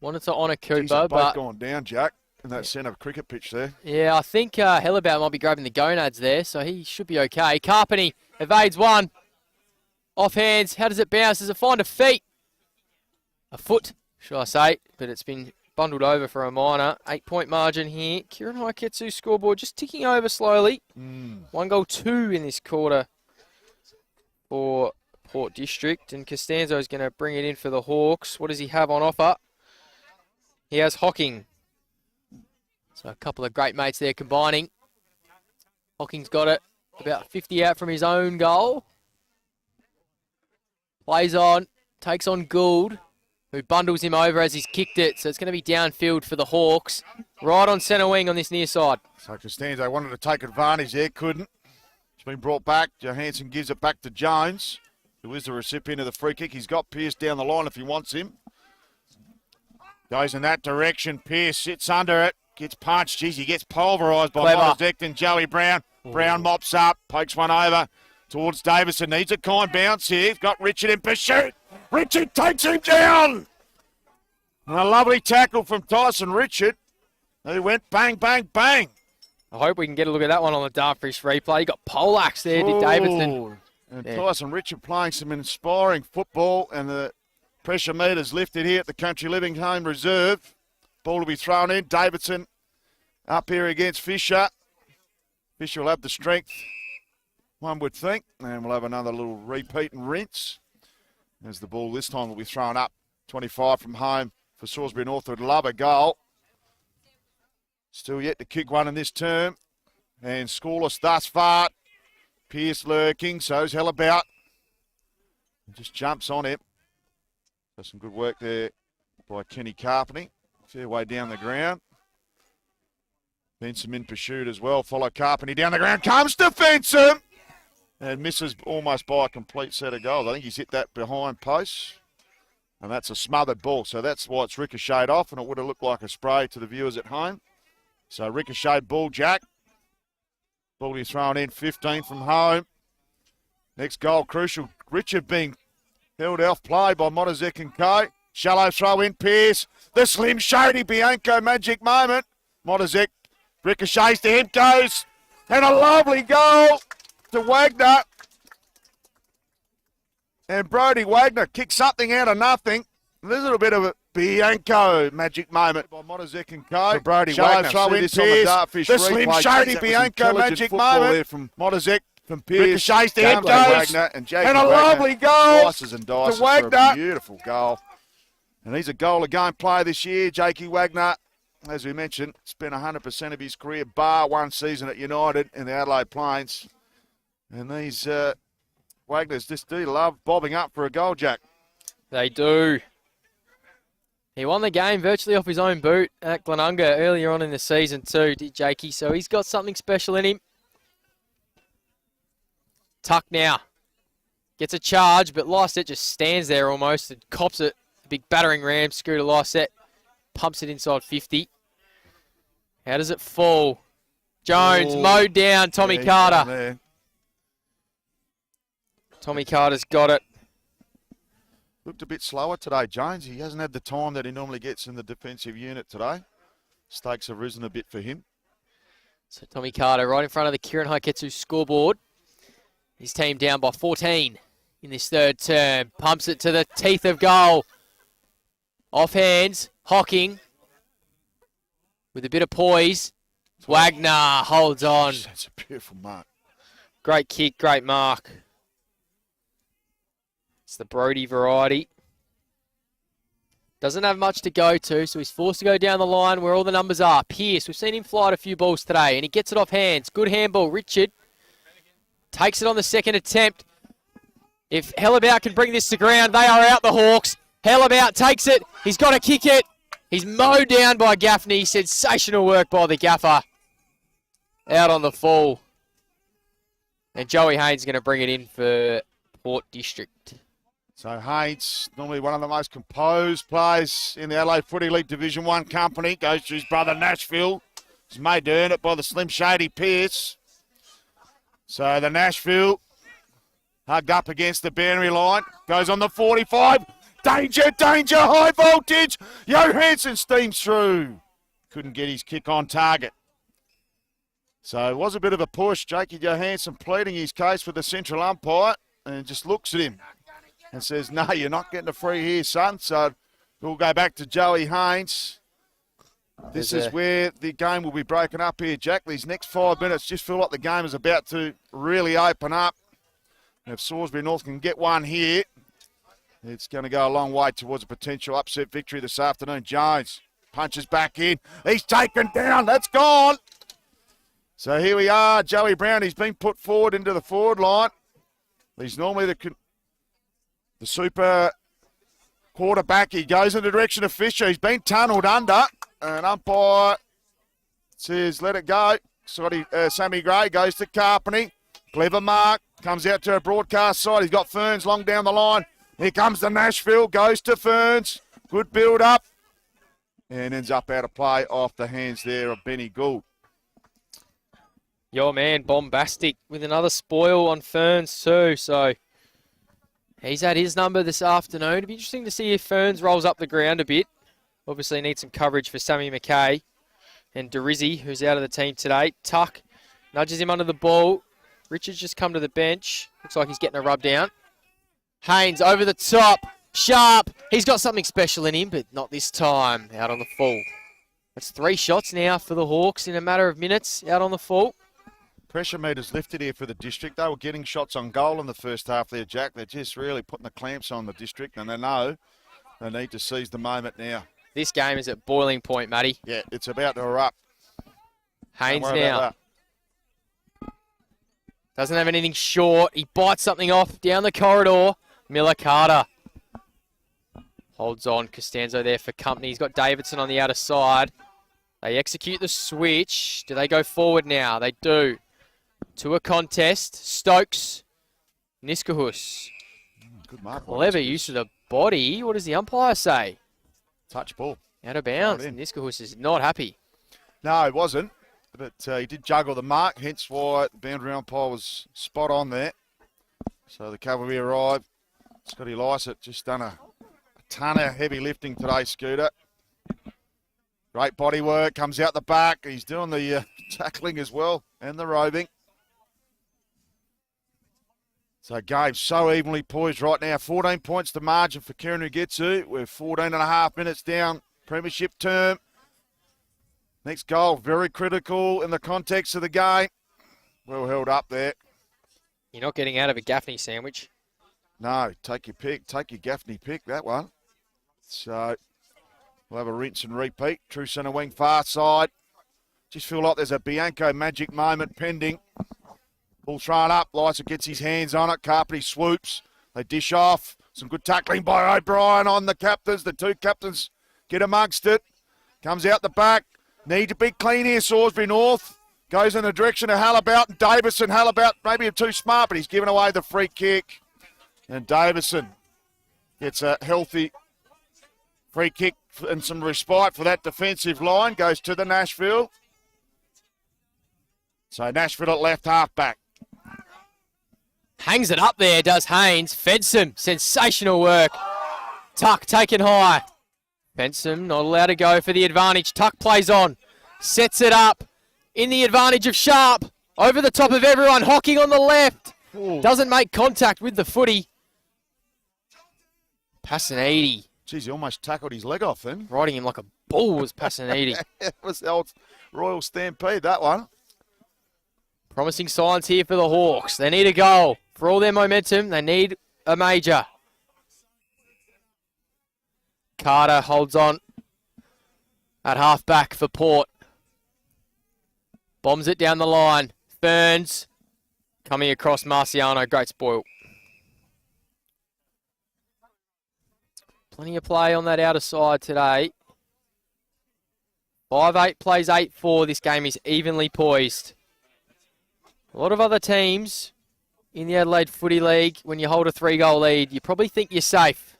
Wanted to honour Cooper, but gone down, Jack, in that centre cricket pitch there. Yeah, I think Hellabout might be grabbing the gonads there, so he should be okay. Carpeney evades one. Off hands. How does it bounce? Does it find a feet? A foot, should I say, but it's been bundled over for a minor. 8-point margin here. Kieran Haiketsu's scoreboard just ticking over slowly. 1 goal, 2 in this quarter for Port District. And Costanzo's going to bring it in for the Hawks. What does he have on offer? He has Hocking. So a couple of great mates there combining. Hocking's got it about 50 out from his own goal. Plays on, takes on Gould, who bundles him over as he's kicked it. So it's going to be downfield for the Hawks. Right on centre wing on this near side. So Costanzo wanted to take advantage there, couldn't. It's been brought back. Johansson gives it back to Jones, who is the recipient of the free kick. He's got Pearce down the line if he wants him. Goes in that direction. Pearce sits under it. Gets punched. Jeez, he gets pulverised by Montezek and Joey Brown. Brown mops up. Pokes one over towards Davison. Needs a kind bounce here. He's got Richard in pursuit. Richard takes him down. And a lovely tackle from Tyson Richard, who went bang, bang, bang. I hope we can get a look at that one on the Dartfish replay. You got Polax there, did Davidson. And Tyson Richard playing some inspiring football, and the pressure meters lifted here at the Country Living Home Reserve. Ball will be thrown in. Davidson up here against Fisher. Fisher will have the strength, one would think. And we'll have another little repeat and rinse. As the ball this time will be thrown up. 25 from home for Salisbury North. Would love a goal. Still yet to kick one in this term. And scoreless thus far. Pearce lurking. So's Hellabout. Just jumps on him. So some good work there by Kenny Carpeney. Fair way down the ground. Fensom in pursuit as well. Follow Carpeney down the ground. Comes to Fensom. And misses almost by a complete set of goals. I think he's hit that behind post. And that's a smothered ball. So that's why it's ricocheted off. And it would have looked like a spray to the viewers at home. So ricocheted ball, Jack. Ball is thrown in, 15 from home. Next goal, crucial. Richard being held off play by Montezek and Co. Shallow throw in, Pearce. The Slim Shady Bianco magic moment. Montezek ricochets to him, goes. And a lovely goal to Wagner. And Brody Wagner kicks something out of nothing. There's a little bit of a Bianco magic moment by Montezek and Co. For Brody Shallow Wagner. throw See in, this on the Pearce. Dartfish The Slim replay. Shady That was Bianco intelligent magic football moment. there from Montezek from Pierce. Ricochets, there Comes it goes. Wagner and Jake And a Wagner lovely goal slices and dices to Wagner. for a beautiful goal. And he's a goal-a-game player this year, Jakey Wagner. As we mentioned, spent 100% of his career, bar one season at United in the Adelaide Plains. And these Wagners just do love bobbing up for a goal, Jack. They do. He won the game virtually off his own boot at Glenunga earlier on in the season too, did Jakey. So he's got something special in him. Tuck now. Gets a charge, but Lysette just stands there almost and cops it. Big battering ram, Scooter Lysette. Pumps it inside 50. How does it fall? Jones mowed down Tommy Carter. Tommy Carter's got it. Looked a bit slower today, Jones. He hasn't had the time that he normally gets in the defensive unit today. Stakes have risen a bit for him. So Tommy Carter right in front of the Kieran Haiketsu scoreboard. His team down by 14 in this third term. Pumps it to the teeth of goal. Off hands, Hocking with a bit of poise. Wagner holds on. That's a beautiful mark. Great kick, great mark. It's the Brody variety. Doesn't have much to go to, so he's forced to go down the line where all the numbers are. Pierce, we've seen him fly a few balls today, and he gets it off hands. Good handball, Richard. Takes it on the second attempt. If Hellabout can bring this to ground, they are out, the Hawks. Hellabout takes it. He's got to kick it. He's mowed down by Gaffney. Sensational work by the gaffer. Out on the full. And Joey Haynes is going to bring it in for Port District. So Haynes, normally one of the most composed players in the Adelaide Footy League Division 1 company, goes to his brother Nashville. He's made to earn it by the Slim Shady Pierce. So the Nashville hugged up against the boundary line. Goes on the 45. Danger, danger, high voltage. Johansson steams through. Couldn't get his kick on target. So it was a bit of a push. Jakey Johansson pleading his case with the central umpire and just looks at him and says, no, you're not getting a free here, son. So we'll go back to Joey Haynes. This is where the game will be broken up here, Jack. These next 5 minutes just feel like the game is about to really open up. And if Salisbury North can get one here, it's going to go a long way towards a potential upset victory this afternoon. Jones punches back in. He's taken down. That's gone. So here we are. Joey Brown, he's been put forward into the forward line. He's normally the super quarterback. He goes in the direction of Fisher. He's been tunnelled under. And umpire says, let it go. Sammy Gray goes to Carpeney. Clever mark. Comes out to a broadcast side. He's got Ferns long down the line. Here comes the Nashville. Goes to Ferns. Good build up. And ends up out of play off the hands there of Benny Gould. Your man, Bombastic, with another spoil on Ferns too. So he's had his number this afternoon. It'd be interesting to see if Ferns rolls up the ground a bit. Obviously needs some coverage for Sammy McKay and Derizzi, who's out of the team today. Tuck nudges him under the ball. Richard's just come to the bench. Looks like he's getting a rub down. Haynes over the top. Sharp. He's got something special in him, but not this time. Out on the full. That's 3 shots now for the Hawks in a matter of minutes. Out on the full. Pressure meters lifted here for the District. They were getting shots on goal in the first half there, Jack. They're just really putting the clamps on the District, and they know they need to seize the moment now. This game is at boiling point, Matty. Yeah, it's about to erupt. Haynes now. Doesn't have anything short. He bites something off down the corridor. Miller Carter holds on. Costanzo there for company. He's got Davidson on the outer side. They execute the switch. Do they go forward now? They do. To a contest. Stokes. Niskahus. Good mark. Clever use of the body. What does the umpire say? Touch ball. Out of bounds. Niskahus is not happy. No, it wasn't. But he did juggle the mark, hence why the boundary umpire was spot on there. So the cavalry arrived. Scotty Lysett just done a ton of heavy lifting today, Scooter. Great body work, comes out the back. He's doing the tackling as well and the roving. So game so evenly poised right now. 14 points the margin for Kieran Ugetsu. We're 14 and a half minutes down premiership term. Next goal, very critical in the context of the game. Well held up there. You're not getting out of a Gaffney sandwich. No, take your pick. Take your Gaffney pick, that one. So we'll have a rinse and repeat. True centre wing, far side. Just feel like there's a Bianco magic moment pending. Ball thrown up. Lysa gets his hands on it. Carpety swoops. They dish off. Some good tackling by O'Brien on the captains. The two captains get amongst it. Comes out the back. Need to be clean here, Salisbury North. Goes in the direction of Halliburton. Davison. Halliburton maybe too smart, but he's given away the free kick. And Davison gets a healthy free kick and some respite for that defensive line. Goes to the Nashville. So Nashville at left half back. Hangs it up there, does Haynes. Fensom, sensational work. Tuck taken high. Fensom not allowed to go for the advantage. Tuck plays on. Sets it up. In the advantage of Sharp. Over the top of everyone. Hocking on the left. Ooh. Doesn't make contact with the footy. Passanidi. Geez, he almost tackled his leg off then. Riding him like a bull was Passanidi. It was the old Royal Stampede, that one. Promising signs here for the Hawks. They need a goal. For all their momentum, they need a major. Carter holds on at half-back for Port. Bombs it down the line. Ferns coming across Marciano. Great spoil. Plenty of play on that outer side today. 5-8 plays 8-4. This game is evenly poised. A lot of other teams in the Adelaide Footy League, when you hold a 3-goal lead, you probably think you're safe.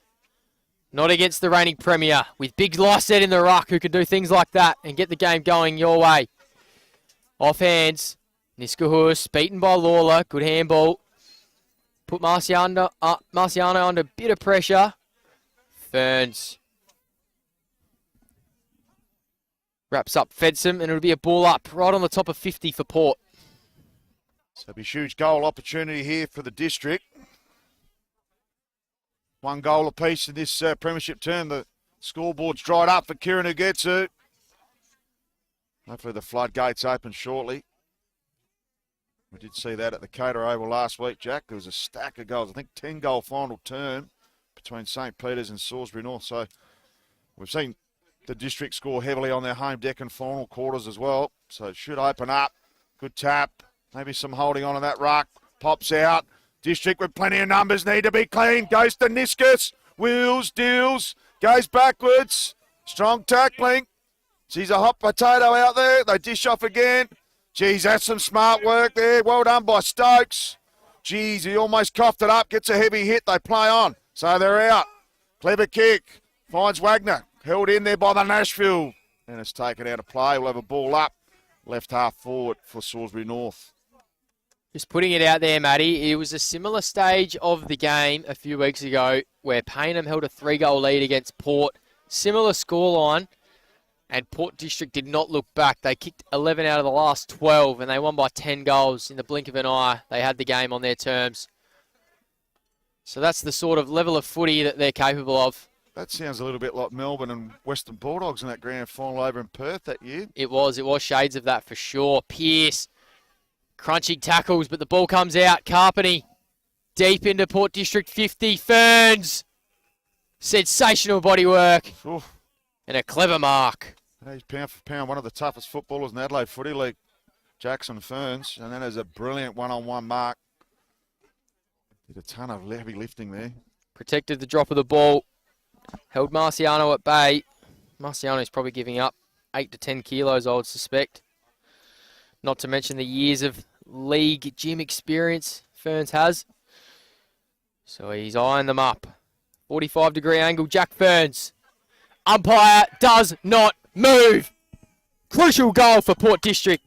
Not against the reigning premier, with Big Lyset in the ruck who can do things like that and get the game going your way. Off hands, Niskahus beaten by Lawler, good handball. Put Marciano under a bit of pressure. Ferns wraps up Fensom, and it'll be a ball up right on the top of 50 for Port. So it'll be a huge goal opportunity here for the district. 1 goal apiece in this premiership term. The scoreboard's dried up for Kieran Ugetsu. Hopefully the floodgates open shortly. We did see that at the Cater Oval last week, Jack. There was a stack of goals. I think 10-goal final term between St. Peter's and Salisbury North. So we've seen the district score heavily on their home deck and final quarters as well. So it should open up. Good tap. Maybe some holding on in that ruck. Pops out. District with plenty of numbers need to be clean. Goes to Niskus. Wheels, deals. Goes backwards. Strong tackling. She's a hot potato out there. They dish off again. Geez, that's some smart work there. Well done by Stokes. Geez, he almost coughed it up. Gets a heavy hit. They play on. So they're out. Clever kick. Finds Wagner. Held in there by the Nashville. And it's taken out of play. We'll have a ball up. Left half forward for Salisbury North. Just putting it out there, Matty, it was a similar stage of the game a few weeks ago where Payneham held a 3-goal lead against Port. Similar scoreline, and Port District did not look back. They kicked 11 out of the last 12, and they won by 10 goals in the blink of an eye. They had the game on their terms. So that's the sort of level of footy that they're capable of. That sounds a little bit like Melbourne and Western Bulldogs in that grand final over in Perth that year. It was shades of that for sure. Pearce. Crunching tackles, but the ball comes out. Carpeny deep into Port District 50. Ferns. Sensational body work. Oof. And a clever mark. He's pound for pound one of the toughest footballers in the Adelaide Footy League, Jackson Ferns. And then there's a brilliant one-on-one mark. Did a ton of heavy lifting there. Protected the drop of the ball. Held Marciano at bay. Marciano's probably giving up 8 to 10 kilos, I would suspect. Not to mention the years of league gym experience Ferns has. So he's eyeing them up. 45-degree angle, Jack Ferns. Umpire does not move. Crucial goal for Port District.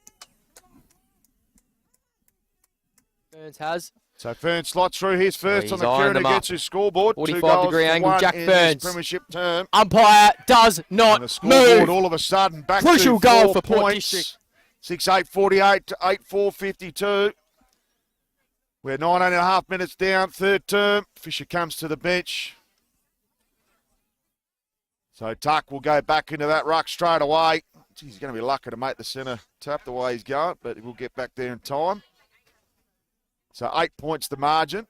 Ferns has. So Ferns slots through his first on the eyeing Kieran them up. Ugetsu scoreboard. 45-degree angle, Jack Ferns. Premiership term. Umpire does not And the scoreboard move. all of a sudden back Crucial to 4 goal for Port points. District. 6-8-48 to 8-4-52. We're 9.5 minutes down, third term. Fisher comes to the bench. So Tuck will go back into that ruck straight away. Geez, he's going to be lucky to make the centre tap the way he's going, but he will get back there in time. So 8 points the margin.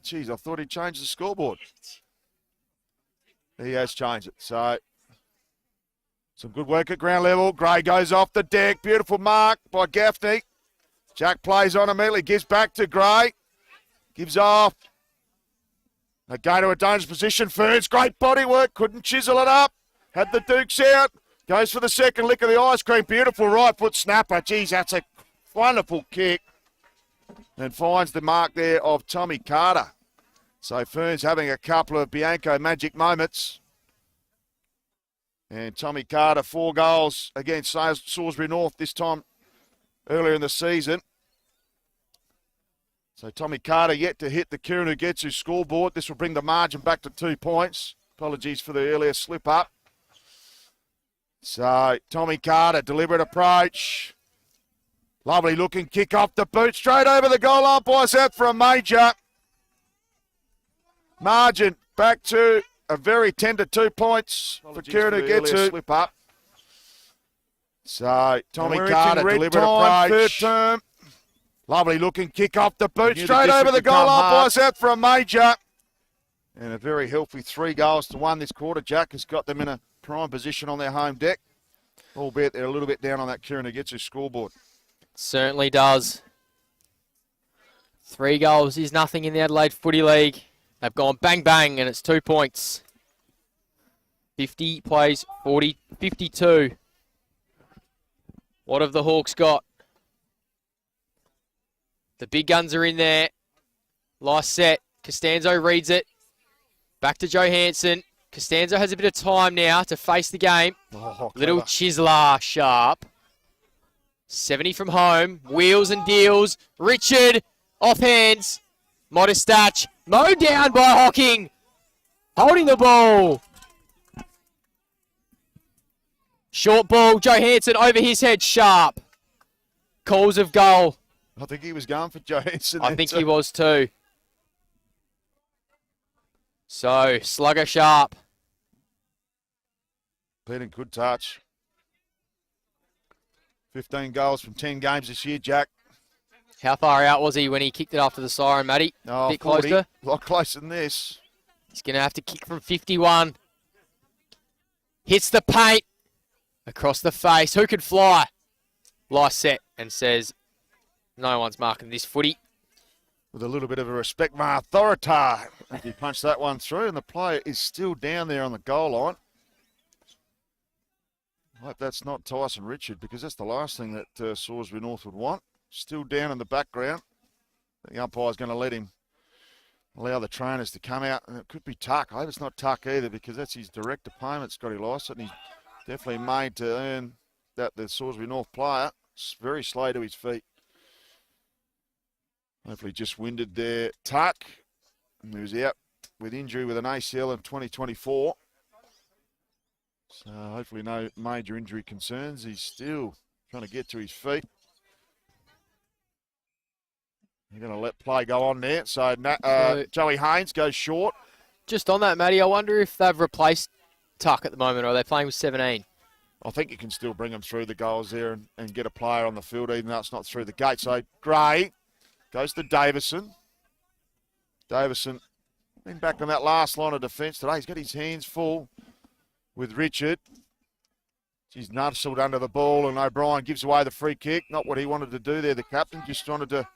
Geez, I thought he'd changed the scoreboard. He has changed it. So some good work at ground level. Gray goes off the deck. Beautiful mark by Gaffney. Jack plays on immediately. Gives back to Gray. Gives off. They go to a dangerous position. Ferns, great body work. Couldn't chisel it up. Had the Dukes out. Goes for the second lick of the ice cream. Beautiful right foot snapper. Geez, that's a wonderful kick. And finds the mark there of Tommy Carter. So Ferns having a couple of Bianco magic moments. And Tommy Carter, 4 goals against Salisbury North this time earlier in the season. So Tommy Carter yet to hit the Kieran Ugetsu scoreboard. This will bring the margin back to 2 points. Apologies for the earlier slip up. So Tommy Carter, deliberate approach. Lovely looking kick off the boot. Straight over the goal line. Boys out for a major. Margin back to a very tender 2 points for Kieran Ugetsu. Slip up. So Tommy Carter, deliberate approach. Third term. Lovely looking kick off the boot. Straight over the goal line. Boys out for a major. And a very healthy 3 goals to 1 this quarter. Jack has got them in a prime position on their home deck. Albeit they're a little bit down on that Kieran Ugetsu scoreboard. Certainly does. 3 goals is nothing in the Adelaide Footy League. They've gone bang, bang, and it's 2 points. 50 plays 40, 52. What have the Hawks got? The big guns are in there. Last set. Costanzo reads it. Back to Johansson. Costanzo has a bit of time now to face the game. Little chiseler sharp. 70 from home. Wheels and deals. Richard. Off hands. Modestach. Mowed down by Hocking. Holding the ball. Short ball. Johansson over his head. Sharp. Calls of goal. I think he was going for Johansson. I think he was too. So, slugger sharp. Peter, good touch. 15 goals from 10 games this year, Jack. How far out was he when he kicked it after the siren, Matty? Oh, a bit 40. closer. A lot closer than this. He's going to have to kick from 51. Hits the paint. Across the face. Who could fly? Last set and says, no one's marking this footy. With a little bit of a respect, Authorita. He punched that one through, and the player is still down there on the goal line. I hope that's not Tyson Richard, because that's the last thing that Salisbury North would want. Still down in the background. The umpire's going to let him allow the trainers to come out, and it could be Tuck. I hope it's not Tuck either, because that's his direct opponent, Scotty Lycett, and he's definitely made to earn that, the Salisbury North player. It's very slow to his feet. Hopefully just winded there. Tuck, he was out with injury with an ACL in 2024. So hopefully no major injury concerns. He's still trying to get to his feet. They're going to let play go on there. So Joey Haynes goes short. Just on that, Matty, I wonder if they've replaced Tuck at the moment, or are they playing with 17? I think you can still bring them through the goals there and get a player on the field, even though it's not through the gate. So Gray goes to Davison. Davison been back on that last line of defence today. He's got his hands full with Richard. He's nuzzled under the ball, and O'Brien gives away the free kick. Not what he wanted to do there, the captain. Just wanted to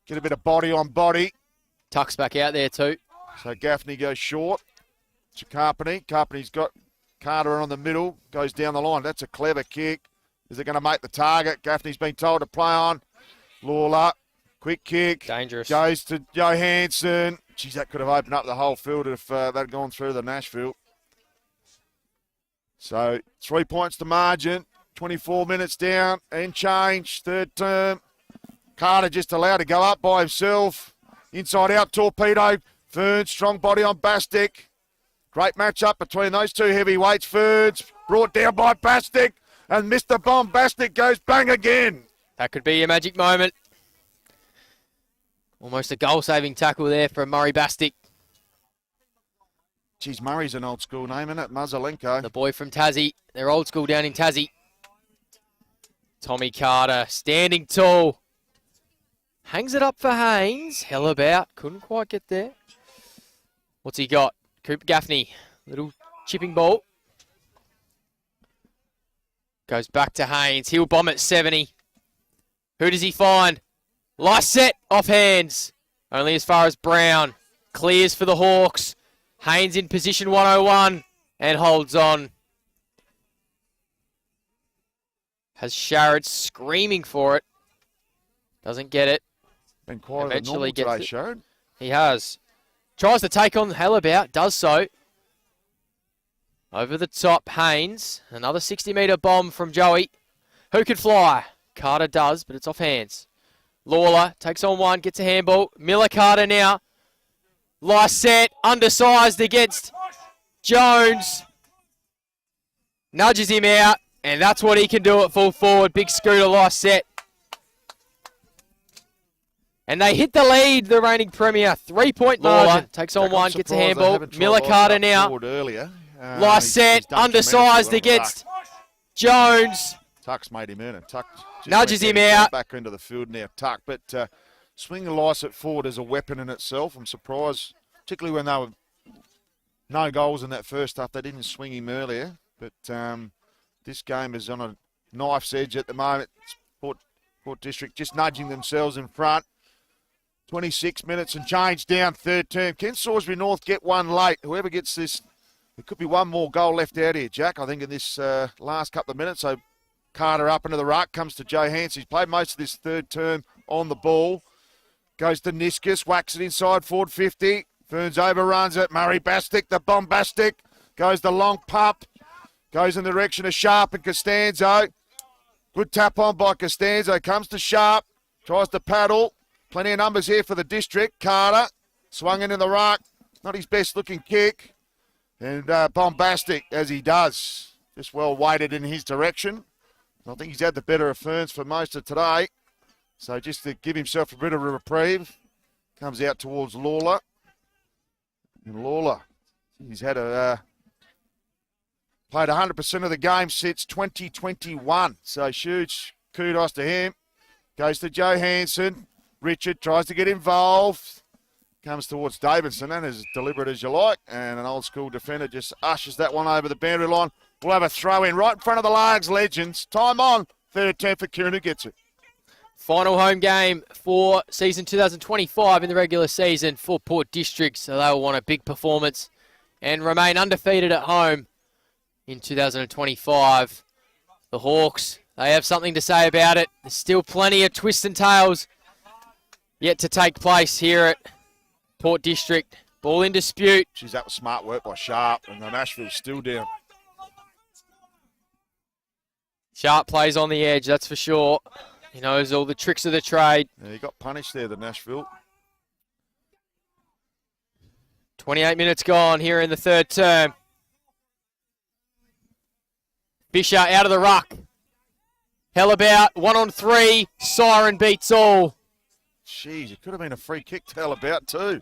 get a bit of body on body. Tuck's back out there too. So Gaffney goes short to Carpeny. Carpeny's got Carter on the middle. Goes down the line. That's a clever kick. Is it going to make the target? Gaffney's been told to play on. Lawler. Quick kick. Dangerous. Goes to Johansson. Geez, that could have opened up the whole field if they'd gone through the Nashville. So 3 points to margin. 24 minutes down and change. Third term. Carter just allowed to go up by himself. Inside out torpedo. Ferns, strong body on Bastic. Great matchup between those two heavyweights. Ferns brought down by Bastic. And Mr. Bombastic goes bang again. That could be a magic moment. Almost a goal-saving tackle there from Murray Bastic. Geez, Murray's an old school name, isn't it? Mazalenko. The boy from Tassie. They're old school down in Tassie. Tommy Carter standing tall. Hangs it up for Haynes. Hell about. Couldn't quite get there. What's he got? Cooper Gaffney. Little chipping ball. Goes back to Haynes. He'll bomb at 70. Who does he find? Lysette off hands. Only as far as Brown. Clears for the Hawks. Haynes in position 101 and holds on. Has Sharrod screaming for it. Doesn't get it. Been quite Eventually gets today, it. Sharrod. He has. Tries to take on Hellabout. Does so. Over the top, Haynes. Another 60-metre bomb from Joey. Who can fly? Carter does, but it's off hands. Lawler takes on one, gets a handball. Miller Carter now. Lysette, undersized against Jones. Nudges him out, and that's what he can do at full forward. Big scooter, Lysette. And they hit the lead, the reigning premier. 3-point margin. Takes on one, gets a handball. Miller Carter now. Lysette, undersized against Jones. Tuck's made him in, and Tuck nudges him out. Back into the field now, Tuck. But swinging Lysette forward is a weapon in itself. I'm surprised, particularly when they were no goals in that first half. They didn't swing him earlier. But this game is on a knife's edge at the moment. Port District just nudging themselves in front. 26 minutes and change down third term. Can Salisbury North get one late? Whoever gets this, there could be one more goal left out here, Jack, I think, in this last couple of minutes. So Carter up into the ruck, comes to Joe Hanson. He's played most of this third term on the ball. Goes to Niskus, whacks it inside, forward 50. Ferns overruns it. Murray Bastick, the bombastic. Goes the long pump. Goes in the direction of Sharp and Costanzo. Good tap on by Costanzo. Comes to Sharp. Tries to paddle. Plenty of numbers here for the district. Carter swung into the ruck. Not his best looking kick. And bombastic as he does. Just well weighted in his direction. I think he's had the better of Ferns for most of today. So just to give himself a bit of a reprieve. Comes out towards Lawler. And Lawler, he's had played 100% of the game since 2021. So huge kudos to him. Goes to Joe Hanson. Richard tries to get involved. Comes towards Davidson, and as deliberate as you like. And an old school defender just ushers that one over the boundary line. We'll have a throw in right in front of the Largs legends. Time on. Third attempt for Kieran, who gets it. Final home game for season 2025 in the regular season for Port District. So they will want a big performance and remain undefeated at home in 2025. The Hawks, they have something to say about it. There's still plenty of twists and tales yet to take place here at Port District. Ball in dispute. Geez, that was smart work by Sharp, and the Nashville's still down. Sharp plays on the edge, that's for sure. He knows all the tricks of the trade. Yeah, he got punished there, the Nashville. 28 minutes gone here in the third term. Fisher out of the ruck. Hellabout, 1-on-3. Siren beats all. Jeez, it could have been a free kick to Hellabout too.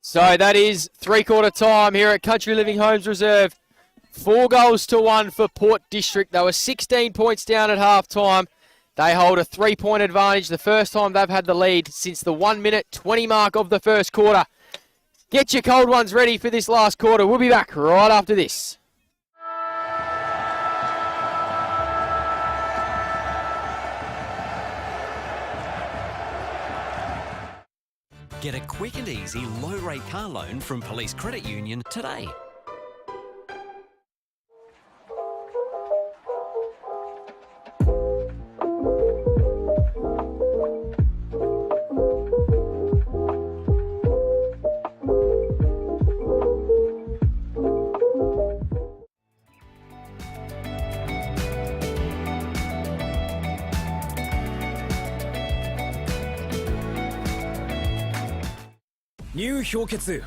So that is three-quarter time here at Country Living Homes Reserve. 4-1 for Port District. They were 16 points down at half-time. They hold a 3-point advantage, the first time they've had the lead since the 1-minute 20 mark of the first quarter. Get your cold ones ready for this last quarter. We'll be back right after this. Get a quick and easy low-rate car loan from Police Credit Union today. New 氷結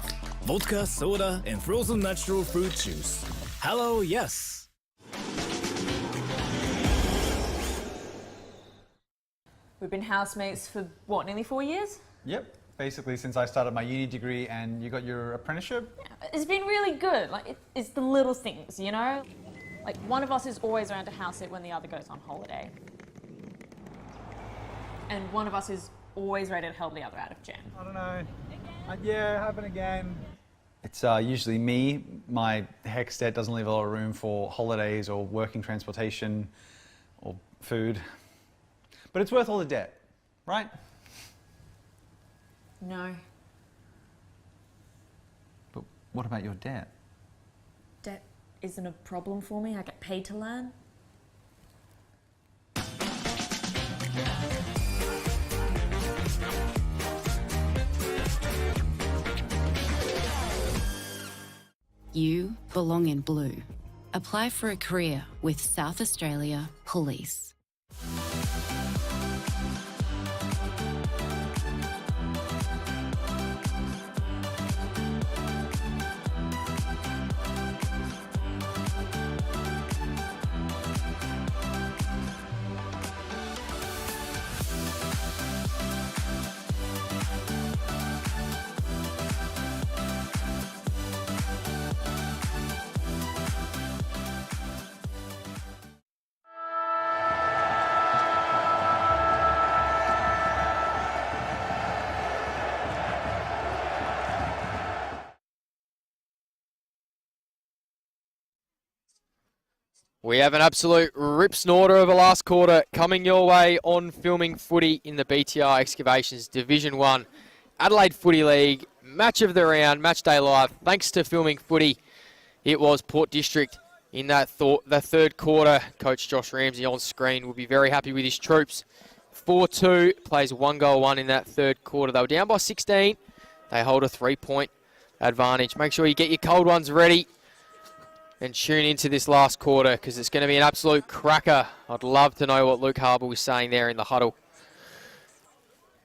Vodka, soda, and frozen natural fruit juice. Hello, yes. We've been housemates for, what, nearly 4 years? Yep. Basically, since I started my uni degree and you got your apprenticeship. Yeah, it's been really good. Like, it's the little things, you know? Like, one of us is always around to house it when the other goes on holiday. and one of us is always ready to help the other out of jam. I don't know. Yeah, happen again. It's usually me. My HECS debt doesn't leave a lot of room for holidays or working transportation or food. But it's worth all the debt, right? No. But what about your debt? Debt isn't a problem for me. I get paid to learn. You belong in blue. Apply for a career with South Australia Police. We have an absolute rip snorter of a last quarter coming your way on Filming Footy in the BTR Excavations Division 1 Adelaide Footy League. Match of the round, match day live. Thanks to Filming Footy, it was Port District in the third quarter. Coach Josh Ramsey on screen will be very happy with his troops. 4-2, plays 1 goal 1 in that third quarter. They were down by 16. They hold a 3-point advantage. Make sure you get your cold ones ready and tune into this last quarter because it's going to be an absolute cracker. I'd love to know what Luke Harbour was saying there in the huddle.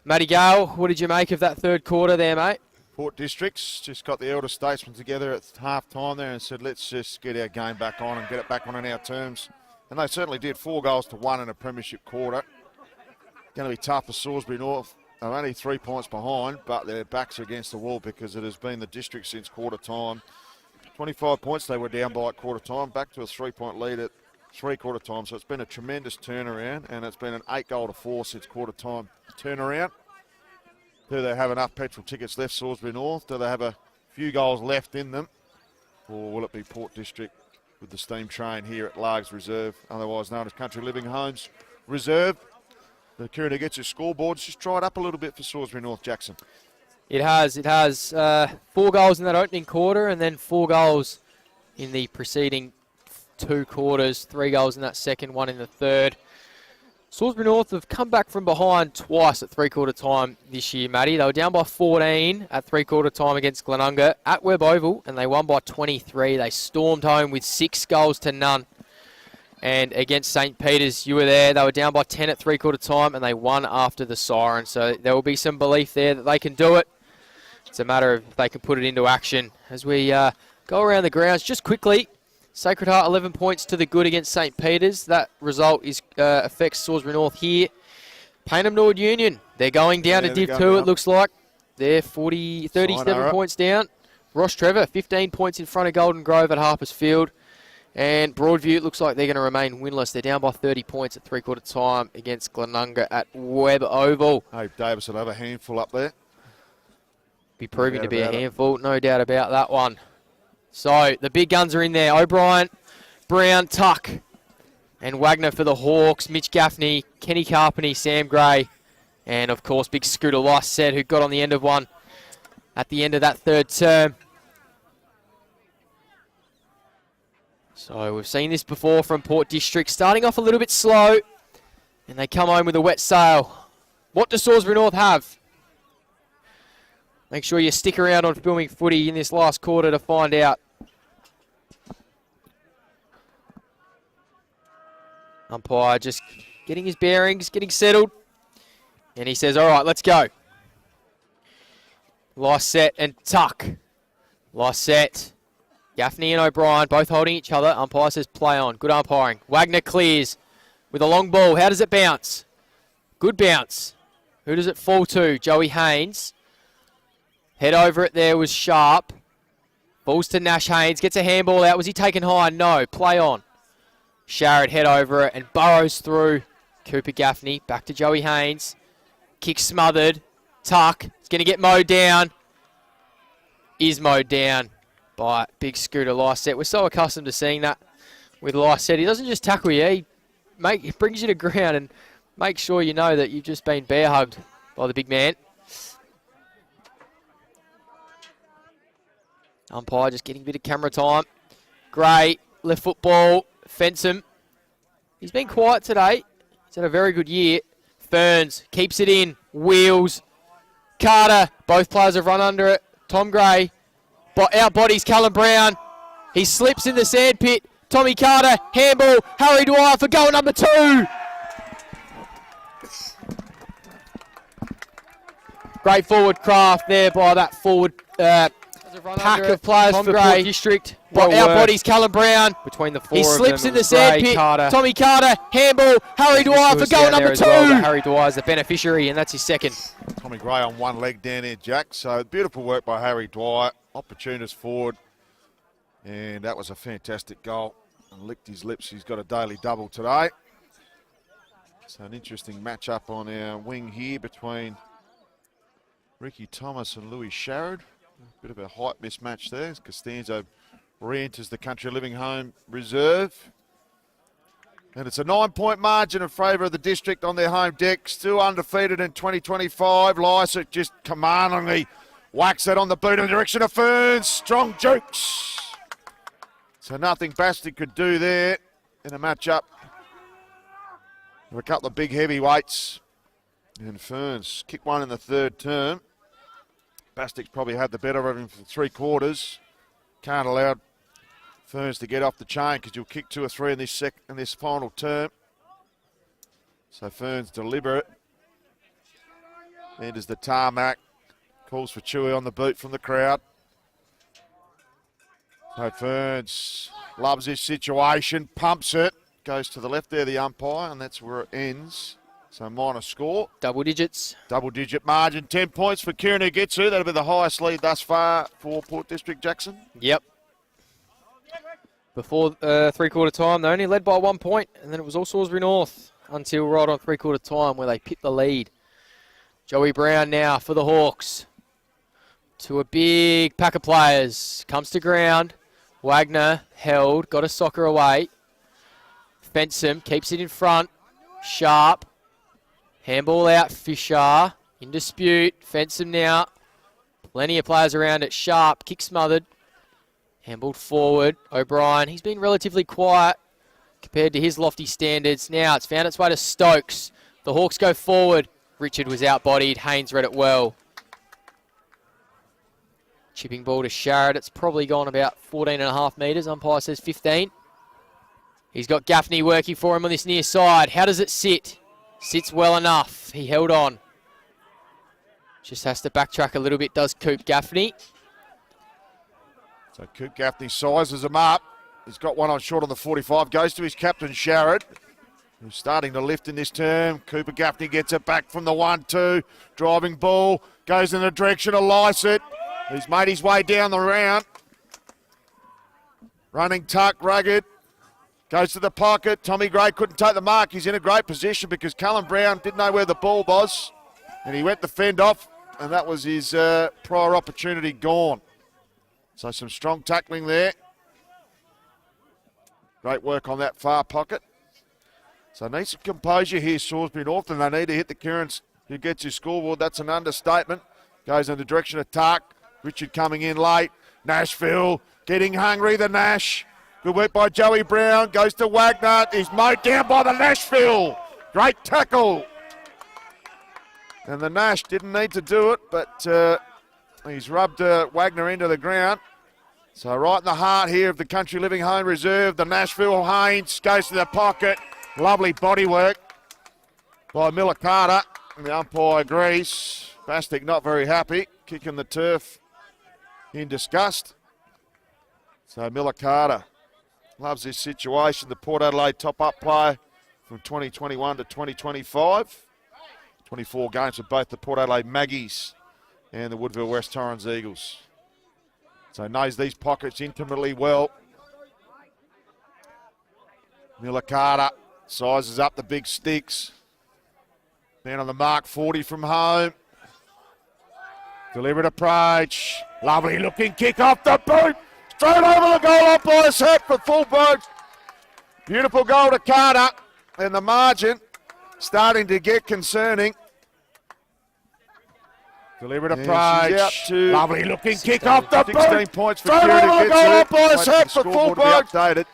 Matty Gale, what did you make of that third quarter there, mate? Port Districts just got the elder statesmen together at half time there and said, let's just get our game back on and get it back on our terms. And they certainly did. 4 goals to 1 in a premiership quarter. Going to be tough for Salisbury North. They're only 3 points behind, but their backs are against the wall because it has been the district since quarter time. 25 points they were down by at quarter time, back to a 3-point lead at 3/4 time. So it's been a tremendous turnaround, and it's been an 8-goal-4 since quarter time turnaround. Do they have enough petrol tickets left, Salisbury North? Do they have a few goals left in them? Or will it be Port District with the steam train here at Largs Reserve, otherwise known as Country Living Homes Reserve? The Kooringa gets his scoreboards just dried up a little bit for Salisbury North, Jackson. It has. 4 goals in that opening quarter and then 4 goals in the preceding 2 quarters. 3 goals in that second, 1 in the third. Salisbury North have come back from behind twice at 3/4 time this year, Matty. They were down by 14 at 3/4 time against Glenunga at Webb Oval, and they won by 23. They stormed home with 6 goals to none. And against St. Peter's, you were there. They were down by 10 at 3/4 time, and they won after the siren. So there will be some belief there that they can do it. It's a matter of if they can put it into action. As we go around the grounds, just quickly, Sacred Heart 11 points to the good against St. Peter's. That result is affects Salisbury North here. Payneham Norwood Union, they're going down to Div 2, it looks like. They're 37 points down. Ross Trevor, 15 points in front of Golden Grove at Harpers Field. And Broadview, it looks like they're going to remain winless. They're down by 30 points at 3/4 time against Glenunga at Webb Oval. Hey, Davis will have a handful up there. Be proving to be a handful, no doubt about that one. So the big guns are in there. O'Brien, Brown, Tuck, and Wagner for the Hawks. Mitch Gaffney, Kenny Carpenter, Sam Gray, and of course big Scooter Lyset, who got on the end of one at the end of that third term. So we've seen this before from Port District, starting off a little bit slow, and they come home with a wet sail. What does Salisbury North have? Make sure you stick around on Filming Footy in this last quarter to find out. Umpire just getting his bearings, getting settled. And he says, all right, let's go. Lyset and Tuck. Lyset, Gaffney and O'Brien both holding each other. Umpire says play on. Good umpiring. Wagner clears with a long ball. How does it bounce? Good bounce. Who does it fall to? Joey Haynes. Head over it there was Sharp. Balls to Nash Haynes. Gets a handball out. Was he taken high? No. Play on. Sharrett head over it and burrows through. Cooper Gaffney. Back to Joey Haynes. Kick smothered. Tuck. It's going to get mowed down. Is mowed down by big Scooter Lyset. We're so accustomed to seeing that with Lyset. He doesn't just tackle you. He brings you to ground and makes sure you know that you've just been bear hugged by the big man. Umpire just getting a bit of camera time. Gray, left foot ball, Fensom. He's been quiet today. He's had a very good year. Ferns keeps it in, wheels. Carter, both players have run under it. Tom Gray, out bodies Callum Brown. He slips in the sand pit. Tommy Carter, handball, Harry Dwyer for goal number 2. Great forward craft there by that forward pack of players for Port District. Out bodies Callum Brown. Between the four He slips in the sand pit. Tommy Carter, handball, Harry Dwyer for goal number 2. Well, Harry Dwyer's the beneficiary, and that's his second. Tommy Gray on one leg down there, Jack. So beautiful work by Harry Dwyer. Opportunist forward. And that was a fantastic goal. And licked his lips. He's got a daily double today. So an interesting matchup on our wing here between Ricky Thomas and Louis Sharrod. Bit of a height mismatch there. Costanzo re-enters the Country Living Home reserve. And it's a 9-point margin in favour of the district on their home deck. Still undefeated in 2025. Lysak just commandingly whacks it on the boot in the direction of Ferns. Strong jukes. So nothing Basti could do there in a matchup with a couple of big heavyweights. And Ferns kick one in the third term. Bastic's probably had the better of him for 3 quarters. Can't allow Ferns to get off the chain because you'll kick 2 or 3 in this final term. So Ferns deliberate. Enters the tarmac. Calls for Chewy on the boot from the crowd. So Ferns loves this situation, pumps it, goes to the left there, the umpire, and that's where it ends. So minor score. Double digits. Double digit margin, 10 points for Kieran Ugitsu. That'll be the highest lead thus far for Port District, Jackson. Yep. Before 3-quarter time, they only led by 1 point, and then it was all Salisbury North until right on 3-quarter time where they pipped the lead. Joey Brown now for the Hawks. To a big pack of players. Comes to ground. Wagner held, got a soccer away. Fensom keeps it in front. Sharp. Handball out, Fisher. In dispute. Fensom now. Plenty of players around it. Sharp, kick smothered. Handballed forward. O'Brien, he's been relatively quiet compared to his lofty standards. Now it's found its way to Stokes. The Hawks go forward. Richard was outbodied. Haynes read it well. Chipping ball to Sharrod. It's probably gone about 14.5 metres. Umpire says 15. He's got Gaffney working for him on this near side. How does it sit? Sits well enough. He held on. Just has to backtrack a little bit, does Coop Gaffney. So Coop Gaffney sizes him up. He's got one on short on the 45. Goes to his captain, Sharrod, who's starting to lift in this term. Cooper Gaffney gets it back from the 1-2. Driving ball. Goes in the direction of Lyset. He's made his way down the round. Running tuck, rugged. Goes to the pocket. Tommy Gray couldn't take the mark. He's in a great position because Callum Brown didn't know where the ball was. And he went the fend off. And that was his prior opportunity gone. So some strong tackling there. Great work on that far pocket. So need some composure here, Salisbury North. And they need to hit the Kieran's who gets his scoreboard. That's an understatement. Goes in the direction of Tuck. Richard coming in late. Nashville getting hungry, the Nash. Good work by Joey Brown. Goes to Wagner. He's mowed down by the Nashville. Great tackle. And the Nash didn't need to do it, but he's rubbed Wagner into the ground. So right in the heart here of the Country Living Home Reserve, the Nashville Haynes goes to the pocket. Lovely body work by Miller Carter. And the umpire agrees. Bastic not very happy, kicking the turf in disgust. So Miller Carter loves this situation. The Port Adelaide top-up player from 2021 to 2025. 24 games for both the Port Adelaide Maggies and the Woodville West Torrens Eagles. So knows these pockets intimately well. Miller Carter sizes up the big sticks. Man on the mark, 40 from home. Deliberate approach. Lovely looking kick off the boot. Straight over the goal line by his head for full boot. Beautiful goal to Carter. And the margin starting to get concerning. Deliberate approach. Lovely looking kick off the boot. 16 points for Kieran to get to it. By his head for full boot.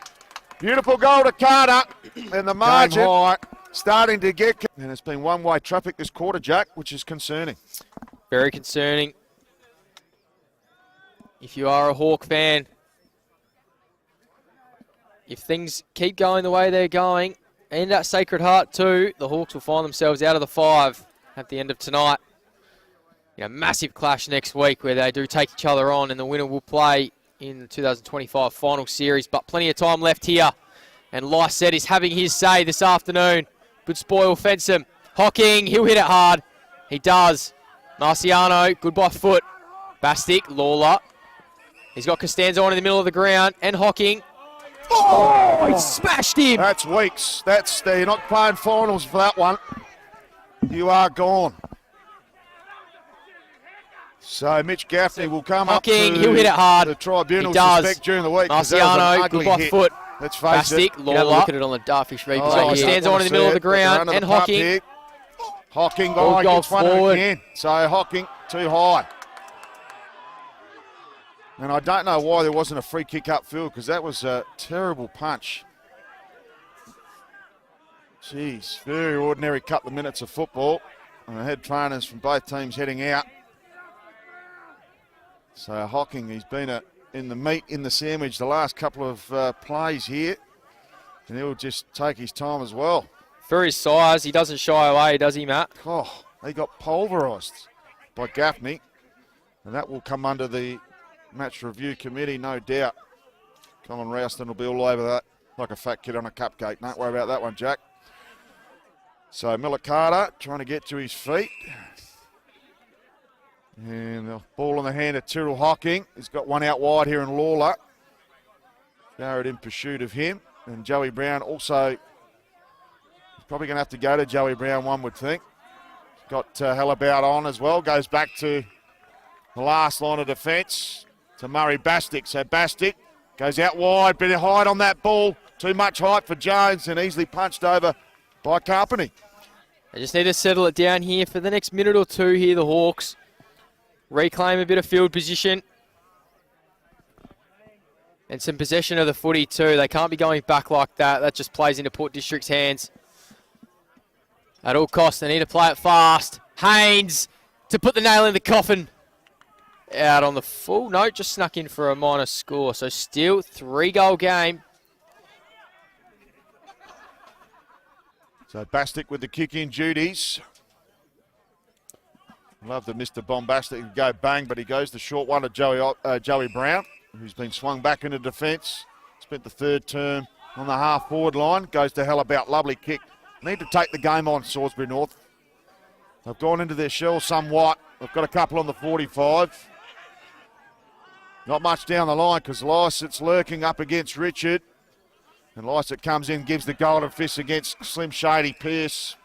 Beautiful goal to Carter. And the margin starting to get... And it's been one-way traffic this quarter, Jack, which is concerning. Very concerning. If you are a Hawk fan, if things keep going the way they're going, and at Sacred Heart too, the Hawks will find themselves out of the 5 at the end of tonight. Massive clash next week where they do take each other on, and the winner will play in the 2025 final series. But plenty of time left here, and Lysette is having his say this afternoon. Good spoil, Fensom. Hocking, he'll hit it hard. He does. Marciano, good by foot. Bastic, Lawler. He's got Costanzo on in the middle of the ground, and Hocking. Oh, he smashed him. That's weeks. You're not playing finals for that one. You are gone. So Mitch Gaffney will come Hocking, up to he'll hit it hard. The tribunal he does. suspect during the week. Marciano, good by foot. Let's face Bastic, it. Lawler. Look at it on the Darfish replay. Costanzo on in the middle of the ground, and Hocking. Hocking gets one forward. again. So Hocking too high. And I don't know why there wasn't a free kick upfield, because that was a terrible punch. Jeez, very ordinary couple of minutes of football. And the head trainers from both teams heading out. So Hocking, he's been in the meat, in the sandwich the last couple of plays here. And he'll just take his time as well. For his size, he doesn't shy away, does he, Matt? Oh, he got pulverised by Gaffney. And that will come under the match review committee, no doubt. Colin Rouston will be all over that like a fat kid on a cupcake. Don't worry about that one, Jack. So Miller Carter trying to get to his feet. And the ball in the hand of Tyrrell Hocking. He's got one out wide here in Lawler. Jarrett in pursuit of him. And Joey Brown also... Probably going to have to go to Joey Brown, one would think. Got Hellabout on as well. Goes back to the last line of defence to Murray Bastic. So Bastic goes out wide, bit of height on that ball. Too much height for Jones and easily punched over by Carpenter. They just need to settle it down here for the next minute or two here, the Hawks. Reclaim a bit of field position. And some possession of the footy too. They can't be going back like that. That just plays into Port District's hands. At all costs, they need to play it fast. Haynes to put the nail in the coffin. Out on the full. No, just snuck in for a minor score. So still 3-goal game. So Bastic with the kick-in duties. Love the Mr. Bombastic to go bang, but he goes the short one to Joey Brown, who's been swung back into defence. Spent the third term on the half-forward line. Goes to Hellabout. Lovely kick. Need to take the game on, Salisbury North. They've gone into their shell somewhat. They've got a couple on the 45. Not much down the line because Lycett's lurking up against Richard. And Lycett comes in, gives the golden fist against Slim Shady Pearce.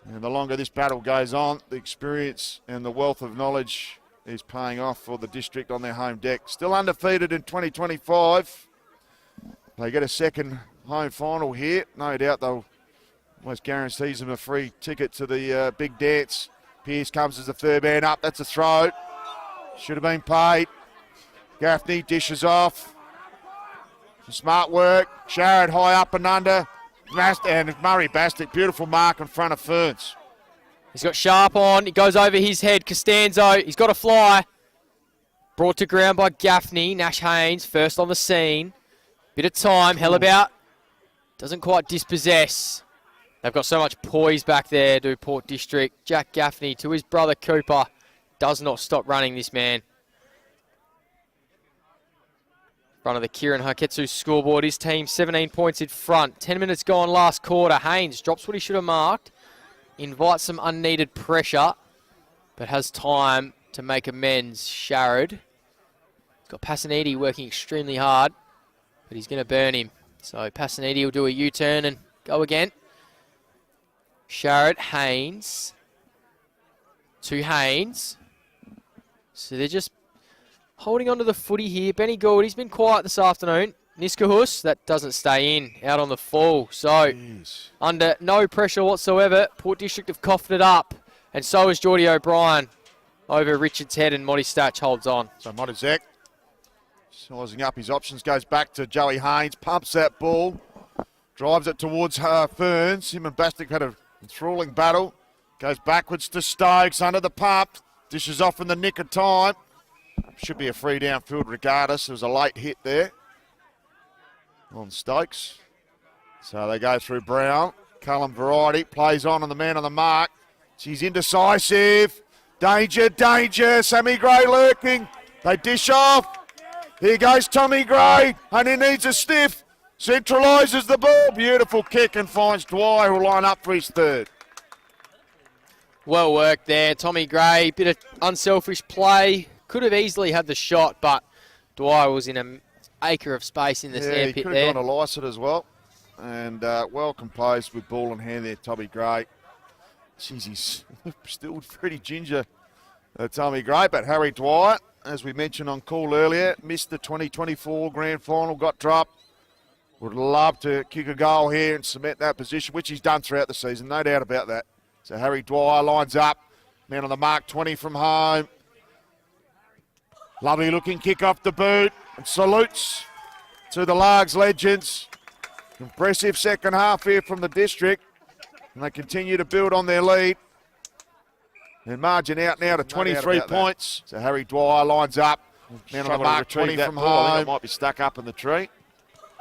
And the longer this battle goes on, the experience and the wealth of knowledge is paying off for the district on their home deck. Still undefeated in 2025. They get a second home final here. No doubt they'll almost guarantees them a free ticket to the big dance. Pearce comes as the third man up. That's a throw. Should have been paid. Gaffney dishes off. Some smart work. Sharrod high up and under. And Murray Bastic, beautiful mark in front of Ferns. He's got Sharp on. He goes over his head. Costanzo, he's got a fly. Brought to ground by Gaffney. Nash Haynes, first on the scene. Bit of time. Hellabout doesn't quite dispossess. They've got so much poise back there, do Port District. Jack Gaffney to his brother Cooper. Does not stop running, this man. Front of the Kieran Haketsu scoreboard. His team 17 points in front. 10 minutes gone last quarter. Haynes drops what he should have marked. Invites some unneeded pressure. But has time to make amends. Sharrod. He's got Passanidi working extremely hard. But he's going to burn him. So Passanidi will do a U-turn and go again. Sharrett, Haynes. To Haynes. So they're just holding on to the footy here. Benny Gould, he's been quiet this afternoon. Niskahus, that doesn't stay in, out on the full. So, under no pressure whatsoever, Port District have coughed it up. And so is Geordie O'Brien over Richard's head, and Monty Statch holds on. So Modizek, sizing up his options, goes back to Joey Haynes, pumps that ball, drives it towards Ferns. Him and Bastic had a enthralling battle. Goes backwards to Stokes, under the pump, dishes off in the nick of time. Should be a free downfield regardless. There was a late hit there on Stokes. So they go through Brown. Cullen Variety plays on the man on the mark. She's indecisive. Danger, danger. Sammy Gray lurking. They dish off. Here goes Tommy Gray, and he needs a stiff. Centralises the ball. Beautiful kick and finds Dwyer, who'll line up for his third. Well worked there. Tommy Gray, bit of unselfish play. Could have easily had the shot, but Dwyer was in an acre of space in the sand pit there. He could have gone to Lycett as well. And well composed with ball in hand there, Tommy Gray. Jeez, he's still pretty ginger, Tommy Gray. But Harry Dwyer, as we mentioned on call earlier, missed the 2024 grand final, got dropped. Would love to kick a goal here and cement that position, which he's done throughout the season, no doubt about that. So Harry Dwyer lines up, man on the mark, 20 from home. Lovely looking kick off the boot, and salutes to the Largs legends. Impressive second half here from the district, and they continue to build on their lead. And margin out now to 23 points. So Harry Dwyer lines up, man on the mark, 20 from home. I think it might be stuck up in the tree.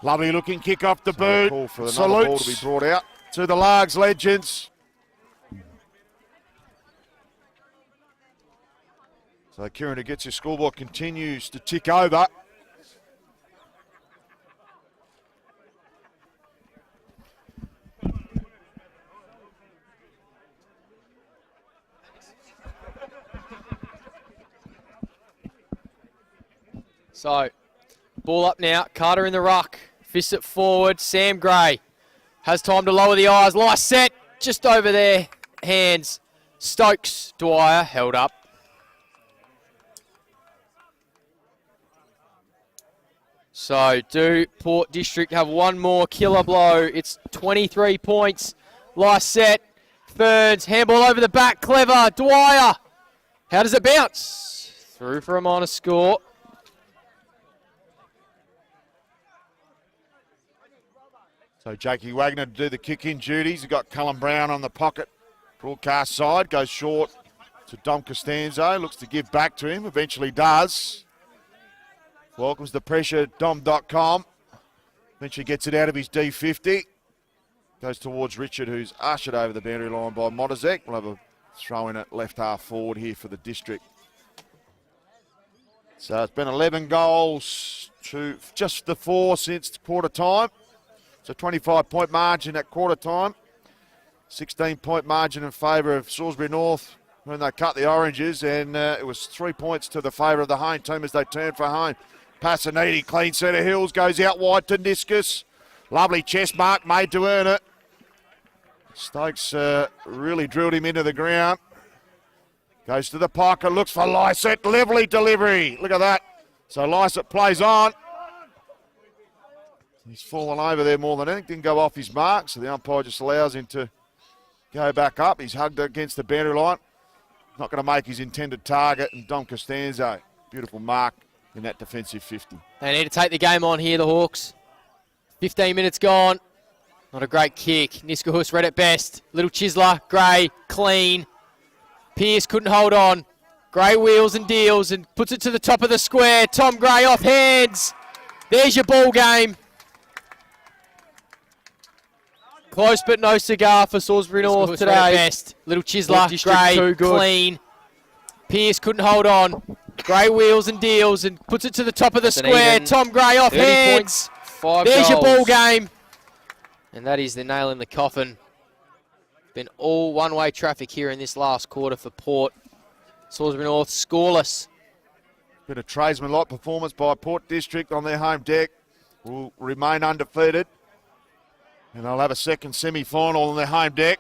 Lovely looking kick off the boot. Call for another ball to be brought out to the Largs legends. So Kieran, who gets his scoreboard, continues to tick over. So, ball up now. Carter in the ruck. Fist it forward. Sam Gray has time to lower the eyes. Nice set. Just over there. Hands. Stokes. Dwyer held up. So, do Port District have one more killer blow? It's 23 points. Last set. Ferns. Handball over the back. Clever. Dwyer. How does it bounce? Through for a minor score. So Jakey Wagner to do the kick-in duties. You've got Cullen Brown on the pocket broadcast side. Goes short to Dom Costanzo. Looks to give back to him. Eventually does. Welcomes the pressure, Dom.com. Eventually gets it out of his D50. Goes towards Richard, who's ushered over the boundary line by Modizek. We'll have a throw in at left half forward here for the district. So it's been 11 goals to just the 4 since quarter time. It's a 25-point margin at quarter time. 16-point margin in favour of Salisbury North when they cut the Oranges, and it was 3 points to the favour of the home team as they turned for home. Passaniti, clean set of Hills, goes out wide to Niskus. Lovely chest mark made to earn it. Stokes really drilled him into the ground. Goes to the pocket, looks for Lycett, lovely delivery. Look at that. So Lycett plays on. He's fallen over there more than anything, didn't go off his mark, so the umpire just allows him to go back up. He's hugged against the boundary line. Not going to make his intended target, and Dom Costanzo, beautiful mark in that defensive 50. They need to take the game on here, the Hawks. 15 minutes gone. Not a great kick. Niskahus read it best. Little Chisler, Gray, clean. Pearce couldn't hold on. Gray wheels and deals and puts it to the top of the square. Tom Gray off hands. There's your ball game. Close but no cigar for Salisbury North today. Best. Little Chisler, Gray, clean. Pearce couldn't hold on. Gray wheels and deals and puts it to the top of the square. Tom Gray off hands. There's your ball game. And that is the nail in the coffin. Been all one-way traffic here in this last quarter for Port. Salisbury North scoreless. Been a tradesman-like performance by Port District on their home deck. Will remain undefeated. And they'll have a second semi-final on their home deck.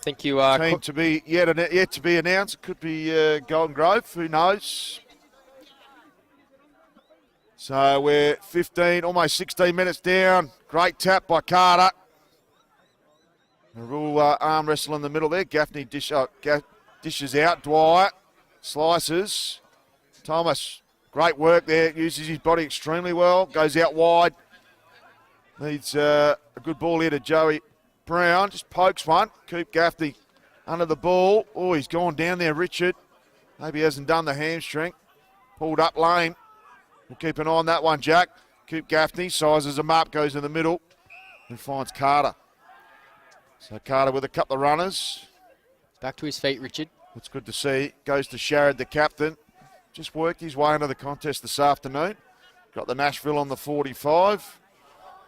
Thank you. Team to be yet to be announced. It could be Golden Grove. Who knows? So we're 15, almost 16 minutes down. Great tap by Carter. A real arm wrestle in the middle there. Gaffney dishes out. Dwyer slices. Thomas, great work there. Uses his body extremely well. Goes out wide. Needs a good ball here to Joey Brown. Just pokes one. Coop Gaffney under the ball. Oh, he's gone down there, Richard. Maybe he hasn't done the hamstring. Pulled up lane. We'll keep an eye on that one, Jack. Coop Gaffney sizes him up, goes in the middle, and finds Carter. So Carter with a couple of runners. Back to his feet, Richard. It's good to see. Goes to Sharrod, the captain. Just worked his way into the contest this afternoon. Got the Nashville on the 45.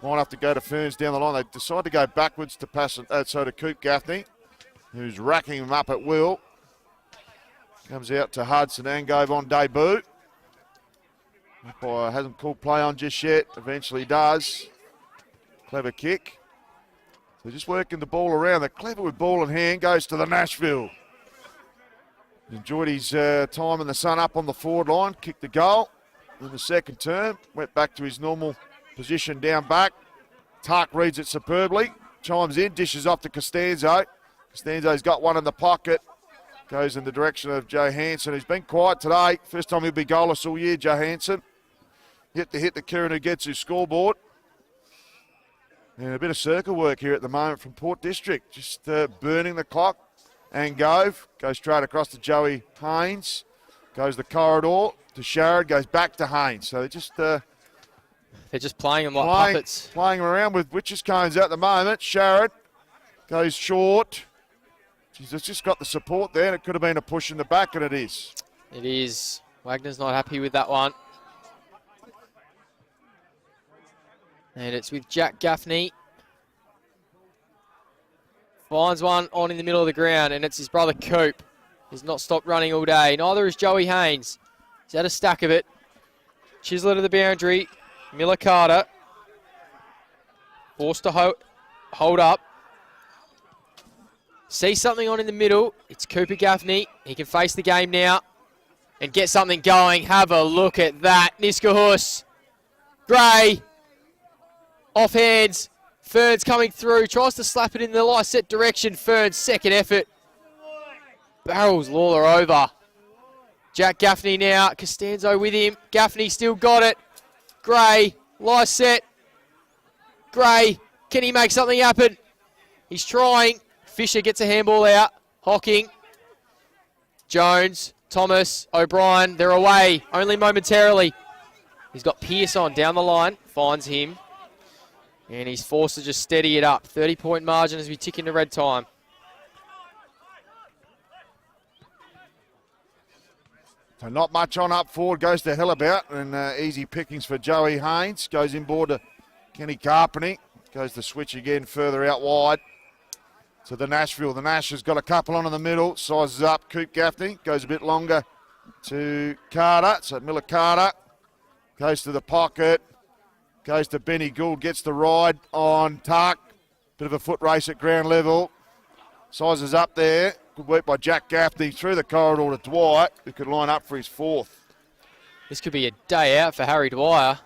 Might have to go to Ferns down the line. They decide to go backwards to pass it, so to Coop Gaffney, who's racking him up at will. Comes out to Hudson Angove on debut. Umpire hasn't called play on just yet. Eventually does. Clever kick. So just working the ball around. They're clever with ball in hand. Goes to the Nashville. Enjoyed his time in the sun up on the forward line. Kicked the goal in the second term. Went back to his normal position down back. Tark reads it superbly. Chimes in. Dishes off to Costanzo. Costanzo's got one in the pocket. Goes in the direction of Joe Hansen, who's been quiet today. First time he'll be goalless all year, Joe Hansen. Yet to hit the Kieran who gets his scoreboard. And a bit of circle work here at the moment from Port District. Just burning the clock. And goes straight across to Joey Haynes. Goes the corridor to Sharrod, goes back to Haynes. So they're just playing them like puppets. Playing them around with witches cones at the moment. Sharrod goes short. He's just got the support there, and it could have been a push in the back, and it is. It is. Wagner's not happy with that one. And it's with Jack Gaffney. Finds one on in the middle of the ground, and it's his brother Coop. He's not stopped running all day. Neither is Joey Haynes. He's had a stack of it. Chisler to the boundary. Miller Carter. Forced to hold up. See something on in the middle. It's Cooper Gaffney. He can face the game now and get something going. Have a look at that. Niskahus. Gray. Off hands. Ferns coming through. Tries to slap it in the Lysette direction. Ferns second effort. Barrels Lawler over. Jack Gaffney now. Costanzo with him. Gaffney still got it. Gray. Lysette. Gray. Can he make something happen? He's trying. Fisher gets a handball out. Hocking. Jones. Thomas. O'Brien. They're away. Only momentarily. He's got Pearce on down the line. Finds him. And he's forced to just steady it up. 30-point margin as we tick into red time. So not much on up forward. Goes to Hellabout. And easy pickings for Joey Haynes. Goes inboard to Kenny Carpeny. Goes to switch again further out wide. To the Nashville. The Nash has got a couple on in the middle. Sizes up. Coop Gaffney. Goes a bit longer to Carter. So Miller Carter. Goes to the pocket. Goes to Benny Gould. Gets the ride on Tark. Bit of a foot race at ground level. Sizes up there. Good work by Jack Gaffney through the corridor to Dwight, who could line up for his fourth. This could be a day out for Harry Dwyer.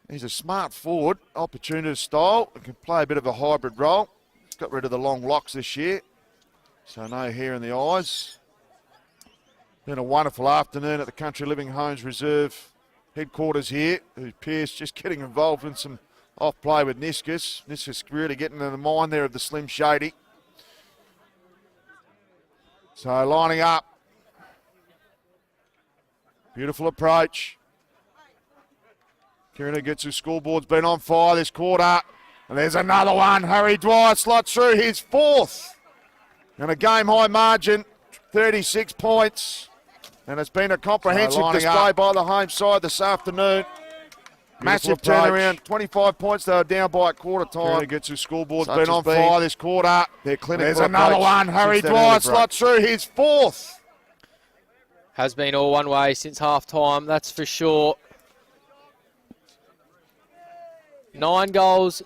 He's a smart forward, opportunist style, and can play a bit of a hybrid role. He's got rid of the long locks this year, so no hair in the eyes. Been a wonderful afternoon at the Country Living Homes Reserve headquarters here. Pearce just getting involved in some off play with Niskus. Niskus really getting in the mind there of the Slim Shady. So lining up. Beautiful approach. Kieran gets his scoreboard's been on fire this quarter. And there's another one. Harry Dwyer slots through his fourth. And a game high margin, 36 points. And it's been a comprehensive display by the home side this afternoon. Massive turnaround, 25 points. They were down by at quarter time. Kieran gets his scoreboard's been on fire this quarter. There's another one. Harry Dwyer slots through his fourth. Has been all one way since half time, that's for sure. 9 goals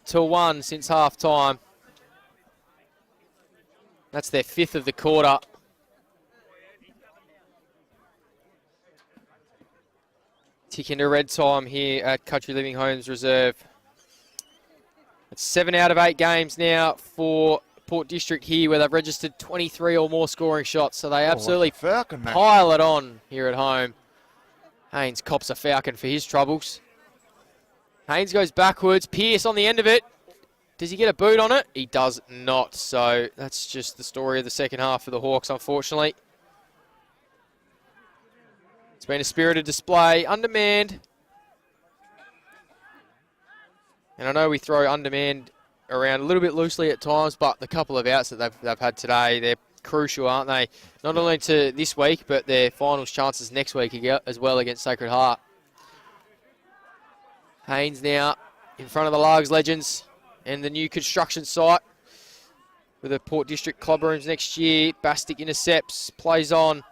to 1 since half time. That's their 5th of the quarter. Tick into red time here at Country Living Homes Reserve. It's 7 out of 8 games now for Port District here, where they've registered 23 or more scoring shots. So they absolutely pile it on here at home. Haynes cops a falcon for his troubles. Haynes goes backwards. Pearce on the end of it. Does he get a boot on it? He does not. So that's just the story of the second half for the Hawks, unfortunately. It's been a spirited display. Undermanned. And I know we throw undermanned around a little bit loosely at times, but the couple of outs that they've had today, they're crucial, aren't they? Not only to this week, but their finals chances next week as well against Sacred Heart. Haynes now in front of the Largs Legends and the new construction site with the Port District club rooms next year. Bastic intercepts, plays on.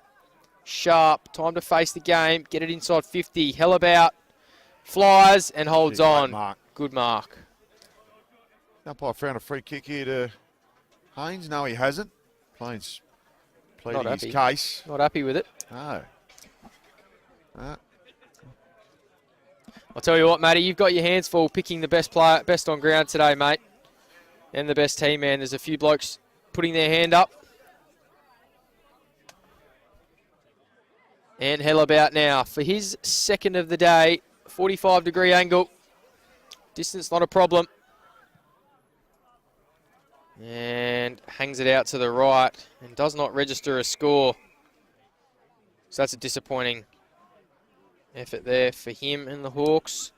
Sharp, time to face the game. Get it inside 50. Hell about. Flies and holds on. Mark. Good mark. Umpire found a free kick here to Haynes. No, he hasn't. Pleading his case. Not happy with it. No. I'll tell you what, Matty, you've got your hands full picking the best player, best on ground today, mate. And the best team, man. There's a few blokes putting their hand up. And hell about now for his second of the day. 45-degree angle. Distance not a problem. And hangs it out to the right and does not register a score. So that's a disappointing effort there for him and the Hawks.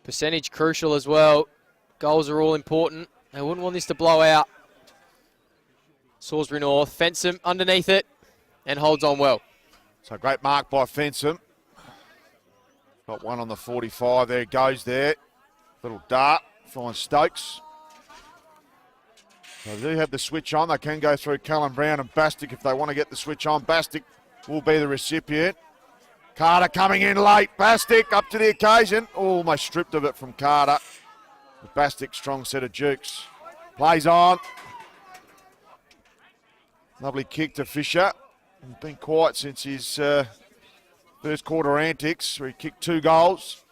Percentage crucial as well. Goals are all important. They wouldn't want this to blow out. Salisbury North, Fensom underneath it and holds on well. So great mark by Fensom. Got one on the 45. There it goes there. Little dart. Finds Stokes. So they do have the switch on. They can go through Cullen Brown and Bastic if they want to get the switch on. Bastic will be the recipient. Carter coming in late. Bastic up to the occasion. Almost stripped of it from Carter. Bastic, strong set of jukes. Plays on. Lovely kick to Fisher. He's been quiet since his first quarter antics, where he kicked 2 goals.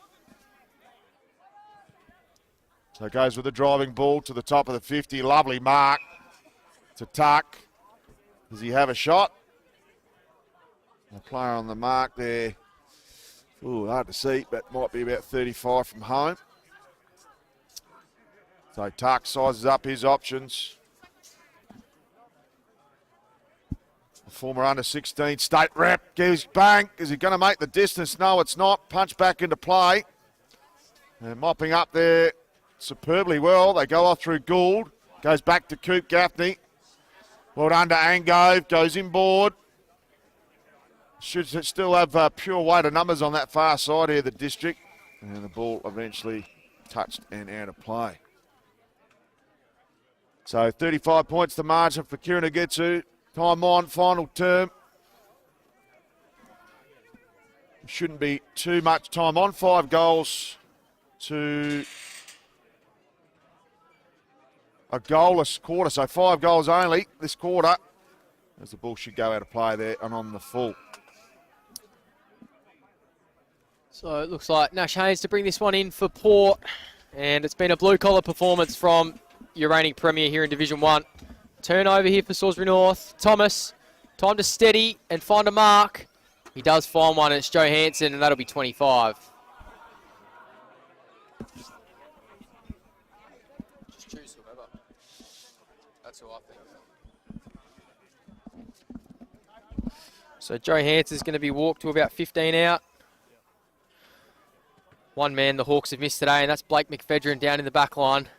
So goes with the driving ball to the top of the 50. Lovely mark to Tuck. Does he have a shot? A player on the mark there. Ooh, hard to see, but might be about 35 from home. So Tuck sizes up his options. The former under-16 state rep gives bang. Is he going to make the distance? No, it's not. Punch back into play. And mopping up there superbly well. They go off through Gould. Goes back to Coop Gaffney. Well done to Angove. Goes inboard. Should still have pure weight of numbers on that far side here, the district. And the ball eventually touched and out of play. So 35 points the margin for Kieran. Time on, final term. Shouldn't be too much time on. 5 goals to a goalless quarter. So 5 goals only this quarter. As the ball should go out of play there and on the full. So it looks like Nash Haynes to bring this one in for Port. And it's been a blue-collar performance from your reigning premier here in Division 1. Turnover here for Salisbury North. Thomas, time to steady and find a mark. He does find one, and it's Joe Hansen, and that'll be 25. Just choose whoever. That's who I think. So Joe Hansen's going to be walked to about 15 out. One man the Hawks have missed today, and that's Blake McFedrin down in the back line.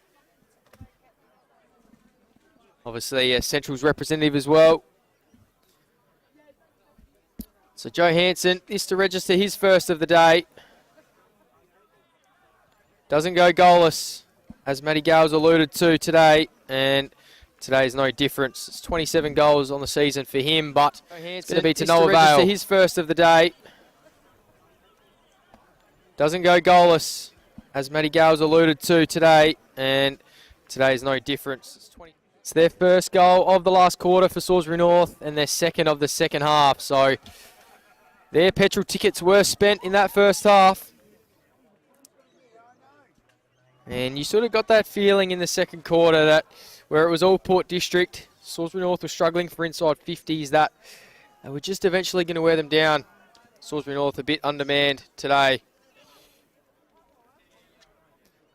Obviously, Central's representative as well. So Joe Hansen is to register his first of the day. Doesn't go goalless, as Matty Gales alluded to today, and today's no difference. It's 27 goals on the season for him, but it's going to be to no avail. Register his first of the day. Doesn't go goalless, as Matty Gales alluded to today, and today's no difference. It's 20. It's their first goal of the last quarter for Salisbury North and their second of the second half. So their petrol tickets were spent in that first half. And you sort of got that feeling in the second quarter that where it was all Port District, Salisbury North was struggling for inside 50s, that they were just eventually going to wear them down. Salisbury North a bit undermanned today.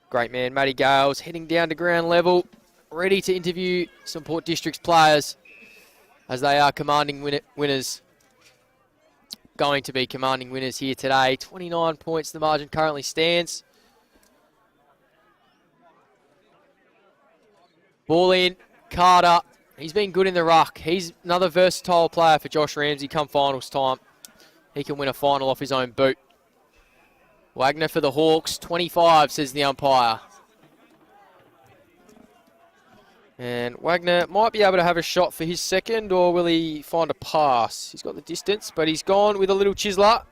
Great man, Matty Gales, heading down to ground level, ready to interview some Port District's players as they are commanding winners. Going to be commanding winners here today. 29 points the margin currently stands. Ball in, Carter. He's been good in the ruck. He's another versatile player for Josh Ramsey come finals time. He can win a final off his own boot. Wagner for the Hawks, 25, says the umpire. And Wagner might be able to have a shot for his second, or will he find a pass? He's got the distance, but he's gone with a little chiseler.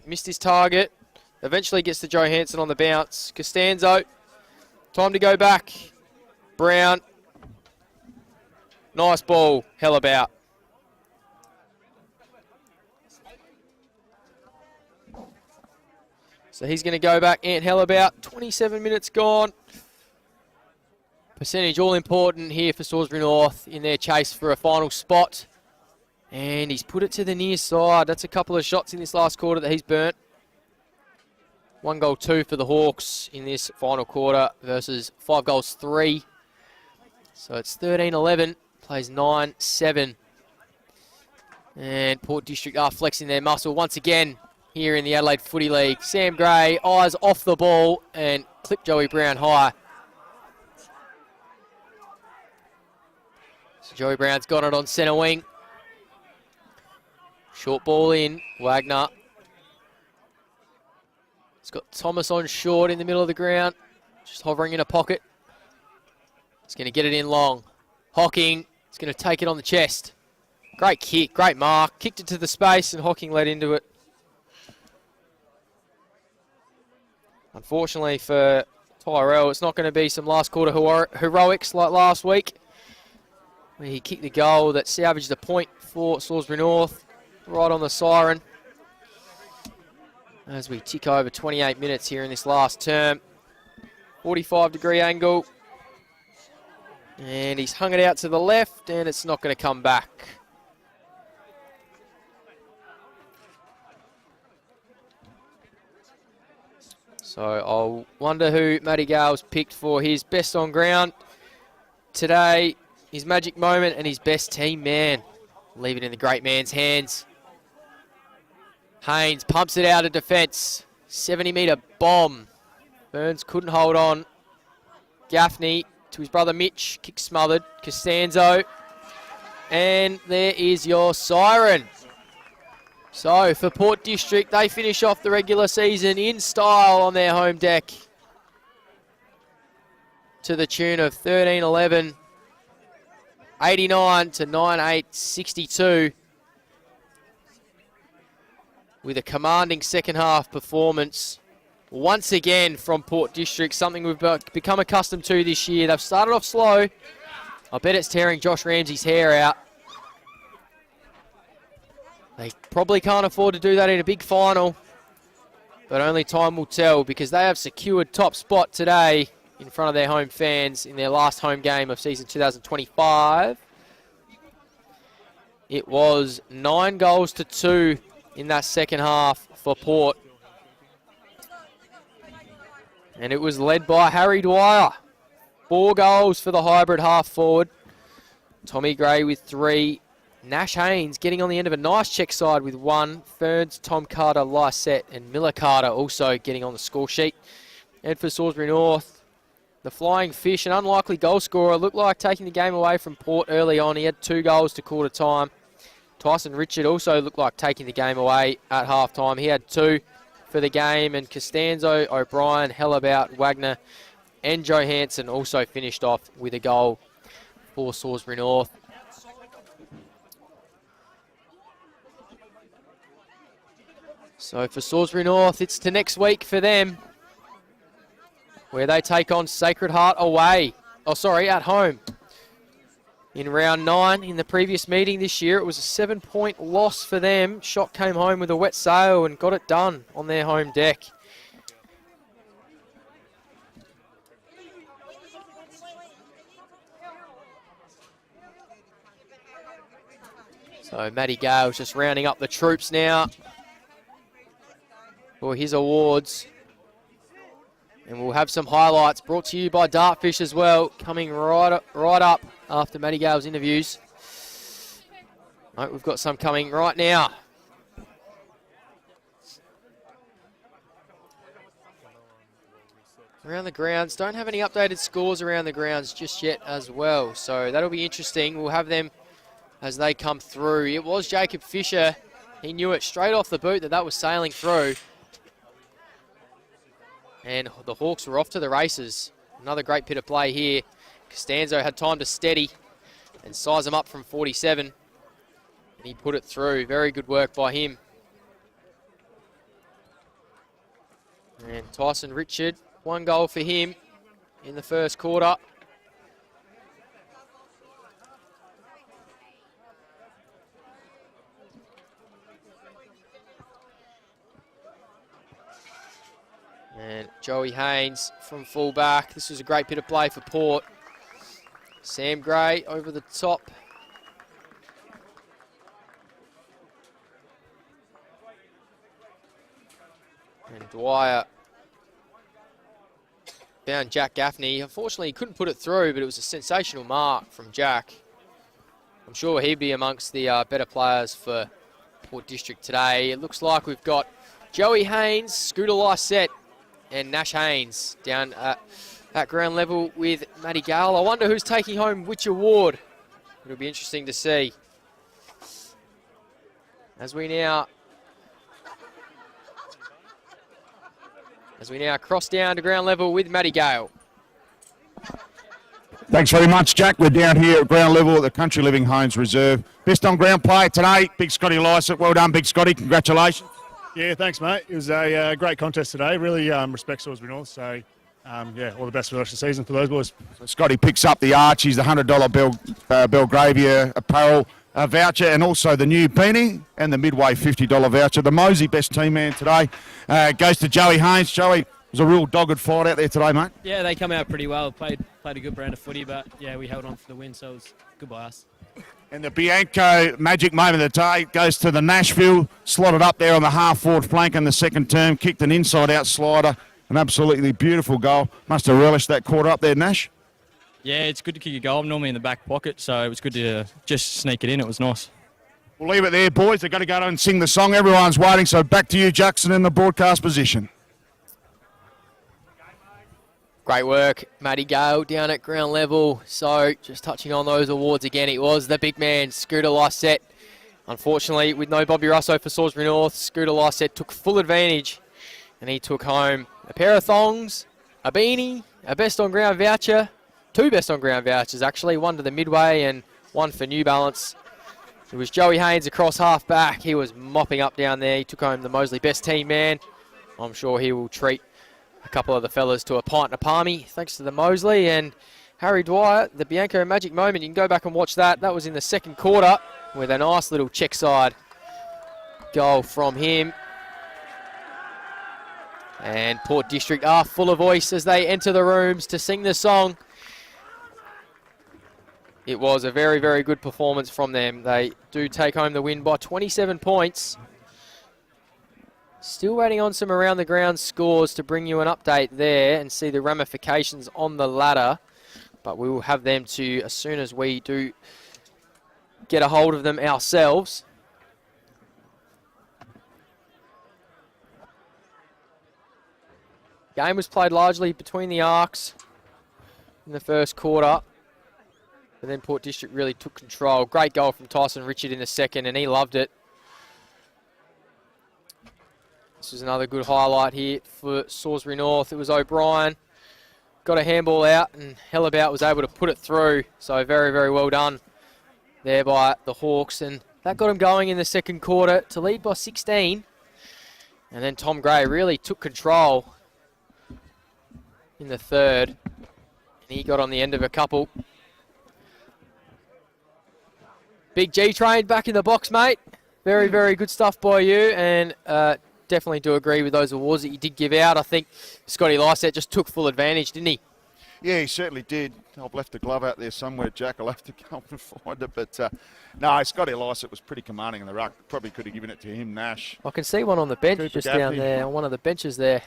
Missed his target. Eventually gets to Joe Hansen on the bounce. Costanzo, time to go back. Brown. Nice ball, hell about. So he's going to go back, Ant Hellabout, 27 minutes gone. Percentage all important here for Salisbury North in their chase for a final spot. And he's put it to the near side. That's a couple of shots in this last quarter that he's burnt. 1 goal 2 for the Hawks in this final quarter versus 5 goals 3. So it's 13-11, plays 9-7. And Port District are flexing their muscle once again here in the Adelaide Footy League. Sam Gray, eyes off the ball and clip Joey Brown high. So Joey Brown's got it on centre wing. Short ball in, Wagner. He's got Thomas on short in the middle of the ground, just hovering in a pocket. He's going to get it in long. Hocking, he's going to take it on the chest. Great kick, great mark. Kicked it to the space and Hocking led into it. Unfortunately for Tyrell, it's not going to be some last quarter heroics like last week, where he kicked the goal that salvaged a point for Salisbury North, right on the siren. As we tick over 28 minutes here in this last term. 45-degree angle. And he's hung it out to the left, and it's not going to come back. So I'll wonder who Matty Gales picked for his best on ground today, his magic moment and his best team man. Leave it in the great man's hands. Haynes pumps it out of defence. 70-metre bomb. Burns couldn't hold on. Gaffney to his brother Mitch. Kick smothered. Costanzo. And there is your siren. So for Port District, they finish off the regular season in style on their home deck to the tune of 13-11, 89 to 98-62, with a commanding second half performance once again from Port District, something we've become accustomed to this year. They've started off slow. I bet it's tearing Josh Ramsey's hair out. They probably can't afford to do that in a big final, but only time will tell, because they have secured top spot today in front of their home fans in their last home game of season 2025. It was 9 goals to 2 in that second half for Port. And it was led by Harry Dwyer. 4 goals for the hybrid half forward. Tommy Gray with 3. Nash Haynes getting on the end of a nice check side with 1. Ferns, Tom Carter, Lysette and Miller Carter also getting on the score sheet. And for Salisbury North, the Flying Fish, an unlikely goal scorer, looked like taking the game away from Port early on. He had 2 goals to quarter time. Tyson Richard also looked like taking the game away at half time. He had 2 for the game. And Costanzo, O'Brien, Hellabout, Wagner and Joe Hansen also finished off with a goal for Salisbury North. So for Salisbury North, it's to next week for them, where they take on Sacred Heart away. Oh, sorry, at home. in round 9 in the previous meeting this year. It was a 7-point loss for them. Shot came home with a wet sail and got it done on their home deck. So Matty Gale's just rounding up the troops now for his awards. And we'll have some highlights brought to you by Dartfish as well, coming right up after Matty Gale's interviews. No, we've got some coming right now. Around the grounds, don't have any updated scores around the grounds just yet as well. So that'll be interesting. We'll have them as they come through. It was Jacob Fisher. He knew it straight off the boot that was sailing through. And the Hawks were off to the races. Another great bit of play here. Costanzo had time to steady and size him up from 47. And he put it through. Very good work by him. And Tyson Richard, 1 goal for him in the first quarter. And Joey Haynes from fullback. This was a great bit of play for Port. Sam Gray over the top. And Dwyer found Jack Gaffney. Unfortunately, he couldn't put it through, but it was a sensational mark from Jack. I'm sure he'd be amongst the better players for Port District today. It looks like we've got Joey Haynes, Scooter Lysette, and Nash Haynes down at ground level with Matty Gale. I wonder who's taking home which award. It'll be interesting to see. As we now cross down to ground level with Matty Gale. Thanks very much, Jack. We're down here at ground level at the Country Living Homes Reserve. Best on ground play today, Big Scotty Lysett. Well done, Big Scotty. Congratulations. Yeah, thanks, mate. It was a great contest today. Really respect Salisbury North. So, yeah, all the best for the rest of the season for those boys. So Scotty picks up the Archies, the $100 Belgravia apparel voucher, and also the new beanie and the Midway $50 voucher. The Mosey best team man today goes to Joey Haynes. Joey, it was a real dogged fight out there today, mate. Yeah, they come out pretty well. Played a good brand of footy, but yeah, we held on for the win, so it was good by us. And the Bianco magic moment of the day goes to the Nashville, slotted up there on the half-forward flank in the second term, kicked an inside-out slider, an absolutely beautiful goal. Must have relished that quarter up there, Nash. Yeah, it's good to kick a goal. I'm normally in the back pocket, so it was good to just sneak it in. It was nice. We'll leave it there, boys. They've got to go and sing the song. Everyone's waiting, so back to you, Jackson, in the broadcast position. Great work, Matty Gale down at ground level. So just touching on those awards again, it was the big man, Scooter Lysett. Unfortunately, with no Bobby Russo for Salisbury North, Scooter Lysett took full advantage and he took home a pair of thongs, a beanie, a best on ground voucher, 2 best on ground vouchers actually, 1 to the Midway and 1 for New Balance. It was Joey Haynes across half back. He was mopping up down there. He took home the Moseley best team man. I'm sure he will treat a couple of the fellas to a pint and a palmy, thanks to the Moseley. And Harry Dwyer, the Bianco magic moment, you can go back and watch that. That was in the second quarter with a nice little check side goal from him. And Port District are full of voice as they enter the rooms to sing the song. It was a very, very good performance from them. They do take home the win by 27 points. Still waiting on some around the ground scores to bring you an update there and see the ramifications on the ladder. But we will have them to as soon as we do get a hold of them ourselves. Game was played largely between the arcs in the first quarter. But then Port District really took control. Great goal from Tyson Richard in the second, and he loved it. This was another good highlight here for Salisbury North. It was O'Brien. Got a handball out, and Hellabout was able to put it through. So very, very well done there by the Hawks. And that got them going in the second quarter to lead by 16. And then Tom Gray really took control in the third. And he got on the end of a couple. Big G Train back in the box, mate. Very, very good stuff by you, and definitely do agree with those awards that you did give out. I think Scotty Lysett just took full advantage, didn't he? Yeah, he certainly did. I've left the glove out there somewhere, Jack. I'll have to go and find it. But no, Scotty Lysett was pretty commanding in the ruck. Probably could have given it to him, Nash. I can see one on the bench Cooper just Gaffney. down there, on one of the benches there.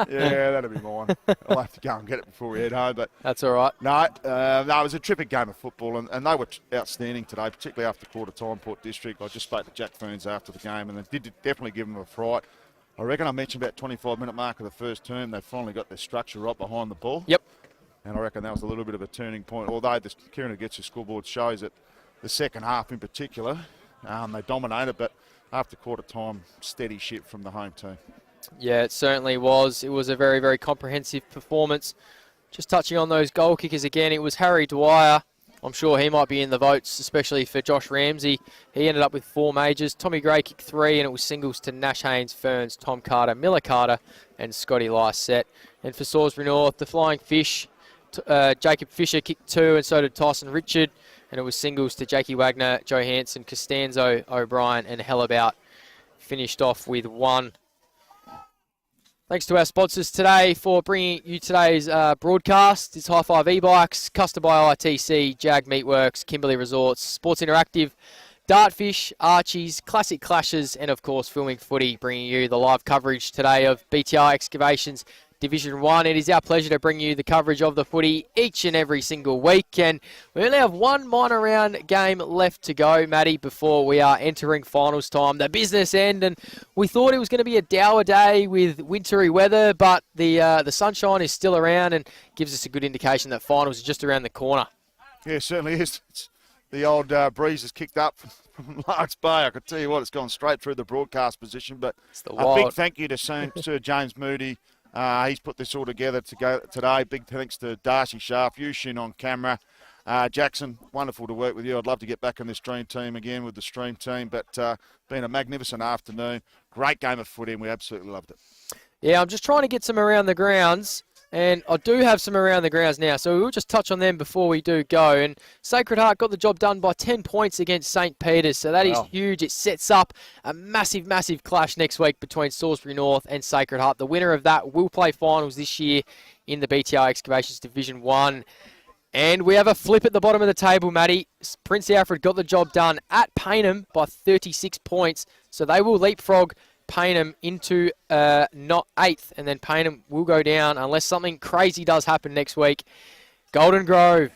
Yeah, that'll be mine. I'll have to go and get it before we head home. But that's all right. No, it was a terrific game of football, and they were outstanding today, particularly after quarter time, Port District. I just spoke to Jack Ferns after the game, and they did definitely give them a fright. I reckon I mentioned about 25-minute mark of the first term, they finally got their structure right behind the ball. Yep. And I reckon that was a little bit of a turning point, although the Kieran Gets Your scoreboard shows that the second half in particular, they dominated, but after quarter time, steady ship from the home team. Yeah, it certainly was. It was a very, very comprehensive performance. Just touching on those goal kickers again, it was Harry Dwyer. I'm sure he might be in the votes, especially for Josh Ramsey. He ended up with 4 majors. Tommy Gray kicked 3, and it was singles to Nash Haynes, Ferns, Tom Carter, Miller Carter, and Scotty Lysett. And for Salisbury North, the Flying Fish, Jacob Fisher kicked 2, and so did Tyson Richard. And it was singles to Jakey Wagner, Joe Hansen, Costanzo, O'Brien, and Hellabout. Finished off with 1. Thanks to our sponsors today for bringing you today's broadcast. It's High Five E-Bikes, Custom by ITC, Jag Meatworks, Kimberley Resorts, Sports Interactive, Dartfish, Archie's, Classic Clashes, and of course Filming Footy, bringing you the live coverage today of BTR Excavations Division 1. It is our pleasure to bring you the coverage of the footy each and every single week. And we only have one minor round game left to go, Matty, before we are entering finals time, the business end. And we thought it was going to be a dour day with wintry weather, but the sunshine is still around and gives us a good indication that finals are just around the corner. Yeah, certainly is. The old breeze has kicked up from Larks Bay. I could tell you what, it's gone straight through the broadcast position. But a big thank you to Sir James Moody. He's put this all together today. Big thanks to Darcy Sharp, Yushin on camera. Jackson, wonderful to work with you. I'd love to get back in this stream team again with the stream team, but been a magnificent afternoon. Great game of footy, and we absolutely loved it. Yeah, I'm just trying to get some around the grounds, and I do have some around the grounds now, so we'll just touch on them before we do go. And Sacred Heart got the job done by 10 points against St. Peter's, so that is huge. It sets up a massive, massive clash next week between Salisbury North and Sacred Heart. The winner of that will play finals this year in the BTR Excavations Division 1. And we have a flip at the bottom of the table, Matty. Prince Alfred got the job done at Payneham by 36 points, so they will leapfrog Payneham into not 8th, and then Payneham will go down unless something crazy does happen next week. Golden Grove,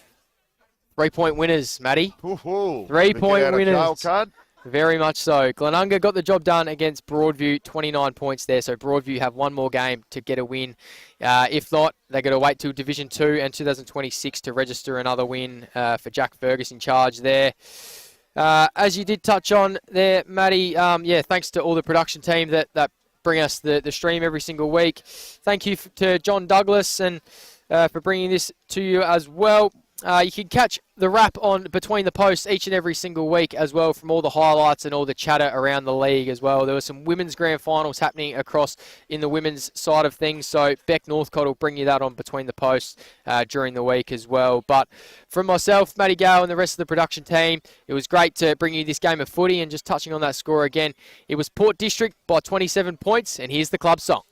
3-point winners, Matty. 3-point winners. Very much so. Glenunga got the job done against Broadview, 29 points there, so Broadview have one more game to get a win. If not, they're going to wait till Division 2 and 2026 to register another win for Jack Fergus in charge there. As you did touch on there, Matty, thanks to all the production team that bring us the stream every single week. Thank you to John Douglas and for bringing this to you as well. You can catch the wrap on Between the Posts each and every single week as well, from all the highlights and all the chatter around the league as well. There were some women's grand finals happening across in the women's side of things, so Beck Northcott will bring you that on Between the Posts during the week as well. But from myself, Matty Gale, and the rest of the production team, it was great to bring you this game of footy. And just touching on that score again, it was Port District by 27 points, and here's the club song.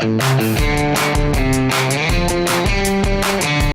Bye.